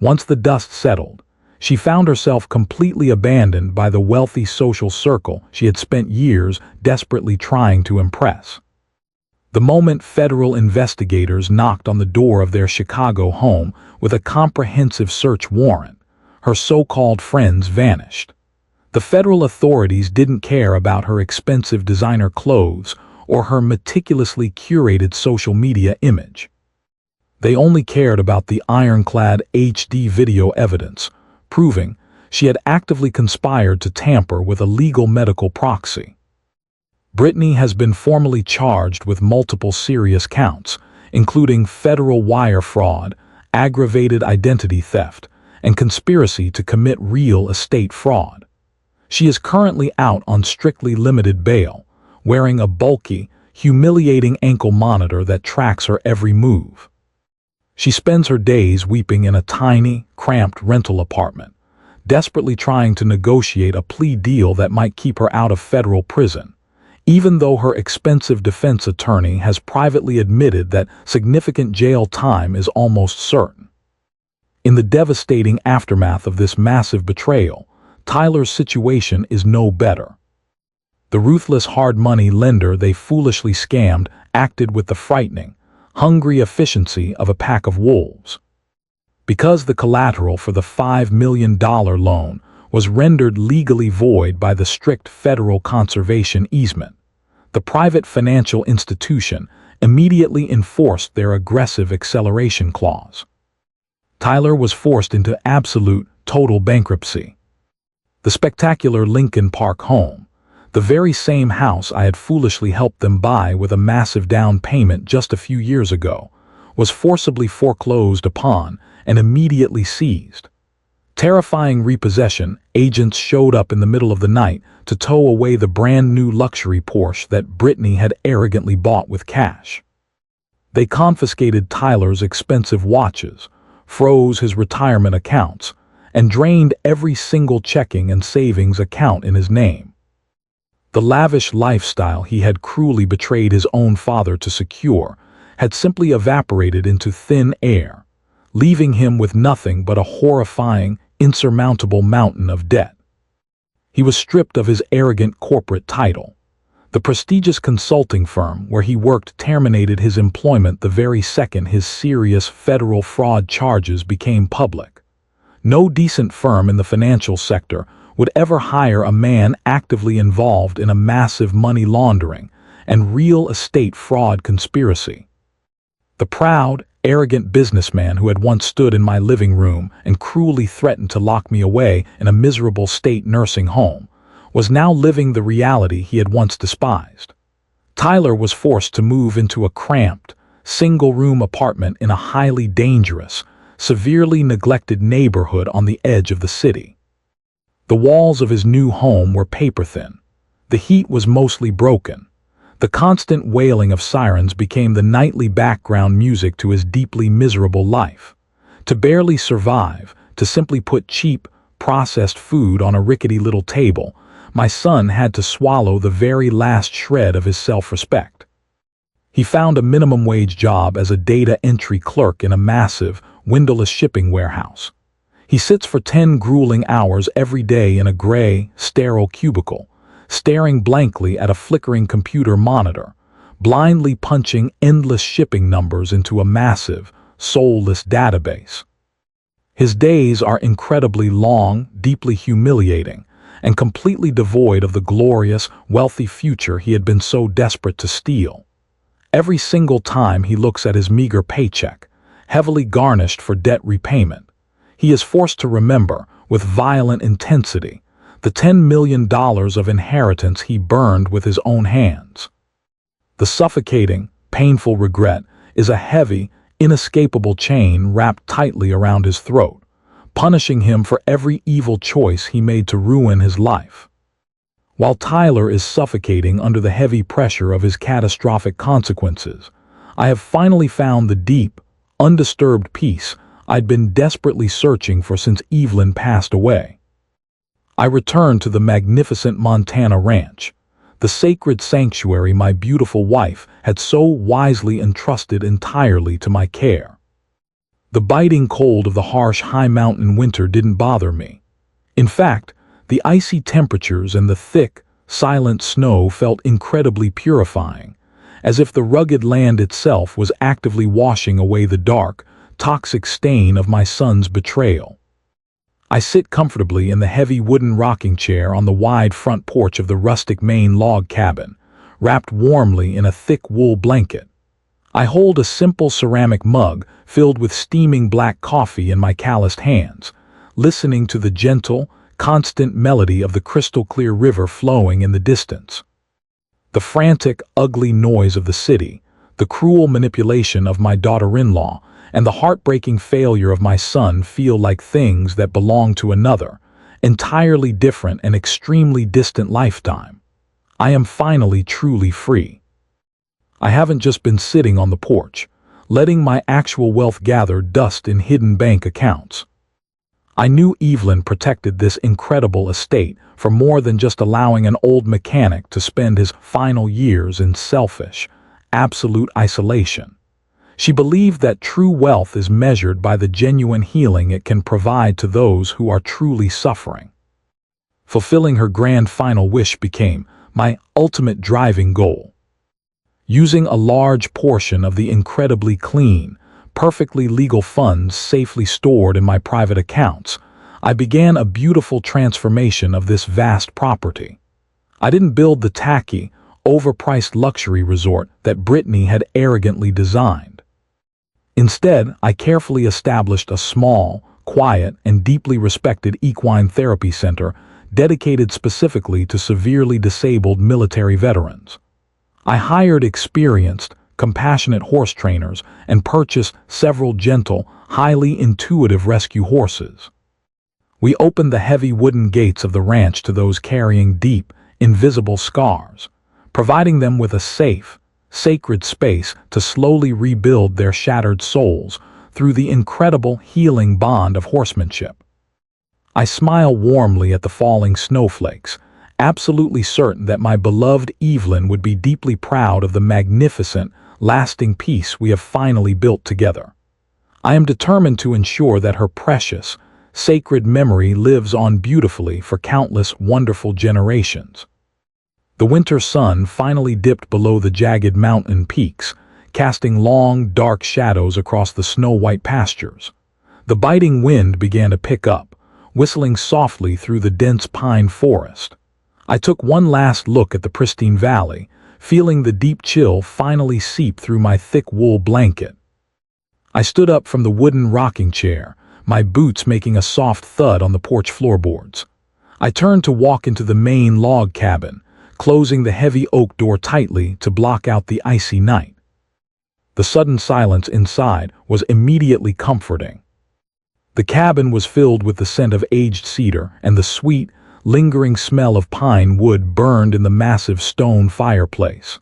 [SPEAKER 1] Once the dust settled, she found herself completely abandoned by the wealthy social circle she had spent years desperately trying to impress. The moment federal investigators knocked on the door of their Chicago home with a comprehensive search warrant, her so-called friends vanished. The federal authorities didn't care about her expensive designer clothes or her meticulously curated social media image. They only cared about the ironclad HD video evidence, proving she had actively conspired to tamper with a legal medical proxy. Brittany has been formally charged with multiple serious counts, including federal wire fraud, aggravated identity theft, and conspiracy to commit real estate fraud. She is currently out on strictly limited bail, wearing a bulky, humiliating ankle monitor that tracks her every move. She spends her days weeping in a tiny, cramped rental apartment, desperately trying to negotiate a plea deal that might keep her out of federal prison, even though her expensive defense attorney has privately admitted that significant jail time is almost certain. In the devastating aftermath of this massive betrayal, Tyler's situation is no better. The ruthless hard-money lender they foolishly scammed acted with the frightening, hungry efficiency of a pack of wolves. Because the collateral for the $5 million loan was rendered legally void by the strict federal conservation easement, the private financial institution immediately enforced their aggressive acceleration clause. Tyler was forced into absolute, total bankruptcy. The spectacular Lincoln Park home, the very same house I had foolishly helped them buy with a massive down payment just a few years ago, was forcibly foreclosed upon and immediately seized. Terrifying repossession agents showed up in the middle of the night to tow away the brand-new luxury Porsche that Brittany had arrogantly bought with cash. They confiscated Tyler's expensive watches, froze his retirement accounts, and drained every single checking and savings account in his name. The lavish lifestyle he had cruelly betrayed his own father to secure had simply evaporated into thin air, leaving him with nothing but a horrifying, insurmountable mountain of debt. He was stripped of his arrogant corporate title. The prestigious consulting firm where he worked terminated his employment the very second his serious federal fraud charges became public. No decent firm in the financial sector would ever hire a man actively involved in a massive money laundering and real estate fraud conspiracy. The proud, arrogant businessman who had once stood in my living room and cruelly threatened to lock me away in a miserable state nursing home was now living the reality he had once despised. Tyler was forced to move into a cramped, single-room apartment in a highly dangerous, severely neglected neighborhood on the edge of the city. The walls of his new home were paper-thin. The heat was mostly broken. The constant wailing of sirens became the nightly background music to his deeply miserable life. To barely survive, to simply put cheap, processed food on a rickety little table, my son had to swallow the very last shred of his self-respect. He found a minimum-wage job as a data entry clerk in a massive, windowless shipping warehouse. He sits for 10 grueling hours every day in a gray, sterile cubicle, staring blankly at a flickering computer monitor, blindly punching endless shipping numbers into a massive, soulless database. His days are incredibly long, deeply humiliating, and completely devoid of the glorious, wealthy future he had been so desperate to steal. Every single time he looks at his meager paycheck, heavily garnished for debt repayment, he is forced to remember, with violent intensity, the $10 million of inheritance he burned with his own hands. The suffocating, painful regret is a heavy, inescapable chain wrapped tightly around his throat, punishing him for every evil choice he made to ruin his life. While Tyler is suffocating under the heavy pressure of his catastrophic consequences, I have finally found the deep, undisturbed peace I'd been desperately searching for since Evelyn passed away. I returned to the magnificent Montana ranch, the sacred sanctuary my beautiful wife had so wisely entrusted entirely to my care. The biting cold of the harsh high mountain winter didn't bother me. In fact, the icy temperatures and the thick, silent snow felt incredibly purifying, as if the rugged land itself was actively washing away the dark, toxic stain of my son's betrayal. I sit comfortably in the heavy wooden rocking chair on the wide front porch of the rustic Maine log cabin, wrapped warmly in a thick wool blanket. I hold a simple ceramic mug filled with steaming black coffee in my calloused hands, listening to the gentle, constant melody of the crystal-clear river flowing in the distance. The frantic, ugly noise of the city, the cruel manipulation of my daughter-in-law, and the heartbreaking failure of my son feel like things that belong to another, entirely different and extremely distant lifetime. I am finally truly free. I haven't just been sitting on the porch, letting my actual wealth gather dust in hidden bank accounts. I knew Evelyn protected this incredible estate for more than just allowing an old mechanic to spend his final years in selfish, absolute isolation. She believed that true wealth is measured by the genuine healing it can provide to those who are truly suffering. Fulfilling her grand final wish became my ultimate driving goal. Using a large portion of the incredibly clean, perfectly legal funds safely stored in my private accounts, I began a beautiful transformation of this vast property. I didn't build the tacky, overpriced luxury resort that Brittany had arrogantly designed. Instead, I carefully established a small, quiet, and deeply respected equine therapy center dedicated specifically to severely disabled military veterans. I hired experienced, compassionate horse trainers and purchased several gentle, highly intuitive rescue horses. We opened the heavy wooden gates of the ranch to those carrying deep, invisible scars, providing them with a safe, sacred space to slowly rebuild their shattered souls through the incredible healing bond of horsemanship. I smile warmly at the falling snowflakes, absolutely certain that my beloved Evelyn would be deeply proud of the magnificent, lasting peace we have finally built together. I am determined to ensure that her precious, sacred memory lives on beautifully for countless wonderful generations. The winter sun finally dipped below the jagged mountain peaks, casting long, dark shadows across the snow-white pastures. The biting wind began to pick up, whistling softly through the dense pine forest. I took one last look at the pristine valley, feeling the deep chill finally seep through my thick wool blanket. I stood up from the wooden rocking chair, my boots making a soft thud on the porch floorboards. I turned to walk into the main log cabin, closing the heavy oak door tightly to block out the icy night. The sudden silence inside was immediately comforting. The cabin was filled with the scent of aged cedar and the sweet, lingering smell of pine wood burned in the massive stone fireplace.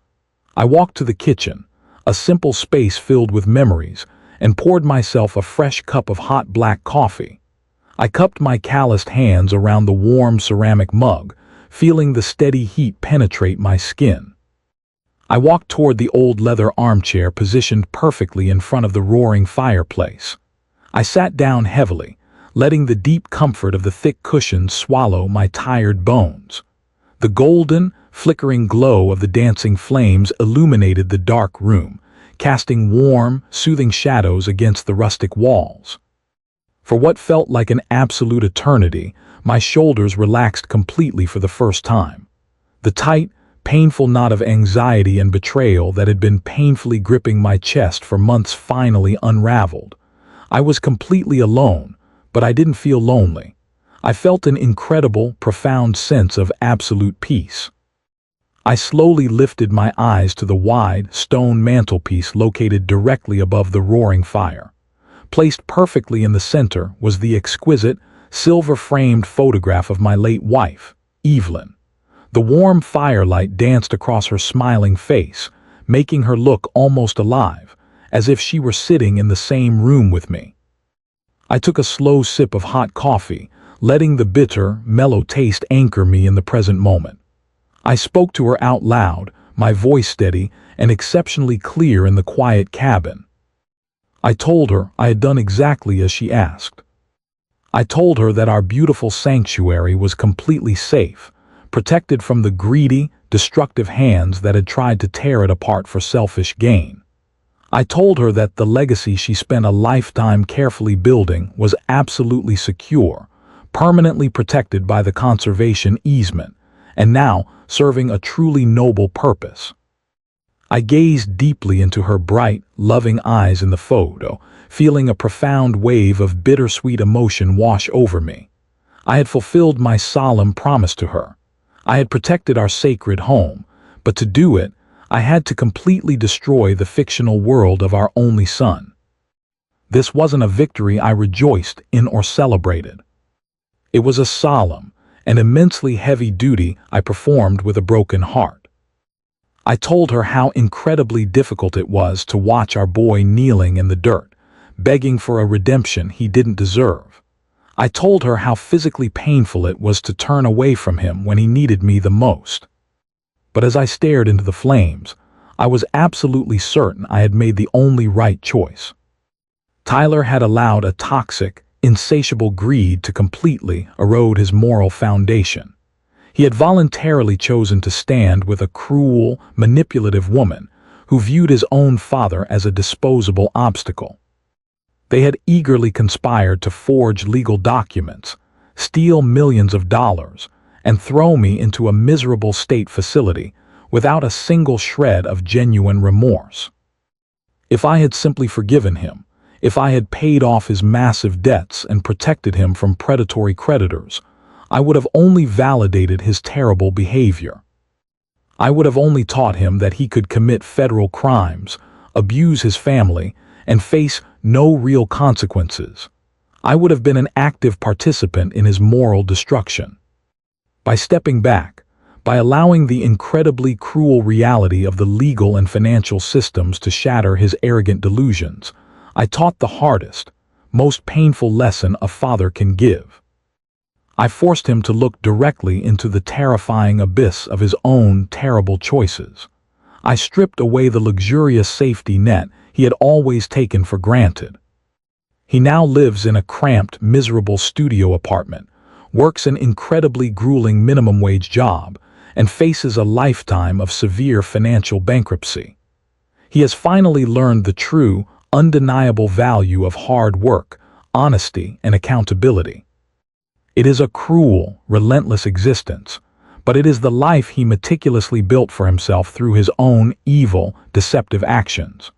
[SPEAKER 1] I walked to the kitchen, a simple space filled with memories, and poured myself a fresh cup of hot black coffee. I cupped my calloused hands around the warm ceramic mug, feeling the steady heat penetrate my skin. I walked toward the old leather armchair positioned perfectly in front of the roaring fireplace. I sat down heavily, letting the deep comfort of the thick cushions swallow my tired bones. The golden, flickering glow of the dancing flames illuminated the dark room, casting warm, soothing shadows against the rustic walls. For what felt like an absolute eternity, my shoulders relaxed completely for the first time. The tight, painful knot of anxiety and betrayal that had been painfully gripping my chest for months finally unraveled. I was completely alone, but I didn't feel lonely. I felt an incredible, profound sense of absolute peace. I slowly lifted my eyes to the wide, stone mantelpiece located directly above the roaring fire. Placed perfectly in the center was the exquisite, silver-framed photograph of my late wife, Evelyn. The warm firelight danced across her smiling face, making her look almost alive, as if she were sitting in the same room with me. I took a slow sip of hot coffee, letting the bitter, mellow taste anchor me in the present moment. I spoke to her out loud, my voice steady and exceptionally clear in the quiet cabin. I told her I had done exactly as she asked. I told her that our beautiful sanctuary was completely safe, protected from the greedy, destructive hands that had tried to tear it apart for selfish gain. I told her that the legacy she spent a lifetime carefully building was absolutely secure, permanently protected by the conservation easement, and now serving a truly noble purpose. I gazed deeply into her bright, loving eyes in the photo, feeling a profound wave of bittersweet emotion wash over me. I had fulfilled my solemn promise to her. I had protected our sacred home, but to do it, I had to completely destroy the fictional world of our only son. This wasn't a victory I rejoiced in or celebrated. It was a solemn and immensely heavy duty I performed with a broken heart. I told her how incredibly difficult it was to watch our boy kneeling in the dirt, begging for a redemption he didn't deserve. I told her how physically painful it was to turn away from him when he needed me the most. But as I stared into the flames, I was absolutely certain I had made the only right choice. Tyler had allowed a toxic, insatiable greed to completely erode his moral foundation. He had voluntarily chosen to stand with a cruel, manipulative woman who viewed his own father as a disposable obstacle. They had eagerly conspired to forge legal documents, steal millions of dollars, and throw me into a miserable state facility without a single shred of genuine remorse. If I had simply forgiven him, if I had paid off his massive debts and protected him from predatory creditors, I would have only validated his terrible behavior. I would have only taught him that he could commit federal crimes, abuse his family, and face no real consequences. I would have been an active participant in his moral destruction. By stepping back, by allowing the incredibly cruel reality of the legal and financial systems to shatter his arrogant delusions, I taught the hardest, most painful lesson a father can give. I forced him to look directly into the terrifying abyss of his own terrible choices. I stripped away the luxurious safety net he had always taken for granted. He now lives in a cramped, miserable studio apartment, works an incredibly grueling minimum wage job, and faces a lifetime of severe financial bankruptcy. He has finally learned the true, undeniable value of hard work, honesty, and accountability. It is a cruel, relentless existence, but it is the life he meticulously built for himself through his own evil, deceptive actions.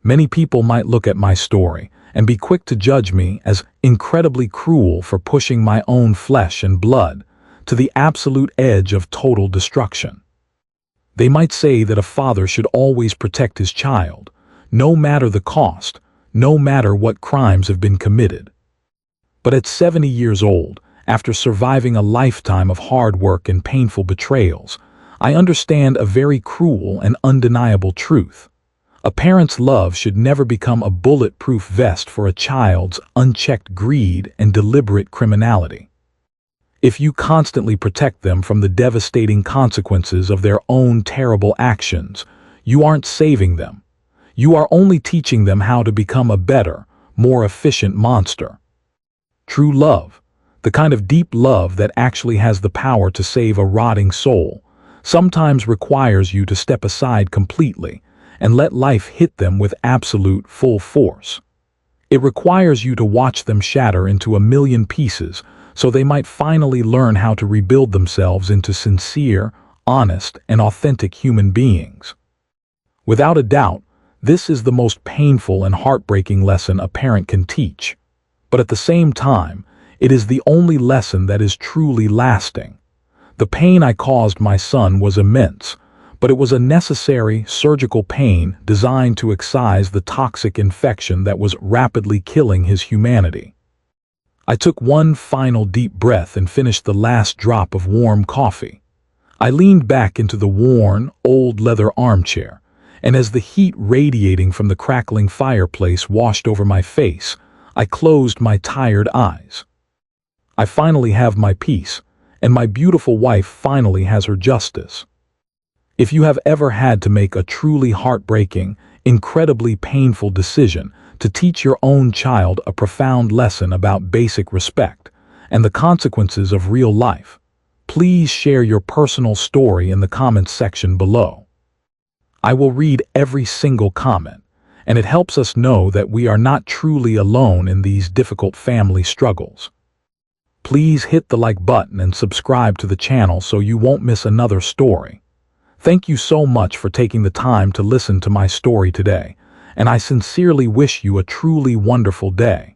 [SPEAKER 1] Many people might look at my story and be quick to judge me as incredibly cruel for pushing my own flesh and blood to the absolute edge of total destruction. They might say that a father should always protect his child, no matter the cost, no matter what crimes have been committed. But at 70 years old, after surviving a lifetime of hard work and painful betrayals, I understand a very cruel and undeniable truth. A parent's love should never become a bulletproof vest for a child's unchecked greed and deliberate criminality. If you constantly protect them from the devastating consequences of their own terrible actions, you aren't saving them. You are only teaching them how to become a better, more efficient monster. True love, the kind of deep love that actually has the power to save a rotting soul, sometimes requires you to step aside completely and let life hit them with absolute full force. It requires you to watch them shatter into a million pieces so they might finally learn how to rebuild themselves into sincere, honest, and authentic human beings. Without a doubt, this is the most painful and heartbreaking lesson a parent can teach. But at the same time, it is the only lesson that is truly lasting. The pain I caused my son was immense, but it was a necessary surgical pain designed to excise the toxic infection that was rapidly killing his humanity. I took one final deep breath and finished the last drop of warm coffee. I leaned back into the worn, old leather armchair, and as the heat radiating from the crackling fireplace washed over my face, I closed my tired eyes. I finally have my peace, and my beautiful wife finally has her justice. If you have ever had to make a truly heartbreaking, incredibly painful decision to teach your own child a profound lesson about basic respect and the consequences of real life, please share your personal story in the comments section below. I will read every single comment, and it helps us know that we are not truly alone in these difficult family struggles. Please hit the like button and subscribe to the channel so you won't miss another story. Thank you so much for taking the time to listen to my story today, and I sincerely wish you a truly wonderful day.